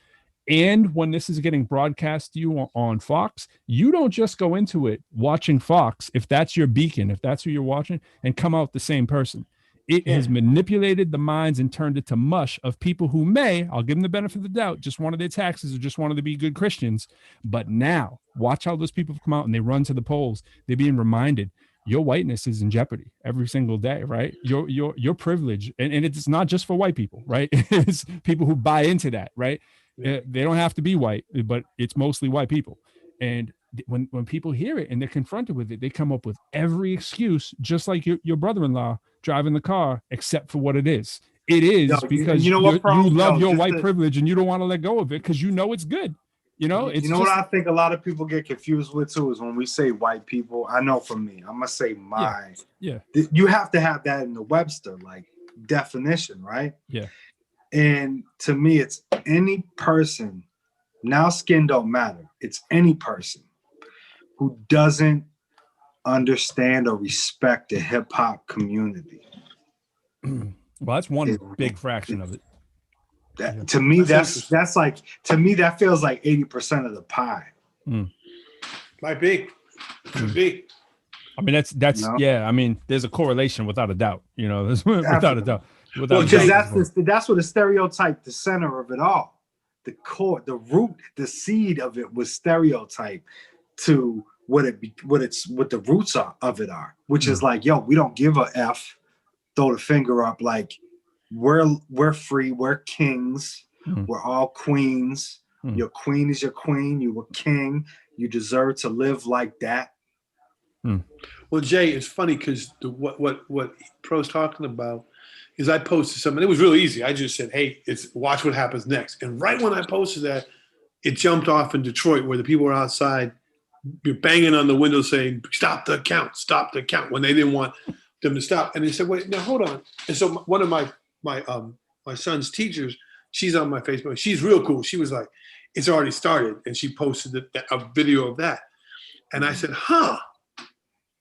and when this is getting broadcast to you on Fox, you don't just go into it watching Fox, if that's your beacon, if that's who you're watching, and come out the same person. It has manipulated the minds and turned it to mush of people who may, I'll give them the benefit of the doubt, just wanted their taxes or just wanted to be good Christians. But now, watch how those people come out and they run to the polls. They're being reminded, your whiteness is in jeopardy every single day, right? Your privilege, and it's not just for white people, right? It's people who buy into that, right? They don't have to be white, but it's mostly white people. And when people hear it and they're confronted with it, they come up with every excuse, just like your brother-in-law driving the car, except for what it is. It is because you love your white privilege and you don't want to let go of it because you know it's good. You know, it's what I think a lot of people get confused with too is when we say white people. I know for me, I'm gonna say my. Yeah. You have to have that in the Webster like definition, right? Yeah. And to me, it's any person. Now, skin don't matter. It's any person who doesn't understand or respect the hip hop community. Well, that's one big fraction of it. To me, that's like, to me, that feels like 80% of the pie. Might be. Could be. I mean, that's yeah. I mean, there's a correlation without a doubt. You know, there's without a doubt. Well, because that's what the stereotype, the center of it all, the core, the root, the seed of it was stereotype to what the roots of it are, which is like, yo, we don't give a F, throw the finger up, like we're free, we're kings, we're all queens. Your queen is your queen, you were king, you deserve to live like that. Well, Jay, it's funny because what Pro's talking about is I posted something. It was really easy. I just said, hey, watch what happens next. And right when I posted that, it jumped off in Detroit where the people were outside banging on the window saying, stop the count, when they didn't want them to stop. And they said, wait, now hold on. And so one of my son's teachers, she's on my Facebook. She's real cool. She was like, it's already started. And she posted a video of that. And I said,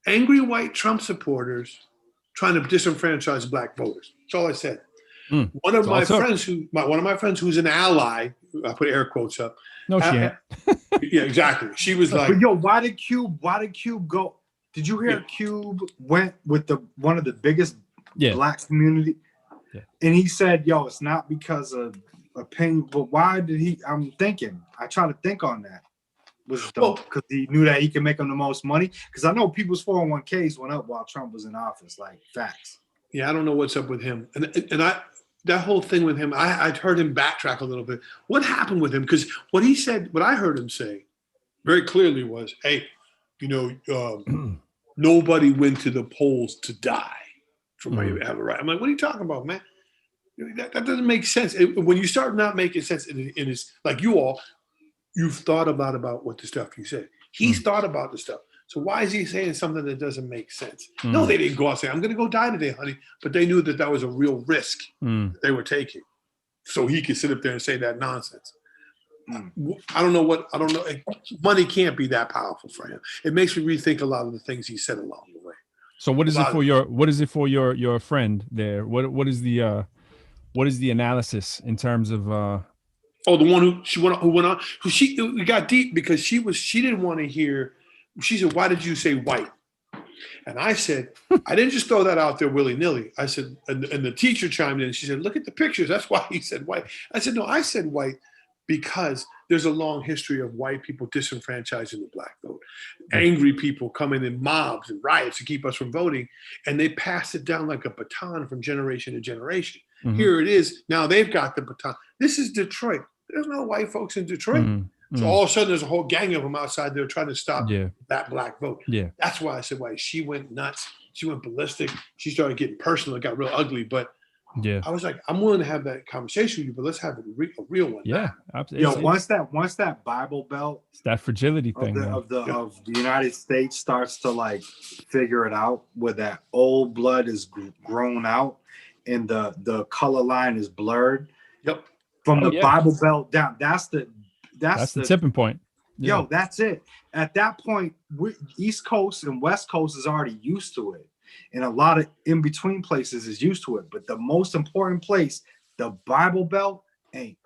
angry white Trump supporters trying to disenfranchise black voters. That's all I said. One of my friends who's an ally, I put air quotes up. No, she ain't. Yeah, exactly. She was like, but yo, why did Cube go? Did you hear Cube went with one of the biggest black community? Yeah. And he said, yo, it's not because of opinion, but why did he? I try to think on that. Was dope because he knew that he could make them the most money. Because I know people's 401ks went up while Trump was in office, like facts. Yeah, I don't know what's up with him, and that whole thing with him, I'd heard him backtrack a little bit. What happened with him? Because what he said, what I heard him say, very clearly was, "Hey, nobody went to the polls to die for me to have a right." I'm like, what are you talking about, man? That doesn't make sense. When you start not making sense, it is like you've thought about what the stuff you said. He's thought about the stuff. So why is he saying something that doesn't make sense? No, they didn't go out and say, I'm going to go die today, honey. But they knew that was a real risk that they were taking. So he could sit up there and say that nonsense. I don't know. Money can't be that powerful for him. It makes me rethink a lot of the things he said along the way. So what is it for your friend there? What is the what is the analysis in terms of Oh, the one who got deep because she didn't want to hear. She said, "Why did you say white?" And I said, "I didn't just throw that out there willy nilly." I said, and the teacher chimed in. She said, "Look at the pictures. That's why he said white." I said, "No, I said white because there's a long history of white people disenfranchising the black vote, angry people coming in mobs and riots to keep us from voting, and they passed it down like a baton from generation to generation. Mhm. Here it is. Now they've got the baton. This is Detroit. There's no white folks in Detroit." So all of a sudden, there's a whole gang of them outside there trying to stop that black vote. Yeah. That's why I said white. She went nuts. She went ballistic. She started getting personal. It got real ugly. But Yeah. I was like, I'm willing to have that conversation with you, but let's have a real one. Yeah. Absolutely. Once that Bible Belt, it's that fragility of thing the United States starts to like figure it out, where that old blood is grown out and the color line is blurred. Yep. From the Bible Belt down, that's the tipping point. Yo, that's it. At that point, East Coast and West Coast is already used to it, and a lot of in between places is used to it. But the most important place, the Bible Belt, ain't.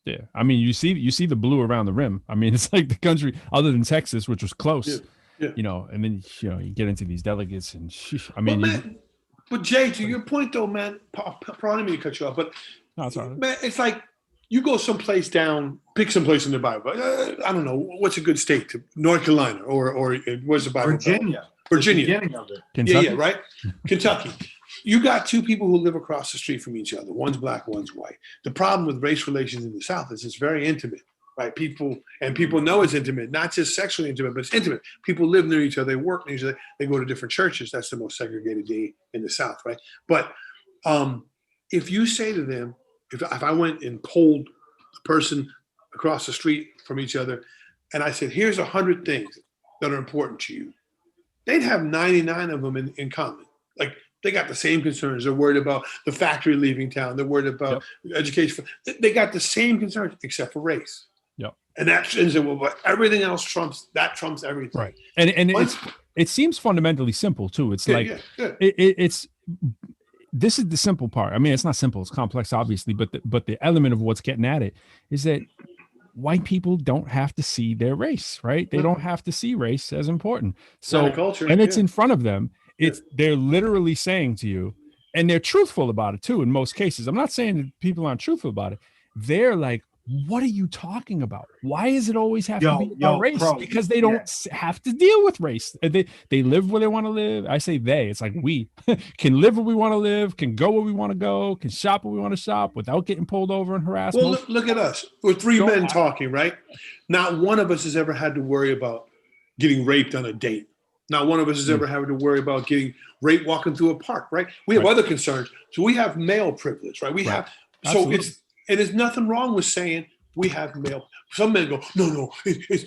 Yeah, I mean, you see the blue around the rim. I mean, it's like the country other than Texas, which was close. Yeah. You know, and then you get into these delegates, and I mean, but Jay, to your point though, man, pardon me to cut you off, but no, it's all right. Man, it's like you go someplace down, pick someplace in the Bible. I don't know what's a good state to North Carolina or where's the Bible? Virginia. Kentucky? Yeah, right. Kentucky. You got two people who live across the street from each other. One's black, one's white. The problem with race relations in the South is it's very intimate, right? People know it's intimate, not just sexually intimate, but it's intimate. People live near each other, they work near each other, they go to different churches. That's the most segregated day in the South, right? But if you say to them, if I went and polled a person across the street from each other, and I said, here's 100 things that are important to you, they'd have 99 of them in common. Like they got the same concerns. They're worried about the factory leaving town. They're worried about education. They got the same concerns except for race. Yep. And but everything else trumps everything. Right. And it seems fundamentally simple too. It's it's this is the simple part. I mean, it's not simple, it's complex, obviously, but the element of what's getting at it is that white people don't have to see their race, right? They don't have to see race as important. So, culture, and it's in front of them. They're literally saying to you, and they're truthful about it too. In most cases, I'm not saying that people aren't truthful about it. They're like, what are you talking about? Why does it always have to be about race? Because they don't have to deal with race. They live where they want to live. I say they, it's like we can live where we want to live, can go where we want to go, can shop where we want to shop without getting pulled over and harassed. Well, look at us. We're three men talking, right? Not one of us has ever had to worry about getting raped on a date. Not one of us has ever had to worry about getting raped walking through a park, right? We have other concerns. So we have male privilege, right? We have, Absolutely. So there's nothing wrong with saying we have male. Some men go, no,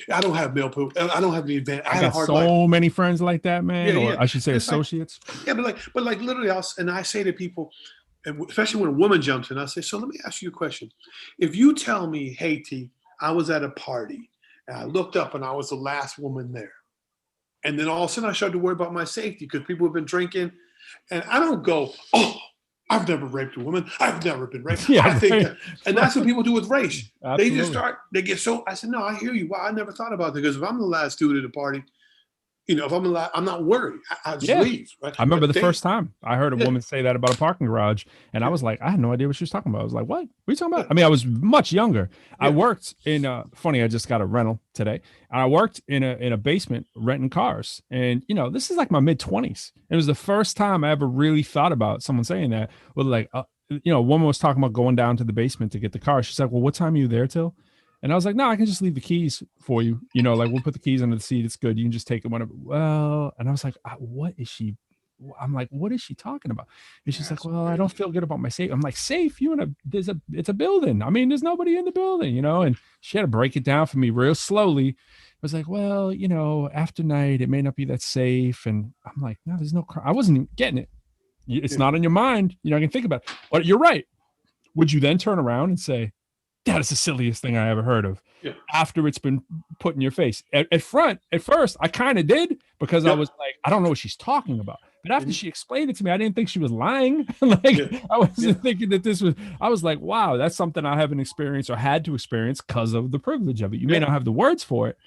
I don't have male privilege. I don't have the advantage. I got so many friends like that, man. Or I should say associates. But like literally, I say to people, especially when a woman jumps in, I say, so let me ask you a question. If you tell me, hey, T, I was at a party and I looked up and I was the last woman there. And then all of a sudden I started to worry about my safety because people have been drinking. And I don't go, oh, I've never raped a woman. I've never been raped. I think that, and that's what people do with race. Absolutely. They get so, I said, no, I hear you. Wow, I never thought about that because if I'm the last dude at a party, if I'm allowed, I'm not worried. I just leave. Right? I remember the first time I heard a woman say that about a parking garage, and I was like, I had no idea what she was talking about. I was like, what are you talking about? I mean, I was much younger. I worked in funny, I just got a rental today, and I worked in a basement renting cars. And this is like my mid-20s. It was the first time I ever really thought about someone saying that. Well, like a woman was talking about going down to the basement to get the car. She's like, well, what time are you there till? And I was like, no, I can just leave the keys for you. Like we'll put the keys under the seat. It's good. You can just take it whenever. Well, and I was like, what is she? I'm like, what is she talking about? And she's like, well, I don't feel good about my safe. I'm like, safe? It's a building. I mean, there's nobody in the building, and she had to break it down for me real slowly. I was like, well, after night, it may not be that safe. And I'm like, no, there's no crime. I wasn't even getting it. It's not on your mind. I can think about it. But you're right. Would you then turn around and say, that is the silliest thing I ever heard of after it's been put in your face? At first, I kind of did because I was like, I don't know what she's talking about. But after she explained it to me, I didn't think she was lying. I wasn't thinking that this was, I was like, wow, that's something I haven't experienced or had to experience because of the privilege of it. You may not have the words for it,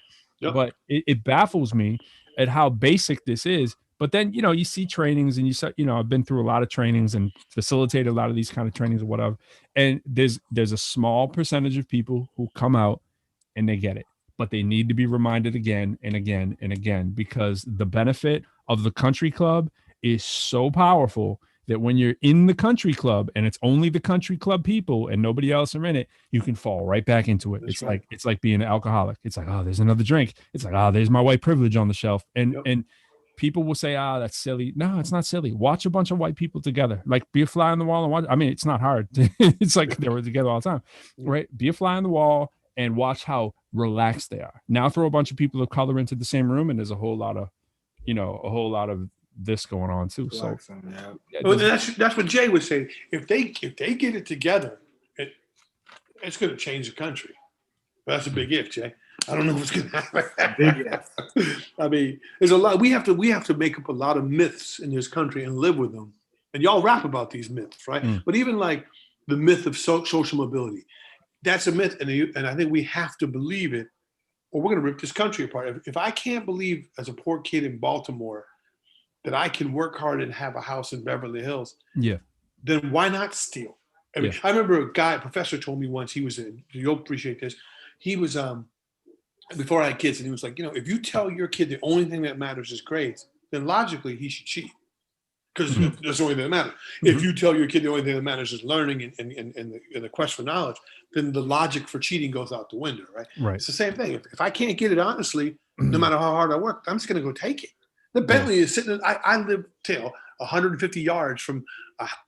but it baffles me at how basic this is. But then, you see trainings and I've been through a lot of trainings and facilitated a lot of these kind of trainings or whatever. And there's a small percentage of people who come out and they get it, but they need to be reminded again and again and again, because the benefit of the country club is so powerful that when you're in the country club and it's only the country club people and nobody else are in it, you can fall right back into it. It's like being an alcoholic. It's like, oh, there's another drink. It's like, oh, there's my white privilege on the shelf. And people will say, that's silly. No, it's not silly. Watch a bunch of white people together. Like, be a fly on the wall and watch. I mean, it's not hard. It's like they were together all the time, right? Be a fly on the wall and watch how relaxed they are. Now throw a bunch of people of color into the same room, and there's a whole lot of this going on too. So that's what Jay was saying. If they get it together, it's going to change the country. That's a big if, Jay. I don't know what's going to happen. Big if. I mean, there's a lot. We have to make up a lot of myths in this country and live with them. And y'all rap about these myths, right? But even like the myth of social mobility, that's a myth, and I think we have to believe it, or we're going to rip this country apart. If I can't believe, as a poor kid in Baltimore, that I can work hard and have a house in Beverly Hills, then why not steal? I mean, I remember a professor told me once, you'll appreciate this. He was, before I had kids, and he was like, if you tell your kid the only thing that matters is grades, then logically he should cheat, because that's the only thing that matters. If you tell your kid the only thing that matters is learning and the quest for knowledge, then the logic for cheating goes out the window, right? It's the same thing. If I can't get it honestly, no matter how hard I work, I'm just going to go take it. The Bentley is sitting. I live 150 yards from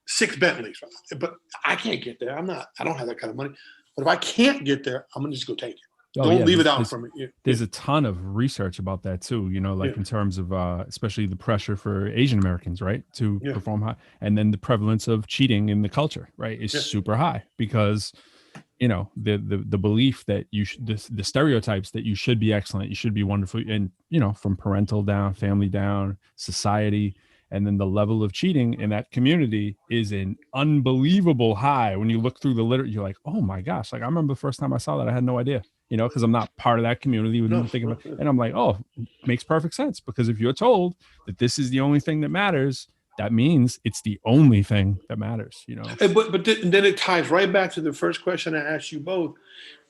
6 Bentleys, but I can't get there. I don't have that kind of money. But if I can't get there, I'm gonna just go take it. Don't leave it out for me. There's a ton of research about that too. In terms of especially the pressure for Asian Americans, right, to perform high, and then the prevalence of cheating in the culture, right, is super high because the belief that the stereotypes that you should be excellent, you should be wonderful, and from parental down, family down, society, and then the level of cheating in that community is an unbelievable high. When you look through the literature, you're like, oh my gosh, like I remember the first time I saw that, I had no idea, because I'm not part of that community. And I'm like, oh, makes perfect sense, because if you're told that this is the only thing that matters, that means it's the only thing that matters, But then it ties right back to the first question I asked you both,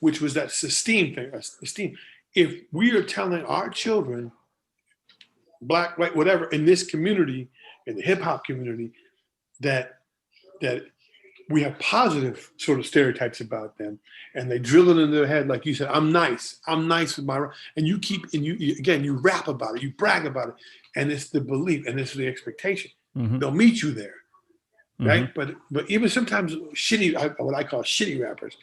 which was that esteem thing. Esteem. If we are telling our children, black, white, whatever, in this community, in the hip hop community, that we have positive sort of stereotypes about them, and they drill it into their head, like you said, I'm nice with my, and you rap about it, you brag about it, and it's the belief and it's the expectation. They'll meet you there, right? But even sometimes what I call shitty rappers,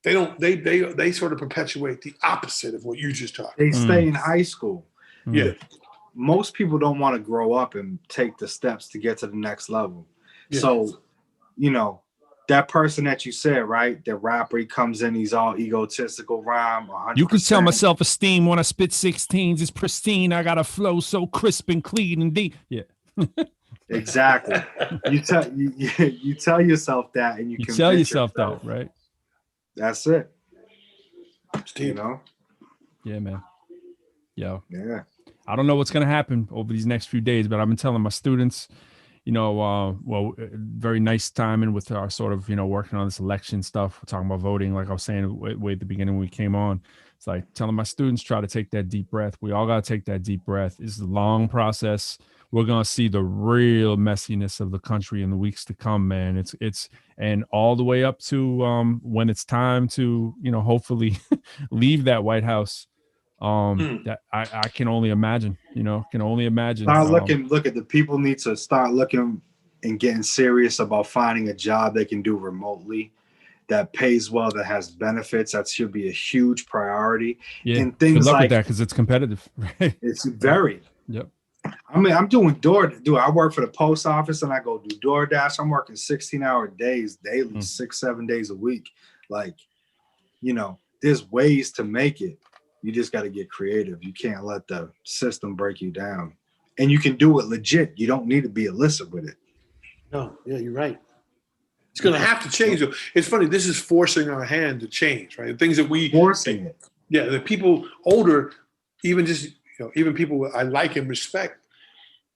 they sort of perpetuate the opposite of what you just talked. They stay in high school. Yeah. Most people don't want to grow up and take the steps to get to the next level. So, that person that you said, right? The rapper, he comes in, he's all egotistical, rhyme. 100%. You can tell my self-esteem when I spit 16s is pristine. I got a flow so crisp and clean and deep. Yeah. Exactly. You tell yourself that, and you tell yourself that, right? That's it. Steve. Yeah, man. Yeah. I don't know what's going to happen over these next few days, but I've been telling my students, very nice timing with our sort of, working on this election stuff. We're talking about voting, like I was saying way at the beginning when we came on. It's like telling my students, try to take that deep breath. We all got to take that deep breath. It's a long process. We're going to see the real messiness of the country in the weeks to come, man. It's and all the way up to when it's time to, hopefully leave that White House. That I can only imagine, Start look at the people need to start looking and getting serious about finding a job they can do remotely that pays well, that has benefits. That should be a huge priority. Yeah, and things good luck like with that, because it's competitive. Right? It's very. Yep. I mean, I'm doing I work for the post office and I go do DoorDash. I'm working 16-hour days daily, 6-7 days a week. Like, there's ways to make it. You just got to get creative. You can't let the system break you down. and you can do it legit. You don't need to be illicit with it. No, yeah, you're right. It's going to have to change. It's funny. This is forcing our hand to change, right? The things that we forcing it. Yeah, the people older, even even people I like and respect,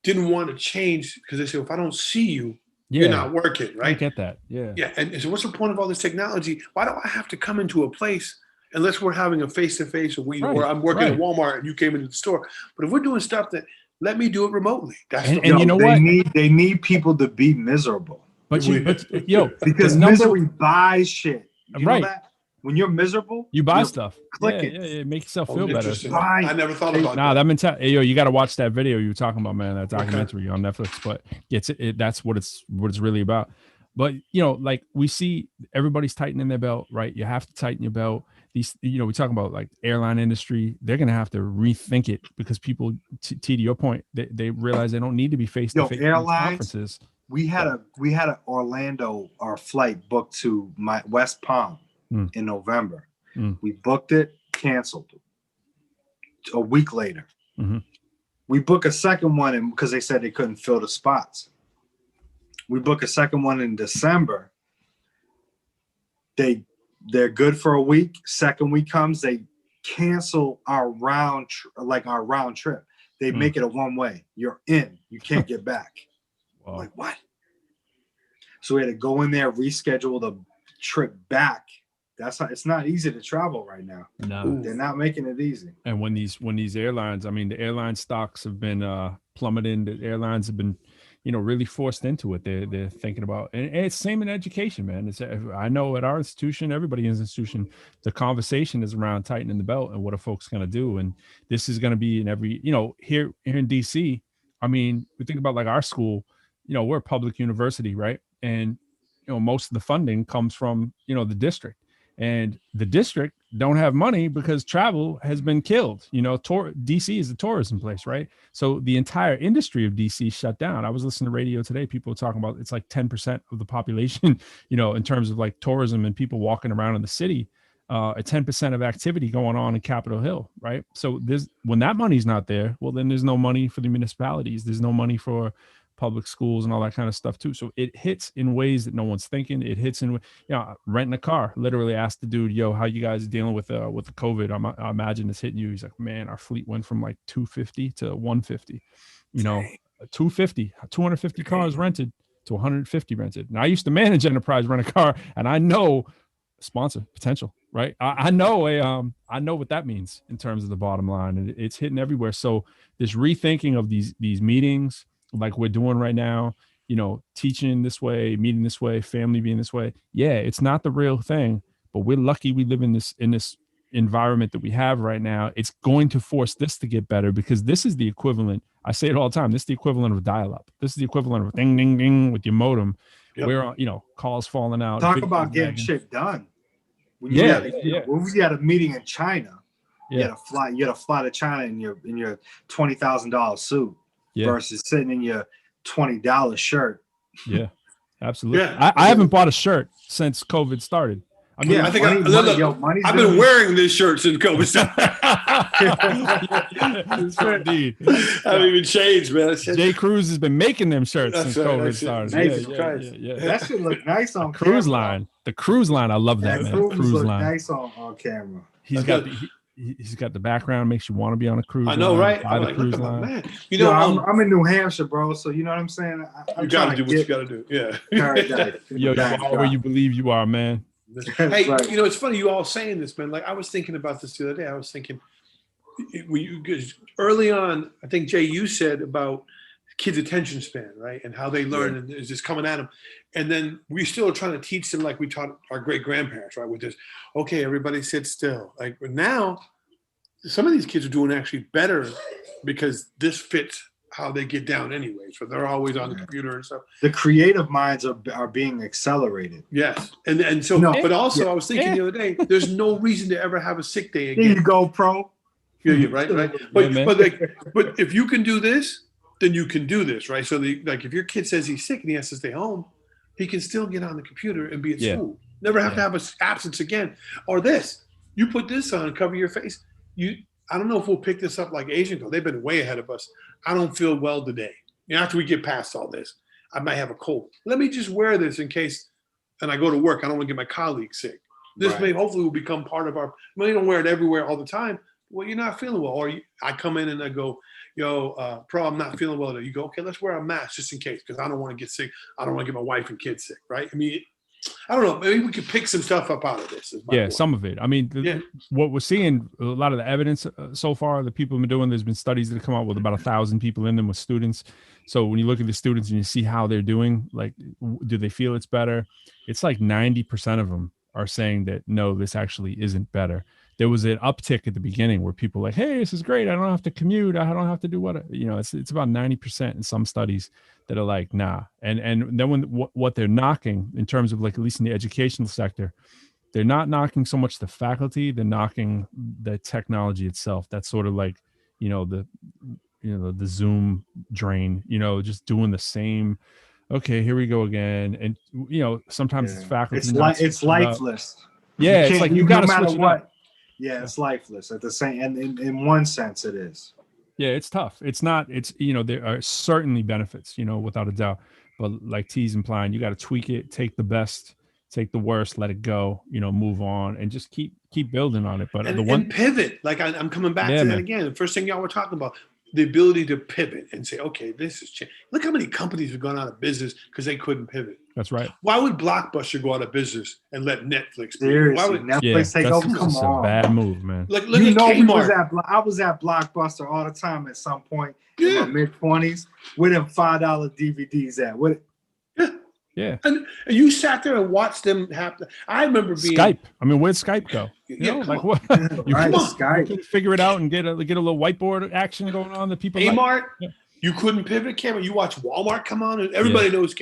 didn't want to change because they said, if I don't see you, you're not working, right? I get that. Yeah. Yeah. And so what's the point of all this technology? Why do I have to come into a place unless we're having a face-to-face or I'm working at Walmart and you came into the store? But if we're doing stuff that let me do it remotely. That's and you know what? They need people to be miserable. Because misery buys shit. You know that? When you're miserable, you buy stuff. Click it. Yeah, it makes yourself feel better. I never thought about that. Nah, that mentality. Hey, yo, you got to watch that video you were talking about, man. That documentary on Netflix. But that's what it's really about. But like we see, everybody's tightening their belt, right? You have to tighten your belt. These, we talk about like airline industry. They're gonna have to rethink it because people, to your point, they realize they don't need to be face to face conferences. We had a Orlando, our flight booked to my West Palm in November. We booked it, canceled a week later. We booked a second one because they said they couldn't fill the spots. We booked a second one in December. They're good for a week. Second week comes, they cancel our round trip. They make it a one-way. You're in. You can't get back. Wow. Like, what? So we had to go in there, reschedule the trip back. It's not easy to travel right now. No, they're not making it easy. And when these airlines, I mean, the airline stocks have been plummeting. The airlines have been, really forced into it. They're thinking about, and it's same in education, man. I know at our institution, everybody in this institution, the conversation is around tightening the belt and what are folks going to do. And this is going to be in every, here in DC. I mean, we think about like our school. We're a public university, right? And most of the funding comes from the district. And the district don't have money because travel has been killed. DC is a tourism place, right? So the entire industry of DC shut down. I was listening to radio today. People were talking about it's like 10% of the population, in terms of like tourism and people walking around in the city, a 10% of activity going on in Capitol Hill, right? So when that money's not there, well, then there's no money for the municipalities. There's no money for public schools and all that kind of stuff too. So it hits in ways that no one's thinking. It hits in, renting a car. Literally asked the dude, "Yo, how you guys dealing with the COVID?" I imagine it's hitting you. He's like, "Man, our fleet went from like 250 to 150. 250 cars rented to 150 rented." Now I used to manage enterprise rent a car, and I know sponsor potential, right? I know what that means in terms of the bottom line, and it's hitting everywhere. So this rethinking of these meetings, like we're doing right now, teaching this way, meeting this way, family being this way. Yeah, it's not the real thing, but we're lucky we live in this environment that we have right now. It's going to force this to get better because this is the equivalent. I say it all the time. This is the equivalent of dial-up. This is the equivalent of ding, ding, ding with your modem. Yep. Where, calls falling out. Talk about getting shit done. When we had a meeting in China, you had to fly to China in your $20,000 suit. Versus sitting in your $20 shirt. Yeah, absolutely. Yeah. I haven't bought a shirt since COVID started. I mean, I think I've been wearing this shirt since COVID started. Indeed. I haven't even changed, man. Jay Cruz has been making them shirts since COVID started. That should look nice on cruise line. The cruise line, I love that, man. Cruise line. Nice on camera. He's got the background, makes you want to be on a cruise. I know, line, right? I'm like, cruise line. Man. I'm in New Hampshire, bro. So you know what I'm saying? You got to do what you got to do. Yeah. Yo, you are where you believe you are, man. Hey, right. It's funny you all saying this, man. Like I was thinking about this the other day. I was thinking, early on, I think Jay, you said about kids' attention span, right, and how they learn and it's just coming at them, and then we still are trying to teach them like we taught our great grandparents, right? With this, okay, everybody sit still. Like now, some of these kids are doing actually better because this fits how they get down anyway. So they're always on the computer and stuff. The creative minds are being accelerated. Yes. And so, but also I was thinking the other day, there's no reason to ever have a sick day again. There you go, pro. Yeah, right. But if you can do this, then you can do this, right? So if your kid says he's sick and he has to stay home, he can still get on the computer and be at school. Never have to have an absence again. Or this, you put this on, cover your face. I don't know if we'll pick this up like Asian code. They've been way ahead of us. I don't feel well today. After we get past all this, I might have a cold. Let me just wear this in case, and I go to work. I don't want to get my colleagues sick. This may hopefully will become part of our. Well, you don't wear it everywhere all the time. Well, you're not feeling well, or I come in and I go, yo, Pro, I'm not feeling well today. You go, okay, let's wear a mask just in case, because I don't want to get sick. I don't want to get my wife and kids sick, right? I mean, I don't know. Maybe we could pick some stuff up out of this. Yeah, some of it. I mean, what we're seeing, a lot of the evidence so far that people have been doing, there's been studies that have come out with about 1,000 people in them with students. So when you look at the students and you see how they're doing, like, do they feel it's better? It's like 90% of them are saying that, no, this actually isn't better. There was an uptick at the beginning where people were like, hey, this is great. I don't have to commute. I don't have to do it's about 90% in some studies that are like, nah. And then when what they're knocking in terms of, like, at least in the educational sector, they're not knocking so much the faculty, they're knocking the technology itself. That's sort of like, the Zoom drain, just doing the same. Okay, here we go again. And, sometimes it's faculty. It's lifeless. Yeah, it's like you got to switch it up. Yeah, it's lifeless at the same, and in one sense it is. Yeah, it's tough. It's not, there are certainly benefits, without a doubt. But like T's implying, you got to tweak it, take the best, take the worst, let it go, move on, and just keep building on it. But and pivot. Like I'm coming back to that again. The first thing y'all were talking about, the ability to pivot and say, okay, this is change. Look how many companies have gone out of business because they couldn't pivot. That's right. Why would Blockbuster go out of business and let Netflix? Seriously, why would Netflix take over? Come on, a bad move, man. Look at Kmart. I was at Blockbuster all the time at some point in my mid-20s. Where them $5 DVDs at? What? Yeah. And you sat there and watched them happen. I remember being Skype. I mean, where'd Skype go? What? You Skype. Figure it out and get a little whiteboard action going on that people Kmart. Like. You couldn't pivot camera. You watch Walmart come on, and everybody knows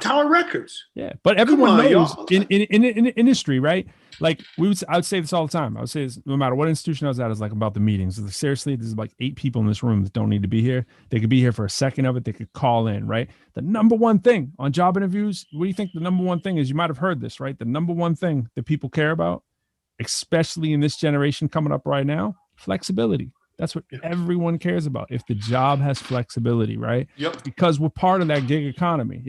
Tower Records. Yeah, but everyone knows in industry, right? Like I would say this all the time. I would say this, no matter what institution I was at, is like about the meetings. Seriously, there's like 8 people in this room that don't need to be here. They could be here for a second of it. They could call in, right? The number one thing on job interviews, what do you think the number one thing is? You might have heard this, right? The number one thing that people care about, especially in this generation coming up right now, flexibility. That's what everyone cares about. If the job has flexibility, right? Yep. Because we're part of that gig economy.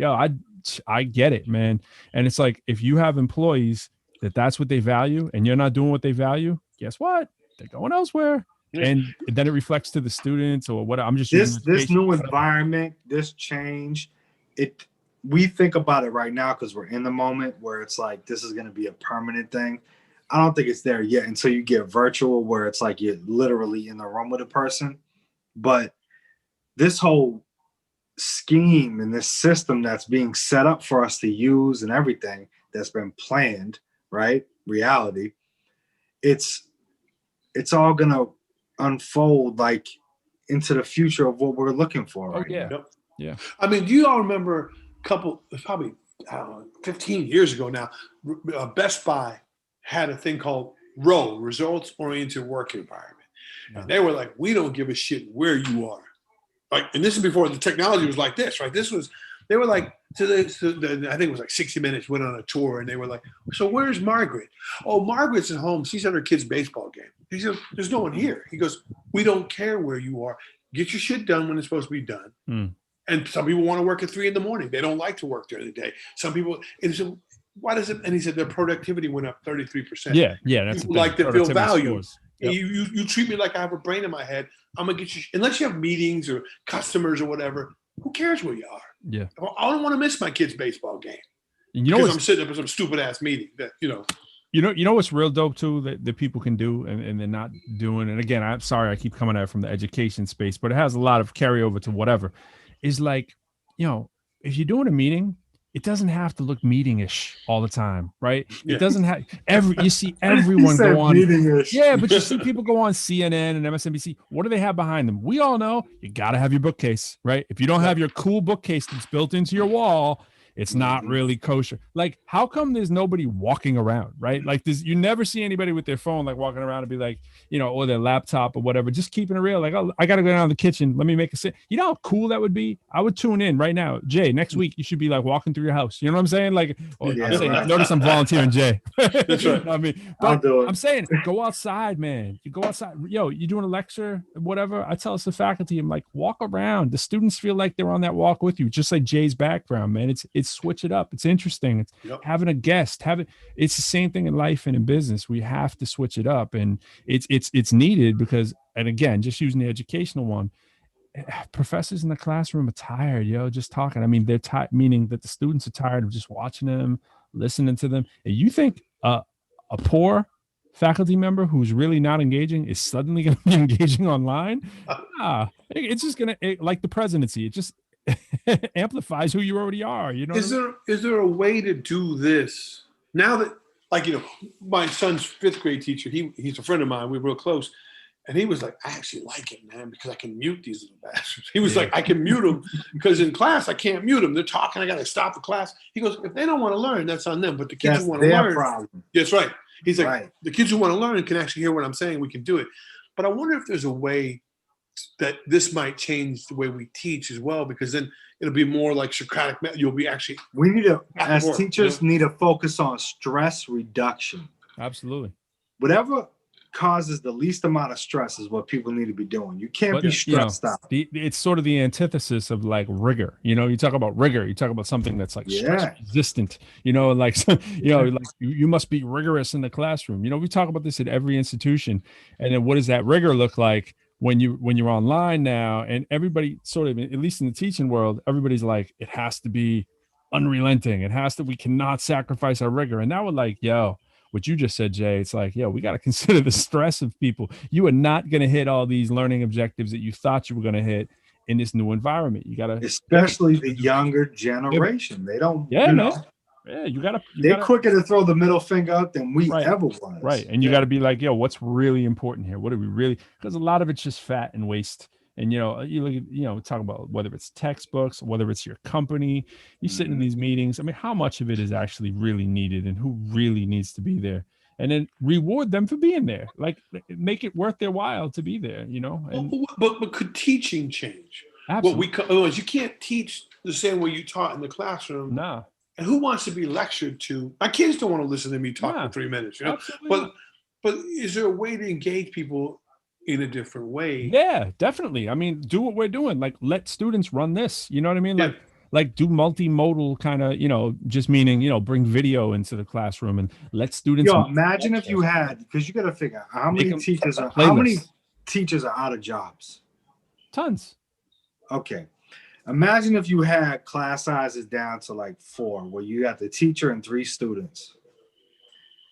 I get it, man. And it's like, if you have employees that's what they value and you're not doing what they value, guess what? They're going elsewhere. Yeah. And then it reflects to the students or what. I'm just this new environment, this change. We think about it right now because we're in the moment where it's like this is going to be a permanent thing. I don't think it's there yet until you get virtual where it's like you're literally in the room with a person. But this whole scheme and this system that's being set up for us to use and everything that's been planned, right? Reality, it's all going to unfold like into the future of what we're looking for right now. Yep. Yeah. I mean, do you all remember probably 15 years ago now, Best Buy had a thing called ROE, Results-Oriented Work Environment. Yeah. And they were like, we don't give a shit where you are. Like, and this is before the technology was like this, right? They were like, I think it was like 60 Minutes went on a tour and they were like, so where's Margaret? Oh, Margaret's at home. She's at her kid's baseball game. He said, there's no one here. He goes, we don't care where you are. Get your shit done when it's supposed to be done. Mm. And some people want to work at 3 a.m. They don't like to work during the day. Some people, and so why does it? And he said their productivity went up 33%. Yeah, that's people like to feel valued. Yep. You treat me like I have a brain in my head. I'm gonna get you unless you have meetings or customers or whatever. Who cares where you are? Yeah, I don't want to miss my kid's baseball game. And because I'm sitting up at some stupid ass meeting that You know what's real dope too that people can do and they're not doing. And again, I'm sorry I keep coming at it from the education space, but it has a lot of carryover to whatever. Is like, if you're doing a meeting, it doesn't have to look meeting-ish all the time, right? Yeah. It doesn't have you see everyone go on. Yeah, but you see people go on CNN and MSNBC. What do they have behind them? We all know you got to have your bookcase, right? If you don't have your cool bookcase that's built into your wall It's not really kosher. Like, how come there's nobody walking around, right? Like, you never see anybody with their phone, like walking around and be like, you know, or their laptop or whatever, just keeping it real. Like, oh, I got to go down to the kitchen. Let me make a sit. You know how cool that would be? I would tune in right now. Jay, next week, you should be like walking through your house. You know what I'm saying? Like, notice I'm volunteering Jay. That's right. I mean, but I'm saying, go outside, man. You go outside. Yo, you doing a lecture, whatever. I tell us the faculty, I'm like, walk around. The students feel like they're on that walk with you, just like Jay's background, man. It's switch it up. It's interesting. It's having a guest. It's the same thing in life and in business. We have to switch it up, and it's needed because, and again, just using the educational one, professors in the classroom are tired, just talking. I mean, they're tired, meaning that the students are tired of just watching them, listening to them. And you think a poor faculty member who's really not engaging is suddenly going to be engaging online? It's just going to, like the presidency, it just amplifies who you already are. You know, is there a way to do this now that, like, you know, my son's 5th grade teacher, he's a friend of mine, we're real close, and he was like, I actually like it, man, because I can mute these little bastards. He was like, I can mute them because in class I can't mute them. They're talking, I got to stop the class. He goes, if they don't want to learn, that's on them, but the kids who want to learn, problem. That's right. He's like, the kids who want to learn can actually hear what I'm saying. We can do it. But I wonder if there's a way that this might change the way we teach as well, because then it'll be more like Socratic. You'll be actually. We need to, as teachers, need to focus on stress reduction. Absolutely. Whatever causes the least amount of stress is what people need to be doing. You can't be stressed out. It's sort of the antithesis of like rigor. You know, you talk about rigor, you talk about something that's like stress resistant, you know, like, you know, like you must be rigorous in the classroom. You know, we talk about this at every institution. And then what does that rigor look like when you're online now? And everybody sort of, at least in the teaching world, everybody's like, it has to be unrelenting. We cannot sacrifice our rigor. And now we're like, yo, what you just said, Jay, it's like, we got to consider the stress of people. You are not going to hit all these learning objectives that you thought you were going to hit in this new environment. You got to, especially the younger generation. They don't, you know. Yeah, you gotta. They're quicker to throw the middle finger up than we ever was. Right, and you got to be like, what's really important here? What are we really? Because a lot of it's just fat and waste. And you look at, talk about whether it's textbooks, whether it's your company. You sit in these meetings. I mean, how much of it is actually really needed, and who really needs to be there? And then reward them for being there. Like, make it worth their while to be there. You know. And, but could teaching change? Absolutely. Otherwise, you can't teach the same way you taught in the classroom. No. And who wants to be lectured to? My kids don't want to listen to me talk for 3 minutes, you know. Absolutely. But is there a way to engage people in a different way? Yeah, definitely. I mean, do what we're doing. Like, let students run this. You know what I mean? Like do multimodal kind of, just meaning, bring video into the classroom and let students. Imagine if you had, because you got to figure out how many teachers are out of jobs. Tons. Okay. Imagine if you had class sizes down to like 4, where you got the teacher and 3 students,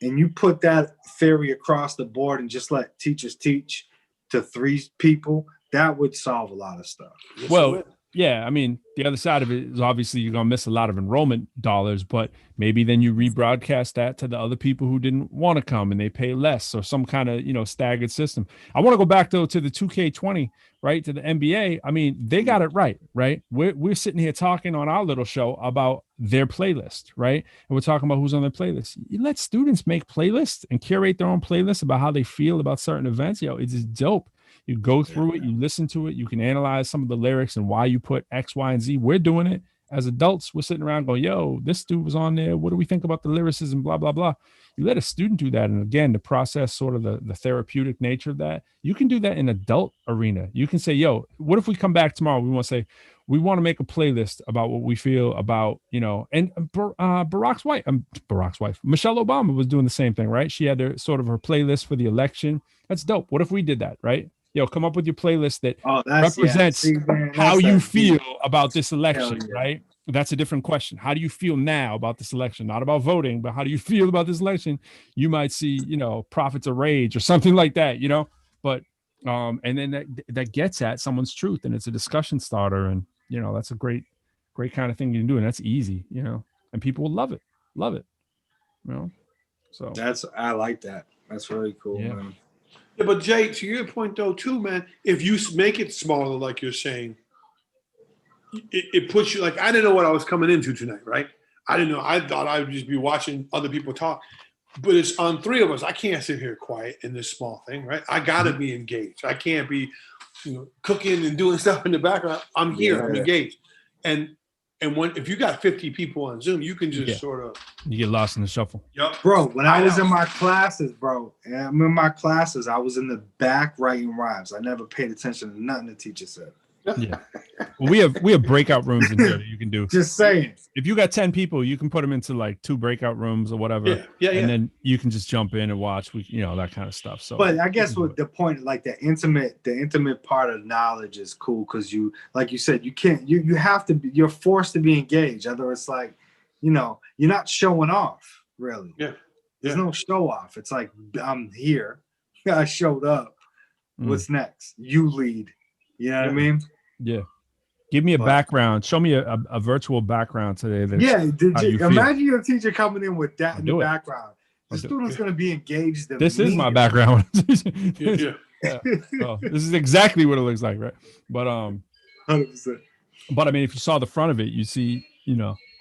and you put that theory across the board and just let teachers teach to 3 people. That would solve a lot of stuff. Well, yeah, I mean, the other side of it is obviously you're going to miss a lot of enrollment dollars, but maybe then you rebroadcast that to the other people who didn't want to come and they pay less, or some kind of, staggered system. I want to go back though to the 2K20, right? To the NBA. I mean, they got it right? We're sitting here talking on our little show about their playlist, right? And we're talking about who's on their playlist. You let students make playlists and curate their own playlists about how they feel about certain events. It's just dope. You go through it, you listen to it, you can analyze some of the lyrics and why you put X, Y, and Z. We're doing it as adults. We're sitting around going, this dude was on there. What do we think about the lyricism? Blah, blah, blah. You let a student do that. And again, the process, sort of the therapeutic nature of that, you can do that in adult arena. You can say, what if we come back tomorrow? We want to say, we want to make a playlist about what we feel about, and Barack's wife, Michelle Obama, was doing the same thing, right? She had her playlist for the election. That's dope. What if we did that, right? Come up with your playlist that represents how you feel about this election, right? That's a different question. How do you feel now about this election? Not about voting, but how do you feel about this election? You might see, prophets of rage or something like that, but, and then that gets at someone's truth, and it's a discussion starter. And, that's a great kind of thing you can do. And that's easy, and people will love it, so I like that. That's really cool, man. Yeah, but Jay, to your point though, too, man, if you make it smaller, like you're saying, it puts you like, I didn't know what I was coming into tonight, right? I didn't know. I thought I would just be watching other people talk, but it's on three of us. I can't sit here quiet in this small thing, right? I got to be engaged. I can't be, cooking and doing stuff in the background. I'm here. I'm engaged. And if you got 50 people on Zoom, you can just sort of you get lost in the shuffle. Yep. Bro, when I was in my classes, I was in the back writing rhymes. I never paid attention to nothing the teacher said. Yeah. Well, we have breakout rooms in here that you can do. Just saying. If you got 10 people, you can put them into like 2 breakout rooms or whatever. Yeah. And then you can just jump in and watch, that kind of stuff. So, but I guess what the point, like the intimate part of knowledge is cool because you, like you said, you can't, you have to be, you're forced to be engaged. Otherwise, it's like, you're not showing off really. Yeah. There's no show off. It's like, I'm here. I showed up. What's next? You lead. You know what I mean? Yeah. Give me a background. Show me a virtual background today. Imagine your teacher coming in with that in the background. The student's going to be engaged. This is my background. This is exactly what it looks like, right? But 100%. But I mean, if you saw the front of it, you see,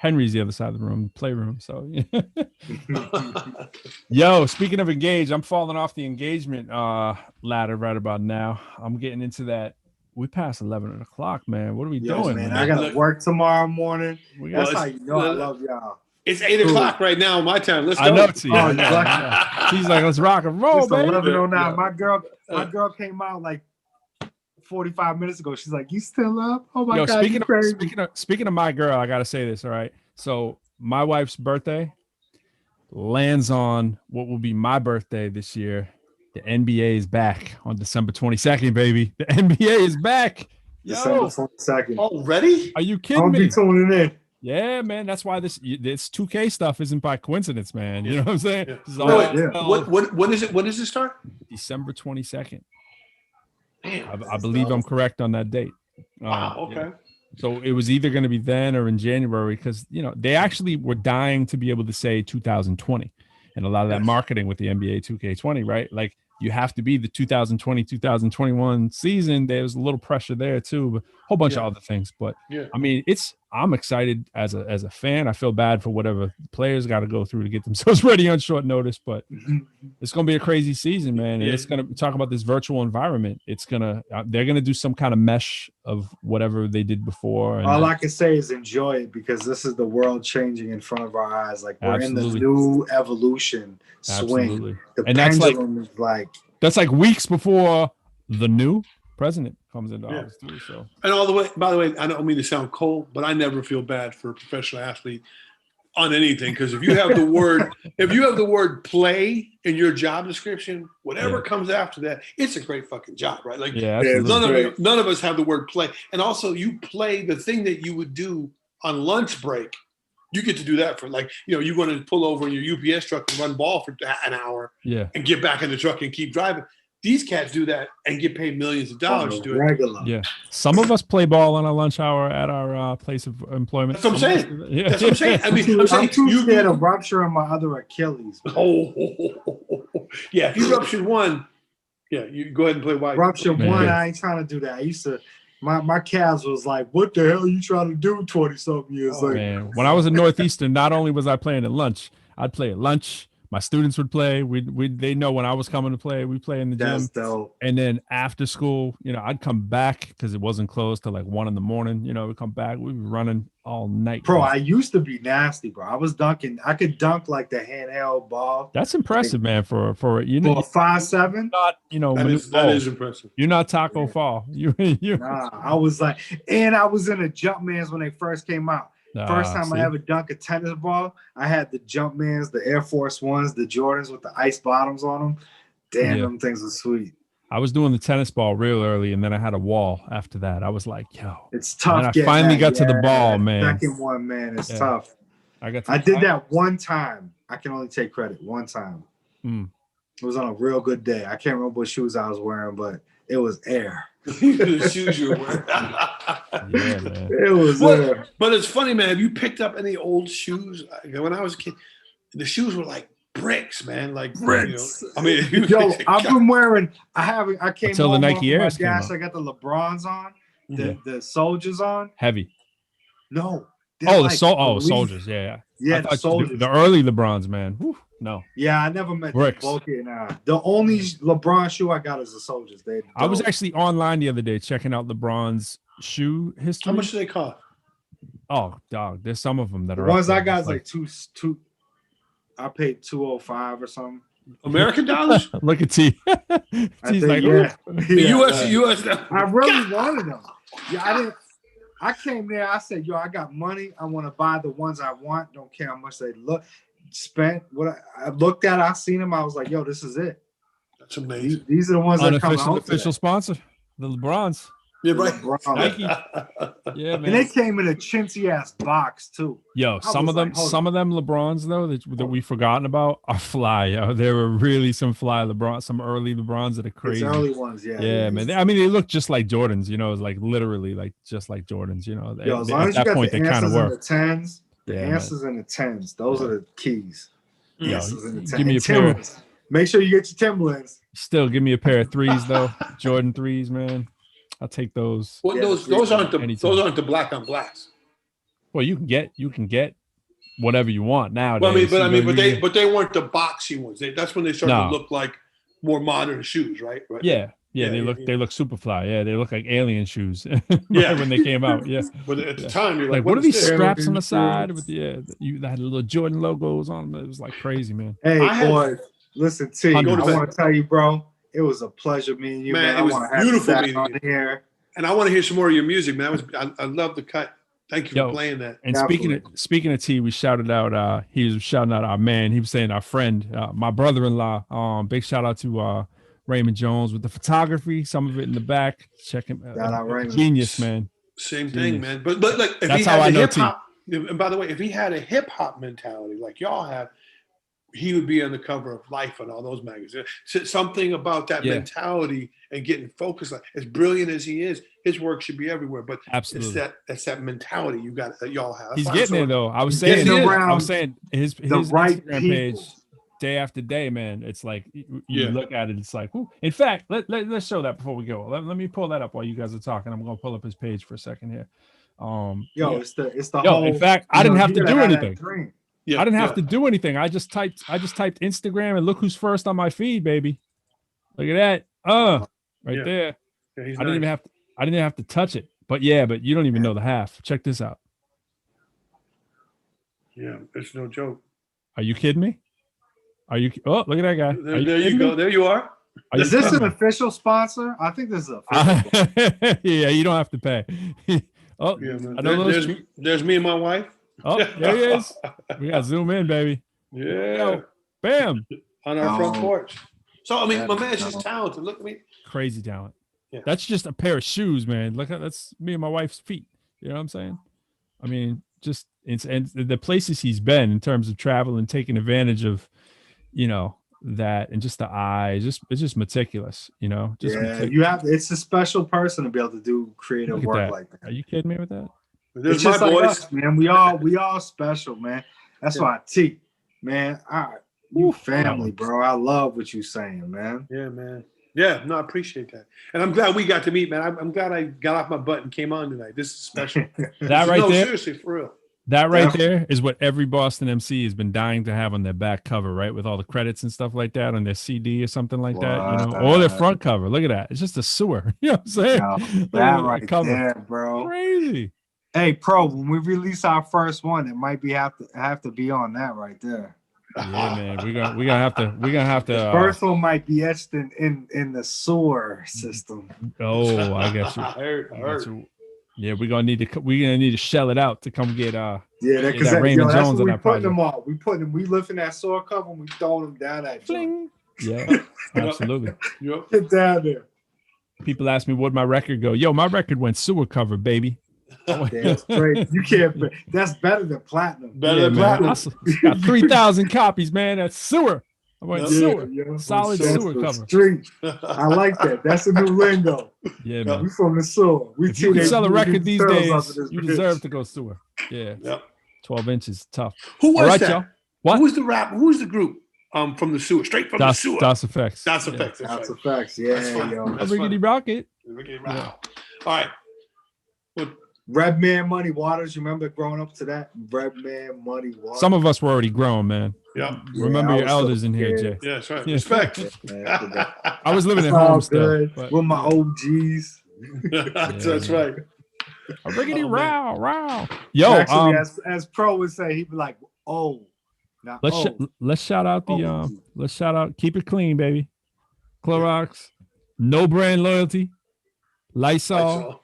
Henry's the other side of the room, playroom. So, yo, speaking of engaged, I'm falling off the engagement ladder right about now. I'm getting into that. We passed 11 o'clock, man. What are we doing, man? I got to work tomorrow morning. That's how you know I love y'all. It's 8 o'clock right now in my town. Let's go. I know. She's like, let's rock and roll, man. 11:09. My girl came out like 45 minutes ago. She's like, you still up? Oh my God, you crazy. Speaking of my girl, I got to say this, all right? So my wife's birthday lands on what will be my birthday this year. The NBA is back on December 22nd, baby. The NBA is back. December 22nd. Already? Are you kidding I'll me? be tuning in. Yeah, man. That's why this 2K stuff isn't by coincidence, man. You know what I'm saying? Yeah. When is it? When does it start? December 22nd. Damn, I believe I'm correct on that date. Wow. Okay. Yeah. So it was either going to be then or in January because, they actually were dying to be able to say 2020 and a lot of that marketing with the NBA 2K20, right? Like you have to be the 2020, 2021 season. There's a little pressure there too, but a whole bunch of other things. But I mean, I'm excited as a fan. I feel bad for whatever players got to go through to get themselves ready on short notice, but it's going to be a crazy season, man. And it's going to talk about this virtual environment. They're going to do some kind of mesh of whatever they did before. And all I can say is enjoy it because this is the world changing in front of our eyes. Like we're in the new evolution swing. Absolutely. The and pendulum is like, that's like weeks before the new president comes into office too. So, and by the way, I don't mean to sound cold, but I never feel bad for a professional athlete on anything because if you have the word play in your job description, whatever comes after that, it's a great fucking job, right? Like none of us have the word play, and also you play the thing that you would do on lunch break. You get to do that for you're going to pull over in your UPS truck and run ball for an hour, and get back in the truck and keep driving. These cats do that and get paid millions of dollars to do it. Yeah. Some of us play ball on our lunch hour at our place of employment. That's what I'm saying. That's what I'm saying. I mean, I'm too scared of rupturing my other Achilles. Yeah. If you rupture one, you go ahead and play wide. Rupture one, I ain't trying to do that. I used to. My calves was like, what the hell are you trying to do 20-something years later? Man. When I was at Northeastern, not only was I playing at lunch, I'd play at lunch. My students would play. They know when I was coming to play. We play in the gym. That's dope. And then after school, I'd come back because it wasn't closed till like 1 a.m. We'd come back. We'd be running all night. Bro, I used to be nasty, bro. I was dunking. I could dunk like the handheld ball. That's impressive, man. For a 5'7". Not that is impressive. You're not Taco Fall. Nah, I was like, and I was in the Jumpmans when they first came out. First time I ever dunked a tennis ball, I had the Jumpmans, the Air Force Ones, the Jordans with the ice bottoms on them. Damn, them things were sweet. I was doing the tennis ball real early, and then I had a wall after that. I was like, yo. It's tough. And I finally got to the ball, man. Second one, man, it's tough. I did that one time. I can only take credit. One time. It was on a real good day. I can't remember what shoes I was wearing, but it was air. The shoes you were wearing. Yeah, man. It was air. But it's funny, man. Have you picked up any old shoes? When I was a kid, the shoes were like bricks, man. Like bricks. I mean, I've been wearing. I came until the Nike Airs came out. I got the LeBrons on, the Soldiers on. Heavy. No. Oh, like soldiers. Yeah. Yeah, the soldiers. The early LeBrons, man. Whew, no. Yeah, I never met Bricks. the bulky. The only LeBron shoe I got is the soldiers. I was actually online the other day checking out LeBron's shoe history. How much do they cost? Oh, dog. There's some of them that the are. Ones I got is like two. I paid $205 or something. American dollars? Look at T. T's like, yeah. US. I really wanted them. Yeah, I came there. I said, "Yo, I got money. I want to buy the ones I want. Don't care how much they look." Spent what I looked at. I seen them. I was like, "Yo, this is it." That's amazing. These are the ones that come out. Official sponsor, the LeBrons. Yeah, right. Nike. Yeah, man. And they came in a chintzy ass box too. Yo, some of them LeBrons though that we've forgotten about are fly. Yo, there were really some fly LeBron, some early LeBrons that are crazy. It's early ones, yeah. Yeah, man. They look just like Jordans. You know, it's like literally like just like Jordans. You know, yo, as long as you got the answers in the tens, the yeah, answers in the tens. Those are the keys. Yo, give me a pair. Make sure you get your Timberlands. Still, give me a pair of threes though. Jordan threes, man. I'll take those. Well, those aren't the black on blacks. Well, you can get whatever you want nowadays. Well, but they weren't the boxy ones. That's when they started to look like more modern shoes, right? Yeah. They look super fly. Yeah, they look like alien shoes. When they came out. Yeah, but at the time you're like, what are these straps on the side with you had little Jordan logos on them? It was like crazy, man. Hey, boy, listen, T, I want to tell you, bro. It was a pleasure meeting you, man. It was beautiful meeting you here. And I want to hear some more of your music, man. I love the cut. Thank you for playing that. And speaking of T, we shouted out. He was shouting out our man. He was saying our friend, my brother-in-law. Big shout out to Raymond Jones with the photography. Some of it in the back. Check him out. Genius, man. Same thing, man. But like, if that's he how had I a know hip T. hop, and by the way, if he had a hip hop mentality like y'all have, he would be on the cover of Life and all those magazines. Something about that mentality and getting focused. Like, as brilliant as he is, his work should be everywhere. But absolutely, it's that mentality that y'all have. He's getting there though. I was saying his right Instagram page day after day, man. It's like you look at it, it's like, ooh. In fact, let's show that before we go. Let me pull that up while you guys are talking. I'm gonna pull up his page for a second here. It's the whole. In fact, I didn't have to do anything. I didn't have to do anything. I just typed Instagram and look who's first on my feed, baby. Look at that. There. Yeah, I didn't even have to touch it. But you don't even know the half. Check this out. Yeah, it's no joke. Are you kidding me? Look at that guy. There you go. There you are. Is this an official sponsor? I think this is official. Yeah, you don't have to pay. There's me and my wife. Oh, there he is. We got to zoom in, baby. Yeah. Bam. On our front porch. So, I mean, my man's just talented. Look at me. Crazy talent. Yeah. That's just a pair of shoes, man. That's me and my wife's feet. You know what I'm saying? I mean, and the places he's been in terms of travel and taking advantage of, that, and just the eyes, it's just meticulous, it's a special person to be able to do creative work like that. Are you kidding me with that? There's it's just my like boys, us, man. We all special, man. That's why T, man. You family, bro. I love what you're saying, man. Yeah, man. Yeah, no, I appreciate that, and I'm glad we got to meet, man. I'm glad I got off my butt and came on tonight. This is special. That right there, seriously, for real. That right there is what every Boston MC has been dying to have on their back cover, right? With all the credits and stuff like that on their CD or something like that, or their front cover. Look at that. It's just a sewer. You know what I'm saying? That right there, bro. Crazy. Hey, Pro, when we release our first one, it might have to be on that right there. Yeah, man. We're gonna have to. The first one might be etched in the sewer system. Oh, I guess you. I heard. Yeah, we're gonna need to shell it out to come get because Raymond Jones on that project. Them all. We lifting that sewer cover and we throwing them down that joint. Yeah, absolutely. Get down there. People ask me, where'd my record go? Yo, my record went sewer cover, baby. That's great. You can't. That's better than platinum. Platinum. Got 3,000 copies, man. That's sewer. I went sewer. Solid sewer cover. Street. I like that. That's a new lingo. Yeah, man. We from the sewer. If you can sell a record these days, you deserve to go sewer. Yeah. Yep. 12 inches, tough. Who was that? Y'all? What? Who was the rap? Who was the group? From the sewer, straight from the sewer. Das Effects. Das Effects. Das Effects. Yeah, yo. Riggedy Rocket. Riggedy Rocket. All right. Well, Red Man Money Waters. You remember growing up to that? Red Man Money Waters. Some of us were already grown, man. Yeah. Remember your elders in here, Jay. Yeah, that's right. Respect. I was living at home still. But, with my OGs. That's right. A riggedy row. Yo, actually, as Pro would say, he'd be like, let's shout out keep it clean, baby. Clorox, no brand loyalty, Lysol.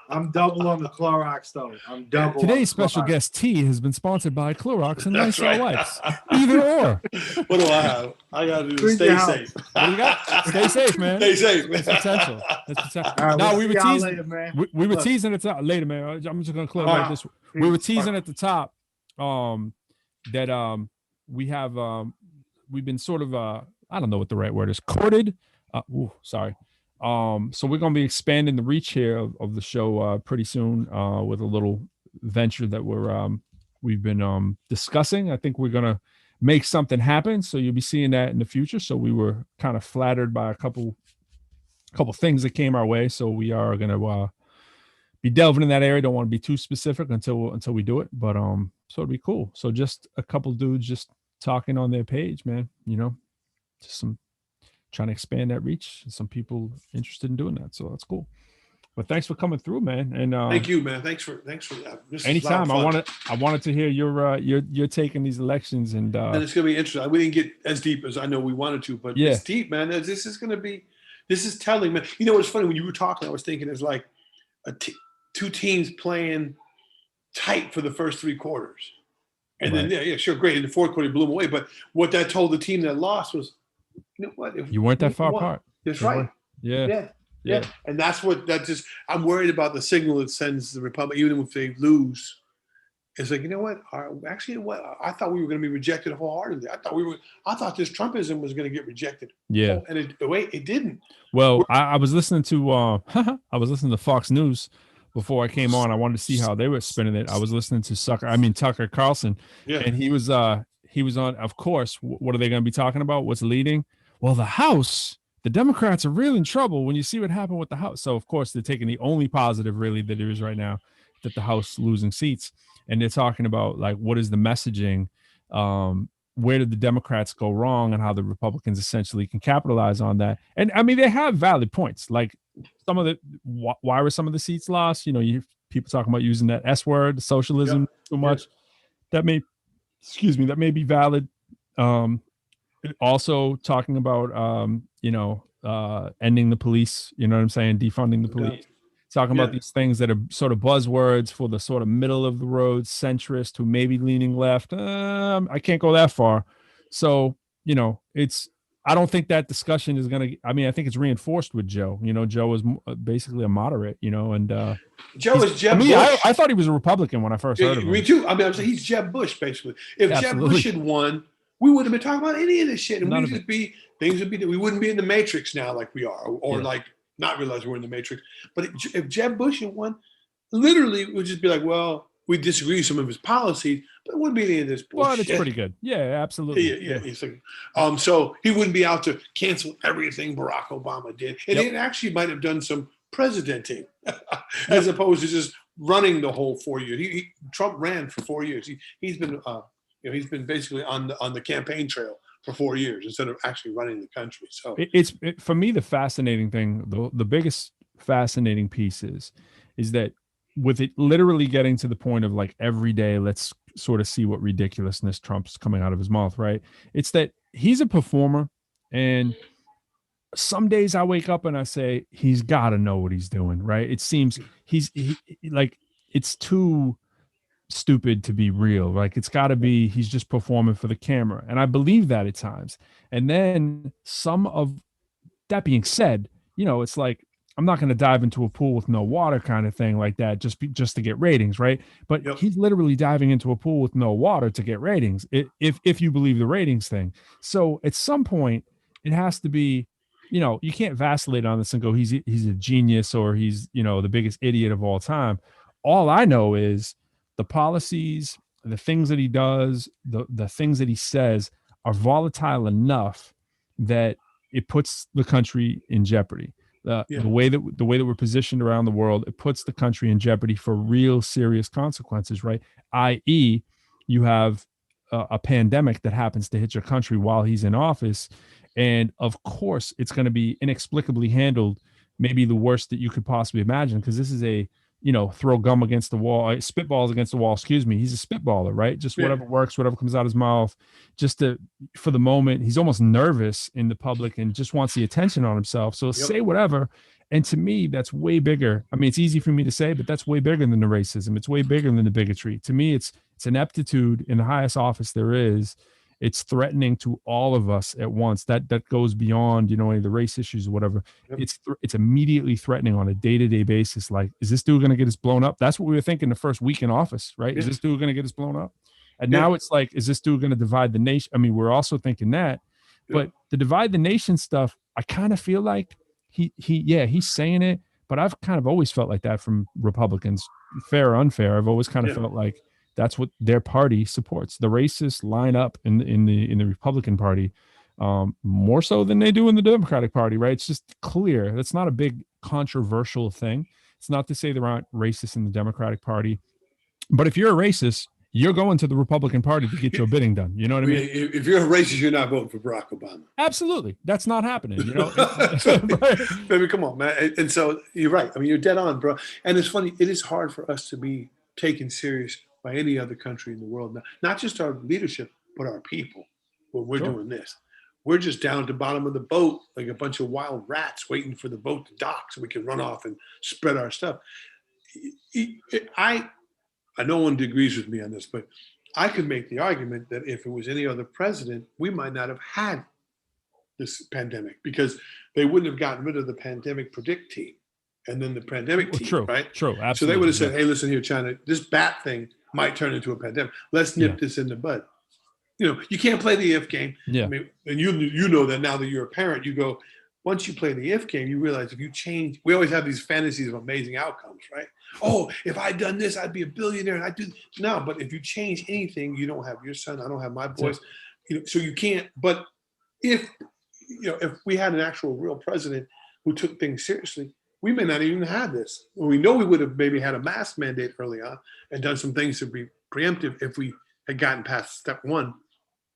I'm double on the Clorox though. I'm double. Today's special guest tea has been sponsored by Clorox and Lysol wipes. Either or. What do I have? I gotta do stay safe. What do you got? Stay safe, man. Stay safe. That's potential. Right, no, we were teasing. Later, man. We were teasing at the top later, man. I'm just gonna close like this. We were teasing at the top. That we have we've been sort of I don't know what the right word is, courted. So we're going to be expanding the reach here of the show pretty soon with a little venture that we've been discussing. I think we're going to make something happen. So you'll be seeing that in the future. So we were kind of flattered by a couple things that came our way. So we are going to be delving in that area. Don't want to be too specific until we do it, but so it'd be cool. So just a couple dudes just talking on their page, man, just some trying to expand that reach. Some people interested in doing that. So that's cool. But thanks for coming through, man. And thank you, man. Thanks for that. Anytime. I wanted to hear your take in these elections, and it's gonna be interesting. We didn't get as deep as I know we wanted to, but it's deep, man. This is telling, man. You know what's funny, when you were talking, I was thinking it's like two teams playing tight for the first three quarters. And then sure, great. In the fourth quarter, he blew them away. But what that told the team that lost was, you know what? You weren't that far apart. That's right. Yeah. And I'm worried about the signal it sends the Republic, even if they lose. It's like, you know what? I thought we were going to be rejected wholeheartedly. I thought this Trumpism was going to get rejected. Yeah. And it didn't. Well, I was listening to Fox News before I came on. I wanted to see how they were spinning it. I was listening to Tucker Carlson, and he was on. Of course, what are they going to be talking about? What's leading? Well, the House. The Democrats are really in trouble when you see what happened with the House. So, of course, they're taking the only positive really that there is right now, that the House losing seats. And they're talking about, like, what is the messaging? Where did the Democrats go wrong, and how the Republicans essentially can capitalize on that? And, I mean, they have valid points. Like, why were some of the seats lost? You hear people talking about using that S word, socialism, too much. That may be valid. Also talking about, ending the police, you know what I'm saying? Defunding the police, talking about these things that are sort of buzzwords for the sort of middle of the road centrist who may be leaning left. I can't go that far. So, I don't think that discussion is going to, I think it's reinforced with Joe. Joe is basically a moderate, and Joe is Jeb Bush. I thought he was a Republican when I first heard of him. Me too. I'm saying he's Jeb Bush, basically. If Jeb Bush had won, we wouldn't have been talking about any of this shit. And we wouldn't be in the Matrix now like we are, or like not realize we're in the Matrix. But if Jeb Bush had won, literally it would just be like, well, we disagree with some of his policies, but it wouldn't be any of this bullshit. Well, it's pretty good. Yeah, absolutely. Yeah. He's like, so he wouldn't be out to cancel everything Barack Obama did. And it actually might have done some presidenting as opposed to just running the whole 4 years. Trump ran for 4 years. He's been he's been basically on the campaign trail for 4 years instead of actually running the country. So for me, the fascinating thing, the biggest fascinating piece is that with it literally getting to the point of, like, every day, let's sort of see what ridiculousness Trump's coming out of his mouth, right? It's that he's a performer, and some days I wake up and I say, he's got to know what he's doing, right? It seems it's too stupid to be real. Like, it's got to be, he's just performing for the camera. And I believe that at times. And then some of that being said, it's like, I'm not going to dive into a pool with no water kind of thing like that, just to get ratings, right? But he's literally diving into a pool with no water to get ratings, if you believe the ratings thing. So at some point, it has to be, you can't vacillate on this and go, he's a genius, or he's, the biggest idiot of all time. All I know is the policies, the things that he does, the things that he says are volatile enough that it puts the country in jeopardy. The way that we're positioned around the world, it puts the country in jeopardy for real serious consequences, right? I.e., you have a pandemic that happens to hit your country while he's in office, and of course, it's going to be inexplicably handled, maybe the worst that you could possibly imagine, because this is a throw gum against the wall, spitballs against the wall. Excuse me. He's a spitballer, right? Just whatever works, whatever comes out his mouth, for the moment. He's almost nervous in the public and just wants the attention on himself. So say whatever. And to me, that's way bigger. I mean, it's easy for me to say, but that's way bigger than the racism. It's way bigger than the bigotry. To me, it's ineptitude in the highest office there is. It's threatening to all of us at once. That goes beyond, any of the race issues or whatever. It's immediately threatening on a day-to-day basis. Like, is this dude going to get us blown up? That's what we were thinking the first week in office, right? Is this dude going to get us blown up? And now it's like, is this dude going to divide the nation? I mean, we're also thinking that, but the divide the nation stuff, I kind of feel like he's saying it, but I've kind of always felt like that from Republicans, fair or unfair. I've always kind of felt like that's what their party supports. The racists line up in the Republican Party more so than they do in the Democratic Party, right? It's just clear. That's not a big controversial thing. It's not to say there aren't racists in the Democratic Party, but if you're a racist, you're going to the Republican Party to get your bidding done. You know what I mean? If you're a racist, you're not voting for Barack Obama. Absolutely. That's not happening. Baby, come on, man. And so you're right. I mean, you're dead on, bro. And it's funny. It is hard for us to be taken serious by any other country in the world. Not just our leadership, but our people. When we're doing this, we're just down at the bottom of the boat like a bunch of wild rats waiting for the boat to dock so we can run off and spread our stuff. No one agrees with me on this, but I could make the argument that if it was any other president, we might not have had this pandemic because they wouldn't have gotten rid of the pandemic predict team and then the pandemic team, right? True, absolutely. So they would have said, hey, listen here, China, this bat thing might turn into a pandemic. Let's nip this in the bud. You can't play the if game. Yeah. I mean, and you know that now that you're a parent, you go, once you play the if game, you realize if you change, we always have these fantasies of amazing outcomes, right? Oh, if I'd done this, I'd be a billionaire. And I'd do no, but if you change anything, you don't have your son, I don't have my boys, so you can't. But if we had an actual real president who took things seriously, we may not even have this. Well, we know we would have maybe had a mask mandate early on and done some things to be preemptive if we had gotten past step one.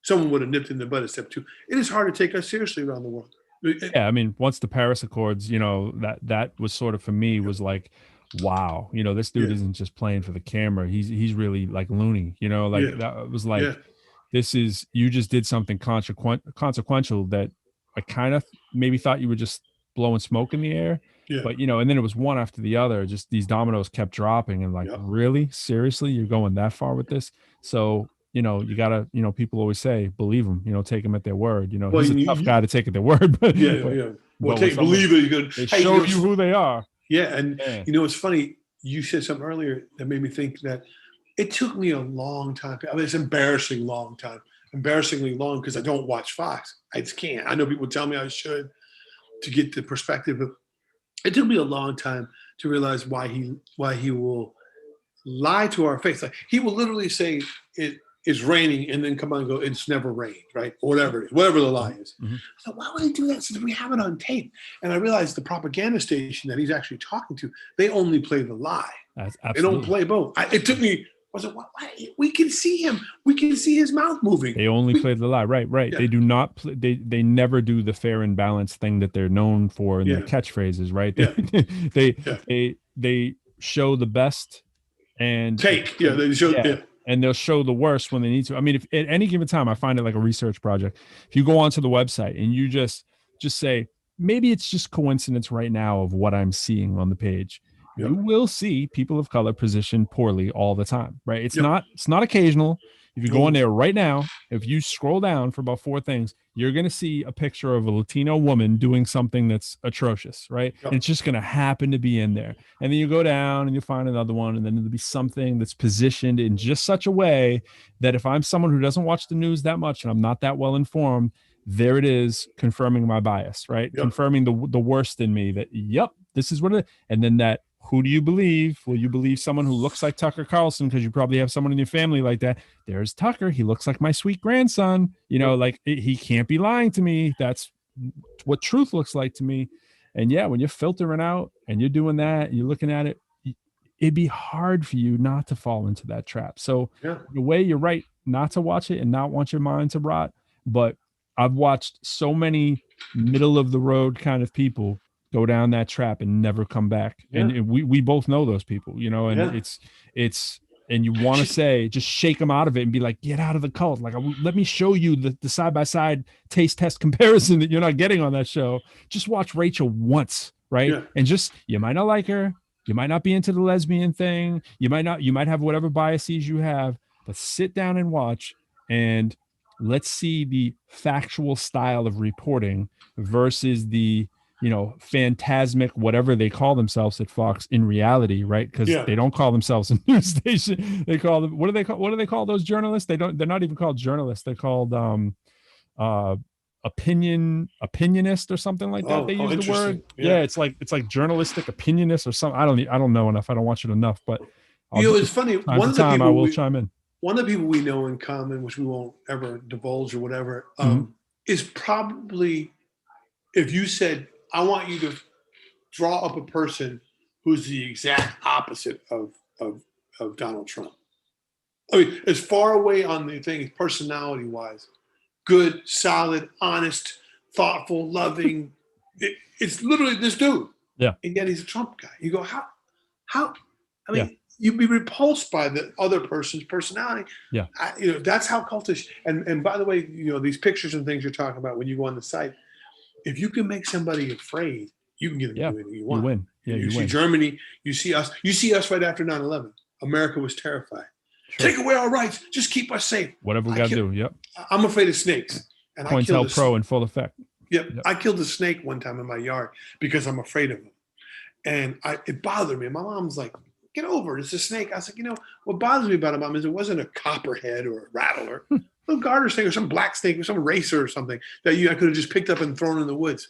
Someone would have nipped in the bud at step two. It is hard to take us seriously around the world. Yeah, I mean, once the Paris Accords, that was sort of for me was like, wow, this dude isn't just playing for the camera. He's really like loony, that was like, this is, you just did something consequential that I kind of maybe thought you were just blowing smoke in the air. Yeah. But, and then it was one after the other, just these dominoes kept dropping and like, really, seriously, you're going that far with this? So, you gotta, people always say, believe them, take them at their word. He's a tough guy to take at their word, but believe it. You're they show you who they are. Yeah. And it's funny. You said something earlier that made me think that it took me a long time. I mean, it's embarrassingly long because I don't watch Fox. I just can't. I know people tell me I should to get the perspective of, it took me a long time to realize why he will lie to our face. Like he will literally say it is raining and then come on and go, it's never rained, right? Or whatever it is, whatever the lie is. Mm-hmm. So why would he do that since we have it on tape? And I realized the propaganda station that he's actually talking to, they only play the lie. They don't play both. It took me, we can see him. We can see his mouth moving. They only play the lie. Right. Yeah. They do not play, they never do the fair and balanced thing that they're known for in their catchphrases, right? They show the best and take. Yeah, they show and they'll show the worst when they need to. I mean, if at any given time, I find it like a research project. If you go onto the website and you just say, maybe it's just coincidence right now of what I'm seeing on the page. You will see people of color positioned poorly all the time, right? It's not occasional. If you go in there right now, if you scroll down for about 4 things, you're going to see a picture of a Latino woman doing something that's atrocious, right? And it's just going to happen to be in there. And then you go down and you find another one, and then there'll be something that's positioned in just such a way that if I'm someone who doesn't watch the news that much and I'm not that well informed, there it is, confirming my bias, right? Confirming the worst in me that, this is what it is. And then that, who do you believe? Will you believe someone who looks like Tucker Carlson because you probably have someone in your family like that? There's Tucker. He looks like my sweet grandson. Like he can't be lying to me. That's what truth looks like to me. And yeah, when you're filtering out and you're doing that, you're looking at it, it'd be hard for you not to fall into that trap. So the way, you're right, not to watch it and not want your mind to rot. But I've watched so many middle of the road kind of people go down that trap and never come back. And we both know those people, you know, and it's and you want to say, just shake them out of it and be like, get out of the cult. Like, let me show you the side-by-side taste test comparison that you're not getting on that show. Just watch Rachel once, right? And just, you might not like her. You might not be into the lesbian thing. You might have whatever biases you have, but sit down and watch, and let's see the factual style of reporting versus the, you know, phantasmic, whatever they call themselves at Fox in reality, right? Because they don't call themselves a news station. They call them, what do they call those journalists? They're not even called journalists. They're called opinionist or something like that. They use the word. Yeah, it's like journalistic opinionist or something. I don't know enough. I don't watch it enough, but it's funny. One of the people I will chime in. One of the people we know in common, which we won't ever divulge or whatever, is probably, if you said, I want you to draw up a person who's the exact opposite of Donald Trump. I mean, as far away on the thing, personality-wise, good, solid, honest, thoughtful, loving. It's literally this dude. Yeah. And yet he's a Trump guy. You go, how? I mean, you'd be repulsed by the other person's personality. Yeah. That's how cultish. And by the way, these pictures and things you're talking about when you go on the site, if you can make somebody afraid, you can get them to do anything you want. You win. Yeah, you see win. Germany, you see us right after 9/11. America was terrified. Sure. Take away our rights. Just keep us safe. Whatever we got to do. Yep. I'm afraid of snakes. And COINTELPRO in full effect. Yep. I killed a snake one time in my yard because I'm afraid of them. And it bothered me. My mom's like, get over it. It's a snake. I was like, what bothers me about it, Mom, is it wasn't a copperhead or a rattler, a little garter snake or some black snake or some racer or something that I could have just picked up and thrown in the woods.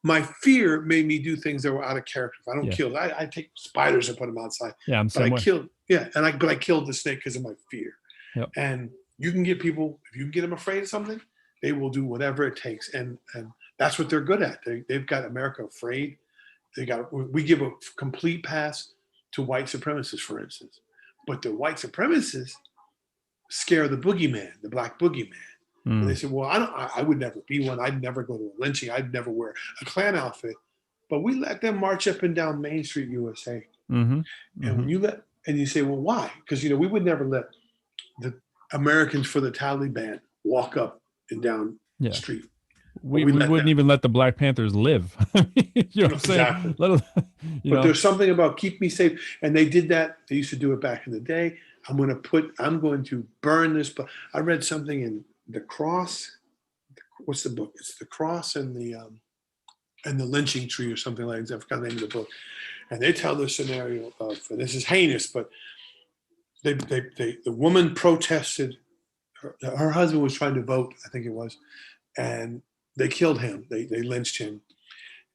My fear made me do things that were out of character. If I don't kill, I take spiders and put them outside. Yeah, I'm saying. But I killed the snake because of my fear. Yep. And you can get people, if you can get them afraid of something, they will do whatever it takes. And that's what they're good at. They've got America afraid. We give a complete pass to white supremacists, for instance. But the white supremacists scare the boogeyman, the black boogeyman. And they say, well, I would never be one. I'd never go to a lynching. I'd never wear a Klan outfit. But we let them march up and down Main Street, USA. Mm-hmm. And when you say, well, why? Because, we would never let the Americans for the Taliban walk up and down the street. We wouldn't even let the Black Panthers live. You know what I'm saying? But there's something about keep me safe. And they did that. They used to do it back in the day. I'm going to burn this. But I read something in The Cross. What's the book? It's The Cross and the Lynching Tree or something like that. I forgot the name of the book. And they tell the scenario of, and this is heinous, but the woman protested. Her husband was trying to vote, I think it was, and they killed him. They lynched him.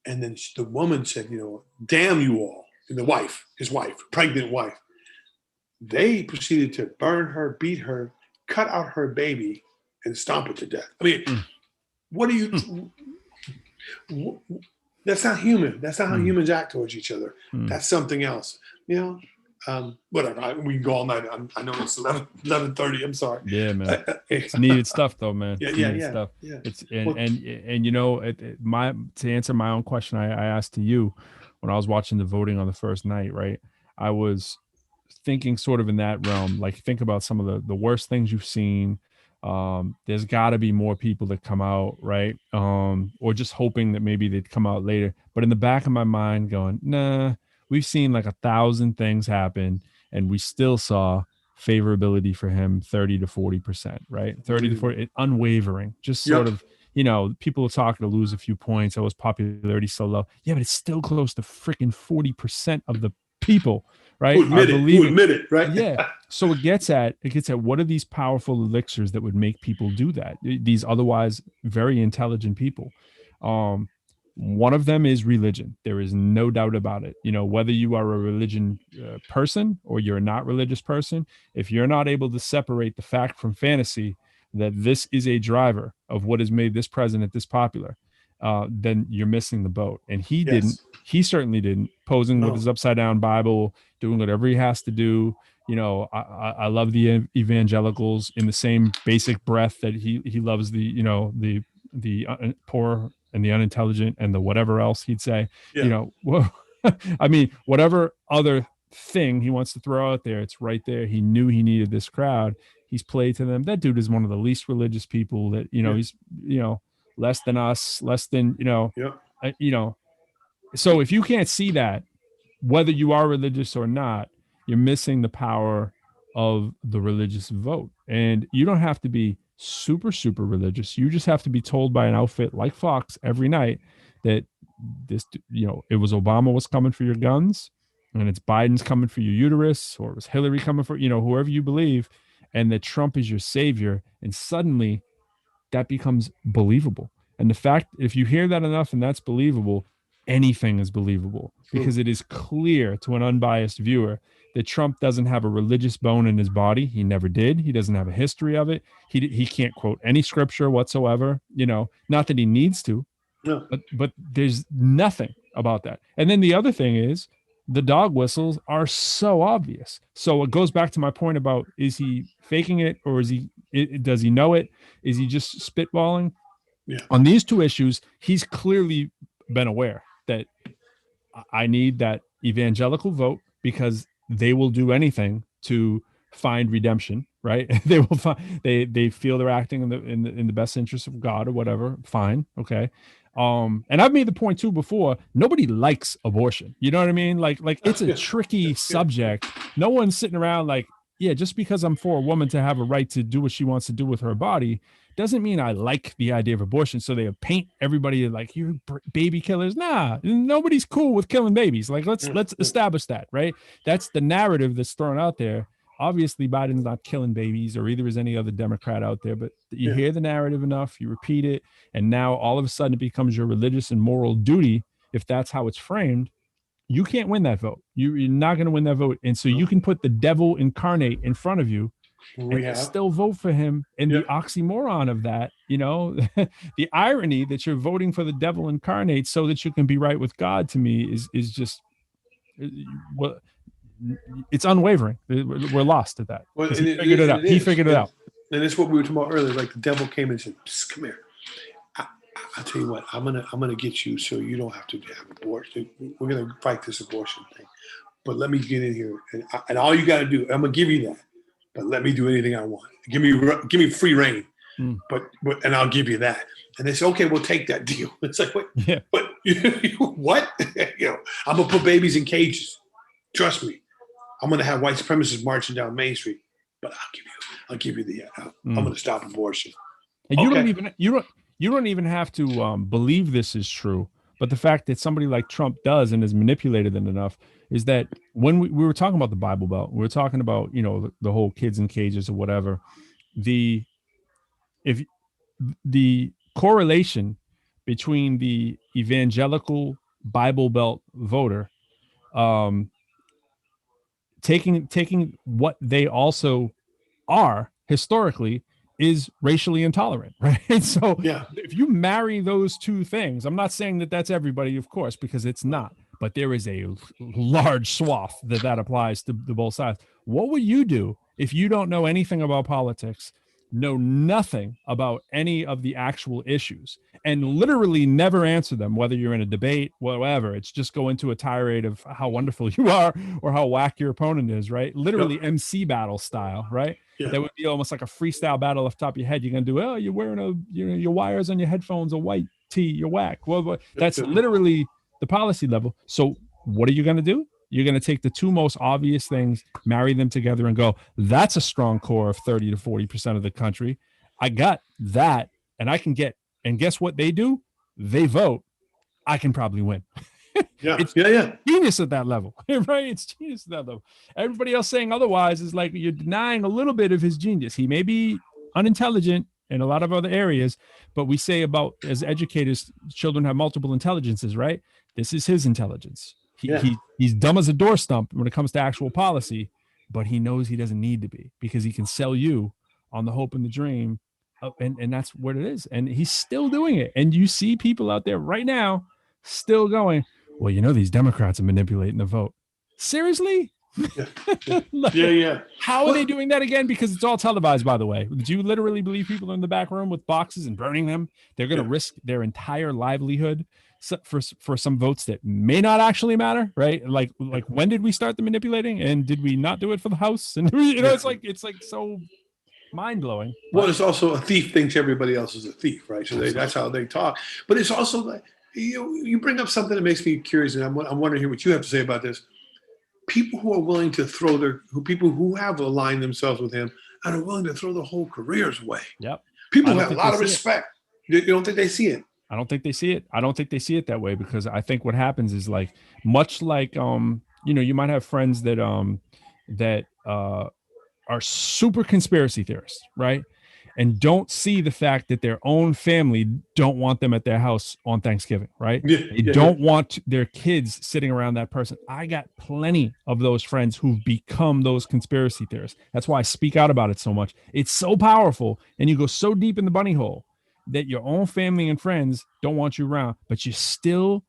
And then the woman said, damn you all. And the wife, his wife, pregnant wife, they proceeded to burn her, beat her, cut out her baby, and stomp it to death. I mean, what do you... That's not human. That's not how humans act towards each other. That's something else. Whatever. We can go all night. I know it's 11:30. I'm sorry. Yeah, man. It's needed stuff, though, man. Yeah. Stuff. Yeah. It's to answer my own question, I asked to you when I was watching the voting on the first night. Right, I was thinking sort of in that realm. Like, think about some of the worst things you've seen. There's got to be more people that come out, right? Or just hoping that maybe they'd come out later. But in the back of my mind going, nah, we've seen like 1,000 things happen and we still saw favorability for him 30 to 40%, right? 30 to 40, unwavering, just sort of, people are talking to lose a few points. Oh, his popularity so low. Yeah, but it's still close to freaking 40% of the people, right? Who admit it, right? Yeah. So it gets at what are these powerful elixirs that would make people do that? These otherwise very intelligent people. One of them is religion. There is no doubt about it. Whether you are a religion person or you're a not religious person, if you're not able to separate the fact from fantasy that this is a driver of what has made this president this popular, then you're missing the boat. And he Yes. didn't. He certainly didn't. Posing with his upside down Bible, doing whatever he has to do. You know, I love the evangelicals in the same basic breath that he loves the, you know, the poor and the unintelligent and the whatever else he'd say. Yeah. You know, well, I mean, whatever other thing he wants to throw out there, it's right there. He knew he needed this crowd. He's played to them. That dude is one of the least religious people that, you know, he's, you know, less than us, less than, you know, you know. So if you can't see that, whether you are religious or not, you're missing the power of the religious vote. And you don't have to be super, super religious. You just have to be told by an outfit like Fox every night that this, you know, it was Obama was coming for your guns, and it's Biden's coming for your uterus, or it was Hillary coming for, you know, whoever you believe, and that Trump is your savior. And suddenly that becomes believable. And the fact, if you hear that enough and that's believable, anything is believable, because it is clear to an unbiased viewer that Trump doesn't have a religious bone in his body. He never did. He doesn't have a history of it. He can't quote any scripture whatsoever, you know, not that he needs to, but there's nothing about that. And then the other thing is the dog whistles are so obvious. So it goes back to my point about, is he faking it, or is he, does he know it? Is he just spitballing? Yeah. On these two issues, he's clearly been aware that I need that evangelical vote, because they will do anything to find redemption, right? They will find, they feel they're acting in the best interest of God or whatever. Fine. Okay. And I've made the point too before, nobody likes abortion. You know what I mean? Like it's a tricky subject. No one's sitting around like, yeah, just because I'm for a woman to have a right to do what she wants to do with her body doesn't mean I like the idea of abortion. So they paint everybody like, you're baby killers. Nah, nobody's cool with killing babies. Like, let's establish that, right? That's the narrative that's thrown out there. Obviously, Biden's not killing babies, or either is any other Democrat out there, but you hear the narrative enough, you repeat it, and now all of a sudden it becomes your religious and moral duty. If that's how it's framed, you can't win that vote. You're not going to win that vote. And so you can put the devil incarnate in front of you and still vote for him. And the oxymoron of that, you know, the irony that you're voting for the devil incarnate so that you can be right with God, to me is just, well, it's unwavering. We're lost at that. Well, he figured it out. He figured it out. And it's what we were talking about earlier. Like the devil came and said, "Come here. I'll tell you what. I'm gonna get you so you don't have to have abortion. We're gonna fight this abortion thing. But let me get in here, and all you got to do, I'm gonna give you that. But let me do anything I want. Give me free reign. But and I'll give you that." And they say, "Okay, we'll take that deal." It's like, what? Yeah. But what? You know, I'm gonna put babies in cages. Trust me. I'm gonna have white supremacists marching down Main Street. But I'll give you the. I'm gonna stop abortion. And you don't even have to believe this is true. But the fact that somebody like Trump does and has manipulated it enough is that when we were talking about the Bible Belt, we were talking about, you know, the whole kids in cages or whatever. If the correlation between the evangelical Bible Belt voter, taking what they also are historically, is racially intolerant, right? So if you marry those two things, I'm not saying that that's everybody, of course, because it's not, but there is a large swath that applies to both sides. What would you do if you don't know anything about politics, know nothing about any of the actual issues, and literally never answer them, whether you're in a debate, whatever? It's just go into a tirade of how wonderful you are or how whack your opponent is, right? Literally MC battle style, right? That would be almost like a freestyle battle off the top of your head. You're going to do, oh, you're wearing your wires on your headphones, a white tee, you're whack. Well, that's literally the policy level. So what are you going to do? You're going to take the two most obvious things, marry them together, and go, that's a strong core of 30 to 40% of the country. I got that, and I can get, and guess what they do? They vote. I can probably win. It's genius at that level, right? It's genius at that level. Everybody else saying otherwise is like you're denying a little bit of his genius. He may be unintelligent in a lot of other areas, but we say about, as educators, children have multiple intelligences, right? This is his intelligence. He's dumb as a door stump when it comes to actual policy, but he knows he doesn't need to be, because he can sell you on the hope and the dream and that's what it is. And he's still doing it. And you see people out there right now still going, well, you know, these Democrats are manipulating the vote. Seriously? Yeah. How are they doing that again? Because it's all televised, by the way. Do you literally believe people are in the back room with boxes and burning them? They're going to risk their entire livelihood for some votes that may not actually matter, right? Like when did we start the manipulating, and did we not do it for the House? And you know, it's like so mind-blowing. Well, it's also a thief thinks everybody else is a thief, right? So that's how they talk. But it's also like you bring up something that makes me curious, and I'm wondering what you have to say about this. People who are willing to people who have aligned themselves with him and are willing to throw their whole careers away. Yep. People have a lot of respect. You don't think they see it? I don't think they see it. I don't think they see it that way, because I think what happens is like, much like, you know, you might have friends that are super conspiracy theorists, right? And don't see the fact that their own family don't want them at their house on Thanksgiving, right? They don't want their kids sitting around that person. I got plenty of those friends who've become those conspiracy theorists. That's why I speak out about it so much. It's so powerful, and you go so deep in the bunny hole that your own family and friends don't want you around, but you still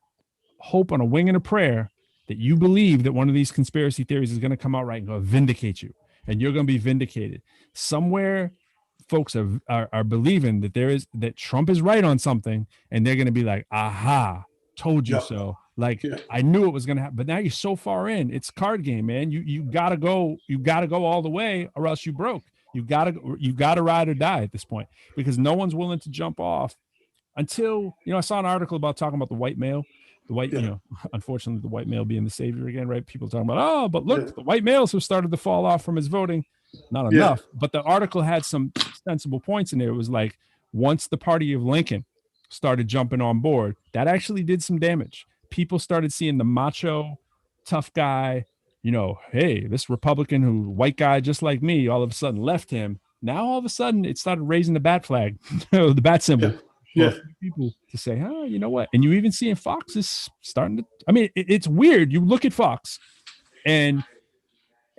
hope on a wing and a prayer that you believe that one of these conspiracy theories is going to come out right and go vindicate you, and you're going to be vindicated. Somewhere folks are believing that Trump is right on something, and they're going to be like, aha, told you so. Like, I knew it was going to happen. But now you're so far in, it's card game, man. You gotta go all the way, or else you broke. You gotta ride or die at this point, because no one's willing to jump off until, you know, I saw an article talking about the white male. You know, unfortunately, the white male being the savior again, right? People talking about, oh, but look, the white males have started to fall off from his voting. Not enough. But the article had some sensible points in there. It was like, once the party of Lincoln started jumping on board, that actually did some damage. People started seeing the macho, tough guy, you know, hey, this Republican white guy just like me, all of a sudden left him. Now, all of a sudden, it started raising the bat flag, the bat symbol. People to say, oh, you know what? And you even see in Fox is starting to, I mean, it's weird. You look at Fox, and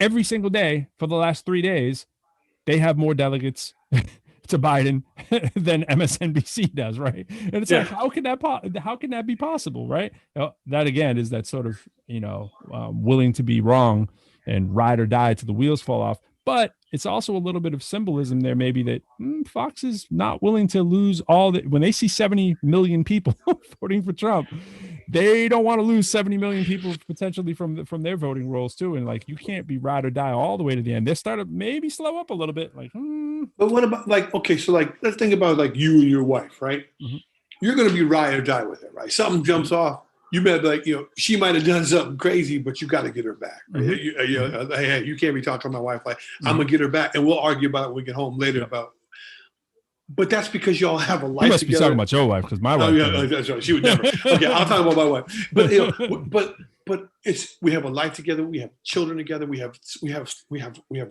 every single day for the last 3 days, they have more delegates to Biden than MSNBC does, right? And it's like, how can that be possible, right? That again is that sort of, you know, willing to be wrong and ride or die till the wheels fall off. But it's also a little bit of symbolism there, maybe, that Fox is not willing to lose all that. When they see 70 million people voting for Trump, they don't want to lose 70 million people potentially from their voting rolls too. And like, you can't be ride or die all the way to the end. They start to maybe slow up a little bit. Like, But what about, like, okay, so like, let's think about like you and your wife, right? Mm-hmm. You're going to be ride or die with her, right? Something jumps off. You may be like, you know, she might have done something crazy, but you got to get her back. Right? Mm-hmm. Hey, you can't be talking to my wife like, I'm going to get her back. And we'll argue about it when we get home later about. But that's because y'all have a life. You must together. be talking about your wife, because my wife. That's right. She would never. Okay, I'll talk about my wife. But you know, but it's, we have a life together. We have children together. We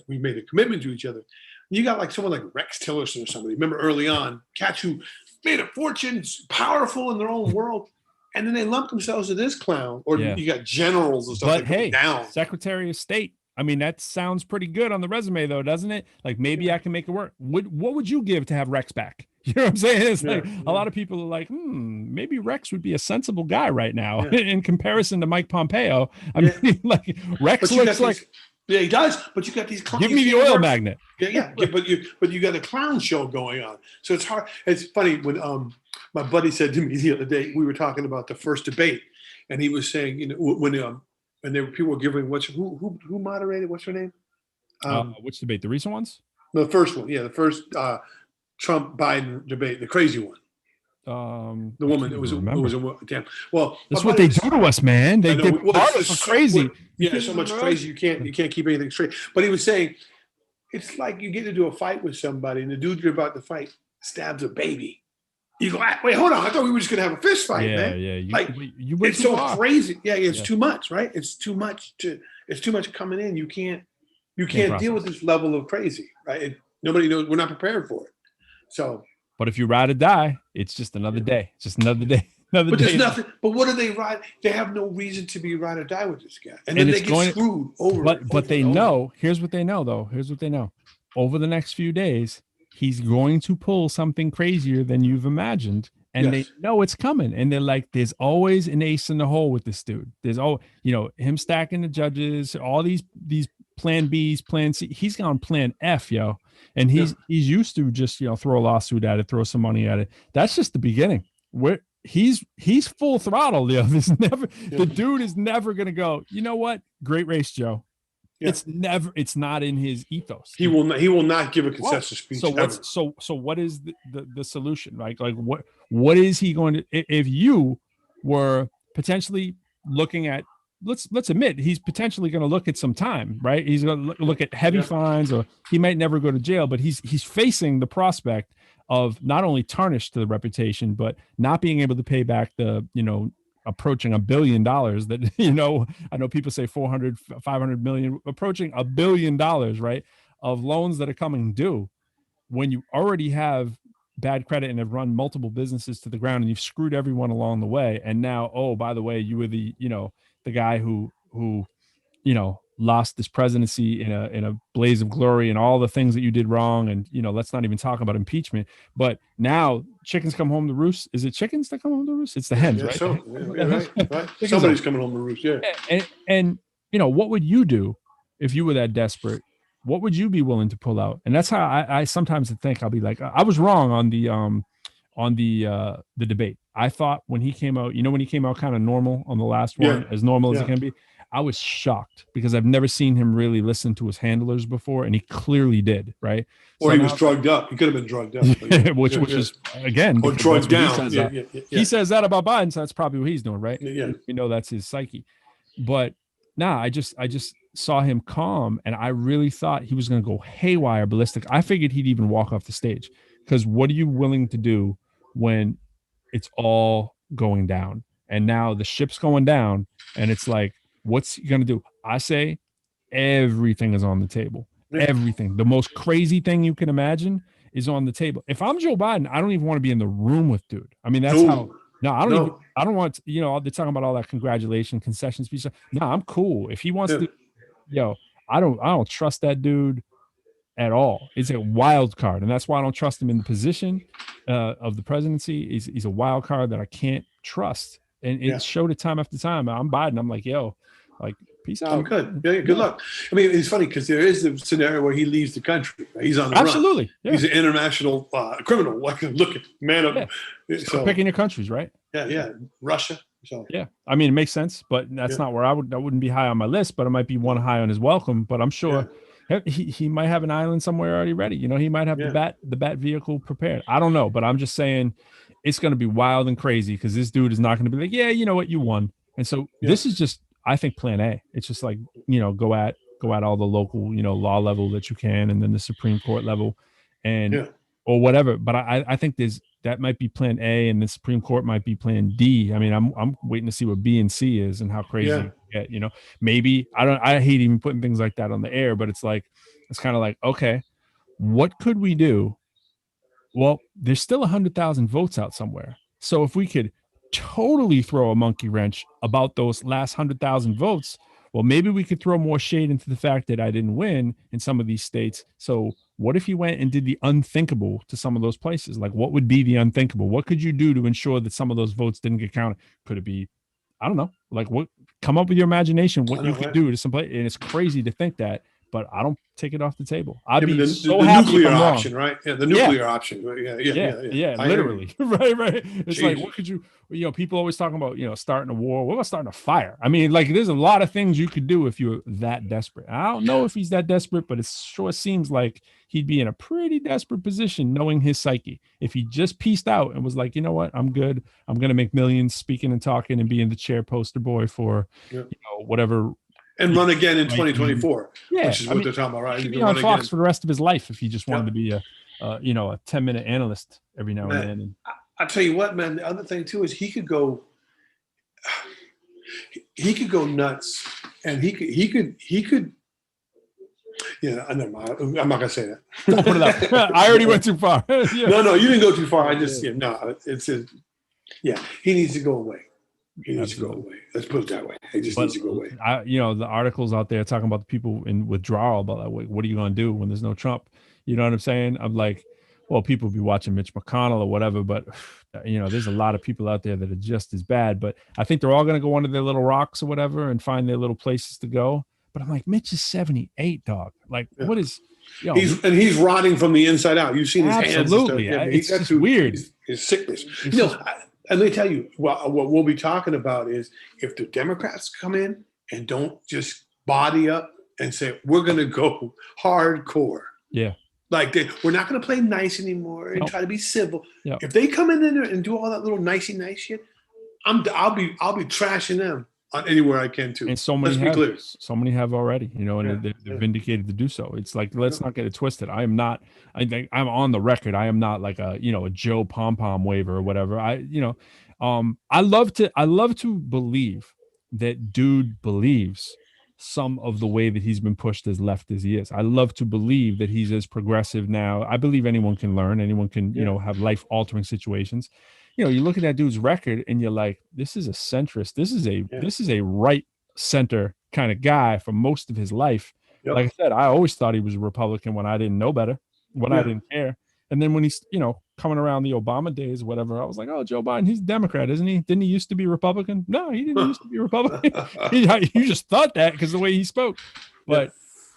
made a commitment to each other. You got like someone like Rex Tillerson or somebody. Remember early on, cats who made a fortune, powerful in their own world, and then they lump themselves to this clown. Or you got generals and stuff. But hey, down. Secretary of State. I mean, that sounds pretty good on the resume, though, doesn't it? Like, maybe I can make it work. What would you give to have Rex back? You know what I'm saying? It's like a lot of people are like, maybe Rex would be a sensible guy right now in comparison to Mike Pompeo. I mean, like, Rex looks like. Yeah, he does. But you got these clowns. Give me the oil magnet. Yeah. But you got a clown show going on. So it's hard. It's funny when my buddy said to me the other day, we were talking about the first debate, and he was saying, you know, when and there were people giving who moderated? What's her name? Which debate? The recent ones? The first one, the first Trump Biden debate, the crazy one. The woman it was damn. Well, that's what they do to us, man. They it's crazy. So much crazy you can't keep anything straight. But he was saying it's like you get into a fight with somebody, and the dude you're about to fight stabs a baby. You go, wait, hold on. I thought we were just gonna have a fist fight, man. Yeah. You it's so crazy. Yeah, it's too much, right? It's too much coming in. You can't deal with this level of crazy, right? Nobody knows. We're not prepared for it. So. But if you ride or die, it's just another day. It's just another day. But there's nothing. But what do they ride? They have no reason to be ride or die with this guy, and then they get screwed over. But they know. Here's what they know, though. Over the next few days, he's going to pull something crazier than you've imagined. And they know it's coming. And they're like, there's always an ace in the hole with this dude. There's him stacking the judges, all these plan Bs, plan C. He's gone plan F, yo. And he's used to just, throw a lawsuit at it, throw some money at it. That's just the beginning. He's full throttle, yo. The dude is never gonna go, you know what? Great race, Joe. Yeah. It's not in his ethos. He will not give a concession speech. So what is the solution? Like what is he going to, if you were potentially looking at, let's admit he's potentially going to look at some time, right? He's going to look at heavy fines, or he might never go to jail, but he's facing the prospect of not only tarnish to the reputation, but not being able to pay back the, approaching $1 billion that, I know people say 400, 500 million, approaching $1 billion, right, of loans that are coming due, when you already have bad credit and have run multiple businesses to the ground and you've screwed everyone along the way. And now, oh, by the way, you were the guy who lost this presidency in a blaze of glory and all the things that you did wrong. And, let's not even talk about impeachment, but now chickens come home to roost. Is it chickens that come home to roost? It's the hens, right? So, right. Somebody's coming home to roost. Yeah. And, what would you do if you were that desperate? What would you be willing to pull out? And that's how I sometimes think. I'll be like, I was wrong on the debate. I thought when he came out, when he came out kind of normal on the last one, as normal as it can be, I was shocked because I've never seen him really listen to his handlers before, and he clearly did, right? Or he was drugged up. He could have been drugged up. which is, again, or drugged down. He says that about Biden, so that's probably what he's doing, right? Yeah. We know that's his psyche. But I just saw him calm, and I really thought he was going to go haywire, ballistic. I figured he'd even walk off the stage, because what are you willing to do when it's all going down? And now the ship's going down, and it's like, what's he going to do? I say everything is on the table. Everything. The most crazy thing you can imagine is on the table. If I'm Joe Biden, I don't even want to be in the room with dude. I mean, that's how. No, I don't want. They're talking about all that congratulation concession speech. No, I'm cool. If he wants to, I don't trust that dude at all. It's a wild card, and that's why I don't trust him in the position of the presidency. He's a wild card that I can't trust, and it showed it time after time. I'm Biden. I'm like, peace out. I'm good. Yeah, good luck. I mean, it's funny because there is a scenario where he leaves the country. He's on the run. Yeah. He's an international criminal. Like, look at man up. So picking your countries, right? Yeah. Russia. So yeah, I mean, it makes sense, but that's not where I wouldn't be high on my list, but it might be one high on his welcome. But I'm sure he might have an island somewhere already ready. He might have the bat vehicle prepared. I don't know, but I'm just saying it's going to be wild and crazy because this dude is not going to be like, yeah, you know what, you won. And so this is just, I think, plan A. It's just like, go at all the local, law level that you can, and then the Supreme Court level, and or whatever. But I think that might be plan A, and the Supreme Court might be plan D. I mean, I'm waiting to see what B and C is and how crazy it get. Maybe I hate even putting things like that on the air, but it's kind of like, okay, what could we do? Well, there's still 100,000 votes out somewhere. So if we could totally throw a monkey wrench about those last 100,000 votes, well, maybe we could throw more shade into the fact that I didn't win in some of these states. So what if he went and did the unthinkable to some of those places? Like, what would be the unthinkable? What could you do to ensure that some of those votes didn't get counted? Could it be, I don't know, like what? Come up with your imagination, what you could do to some place. And it's crazy to think that, but I don't take it off the table. I'd be so happy. The nuclear option, right? Yeah, the nuclear option. Yeah, literally. right. It's like, what could you, people always talking about, starting a war. What about starting a fire? I mean, like, there's a lot of things you could do if you're that desperate. I don't know if he's that desperate, but it sure seems like he'd be in a pretty desperate position knowing his psyche. If he just pieced out and was like, you know what, I'm good. I'm going to make millions speaking and talking and being the chair poster boy for, whatever. And run again in 2024, which is what they're talking about, right? He'd be on Fox for the rest of his life if he just wanted to be a 10-minute analyst every now and then. And I'll tell you what, man. The other thing too is he could go nuts, and he could. Yeah, I never mind. I'm not gonna say that. Don't put it out. I already went too far. No, you didn't go too far. I just he needs to go away. He needs to go away. Let's put it that way. He just needs to go away. The articles out there talking about the people in withdrawal, about like, what are you going to do when there's no Trump? You know what I'm saying? I'm like, well, people be watching Mitch McConnell or whatever, but there's a lot of people out there that are just as bad. But I think they're all going to go under their little rocks or whatever and find their little places to go. But I'm like, Mitch is 78, dog. Like, what is? He's rotting from the inside out. You've seen his hands. Absolutely, it's just weird. His sickness. And let me tell you, what we'll be talking about is if the Democrats come in and don't just body up and say we're going to go hardcore. Yeah. Like we're not going to play nice anymore and try to be civil. Yep. If they come in there and do all that little nicey nice shit, I'll be trashing them on anywhere I can too. And so many have already, and they're vindicated to do so. It's like, let's not get it twisted. I'm on the record. I am not like a Joe Pom Pom waiver or whatever. I love to believe that dude believes some of the way that he's been pushed as left as he is. I love to believe that he's as progressive now. I believe anyone can learn, anyone can, have life altering situations. You look at that dude's record and you're like, this is a centrist. This is a right center kind of guy for most of his life. Yep. Like I said, I always thought he was a Republican when I didn't know better, when I didn't care. And then when he's, coming around the Obama days, whatever, I was like, oh, Joe Biden, he's a Democrat, isn't he? Didn't he used to be Republican? No, he didn't used to be Republican. You just thought that because the way he spoke. But,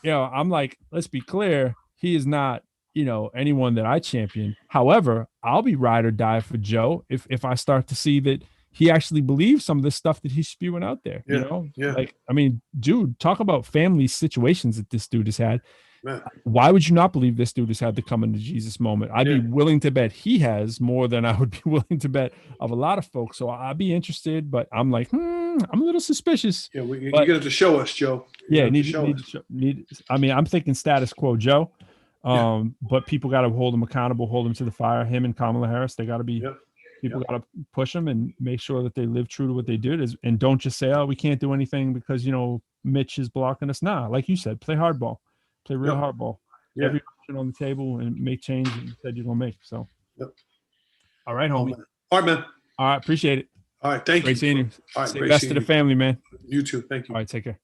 I'm like, let's be clear. He is not, anyone that I champion. However, I'll be ride or die for Joe if I start to see that he actually believes some of the stuff that he's spewing out there. Like, I mean, dude, talk about family situations that this dude has had. Man. Why would you not believe this dude has had the coming to Jesus moment? I'd be willing to bet he has more than I would be willing to bet of a lot of folks. So I'd be interested, but I'm like, I'm a little suspicious. Yeah, you're going to have to show us, Joe. I'm thinking status quo, Joe. But people got to hold him accountable, hold him to the fire. Him and Kamala Harris, they got to be. People got to push them and make sure that they live true to what they did, and don't just say, "Oh, we can't do anything because Mitch is blocking us." Nah, like you said, play hardball. Play real hardball. Every option on the table and make change that you said you're gonna make. So, all right, homie. All right, man. All right, appreciate it. All right, thank you. Great seeing you. All right, Say best to the family, man. You too. Thank you. All right, take care.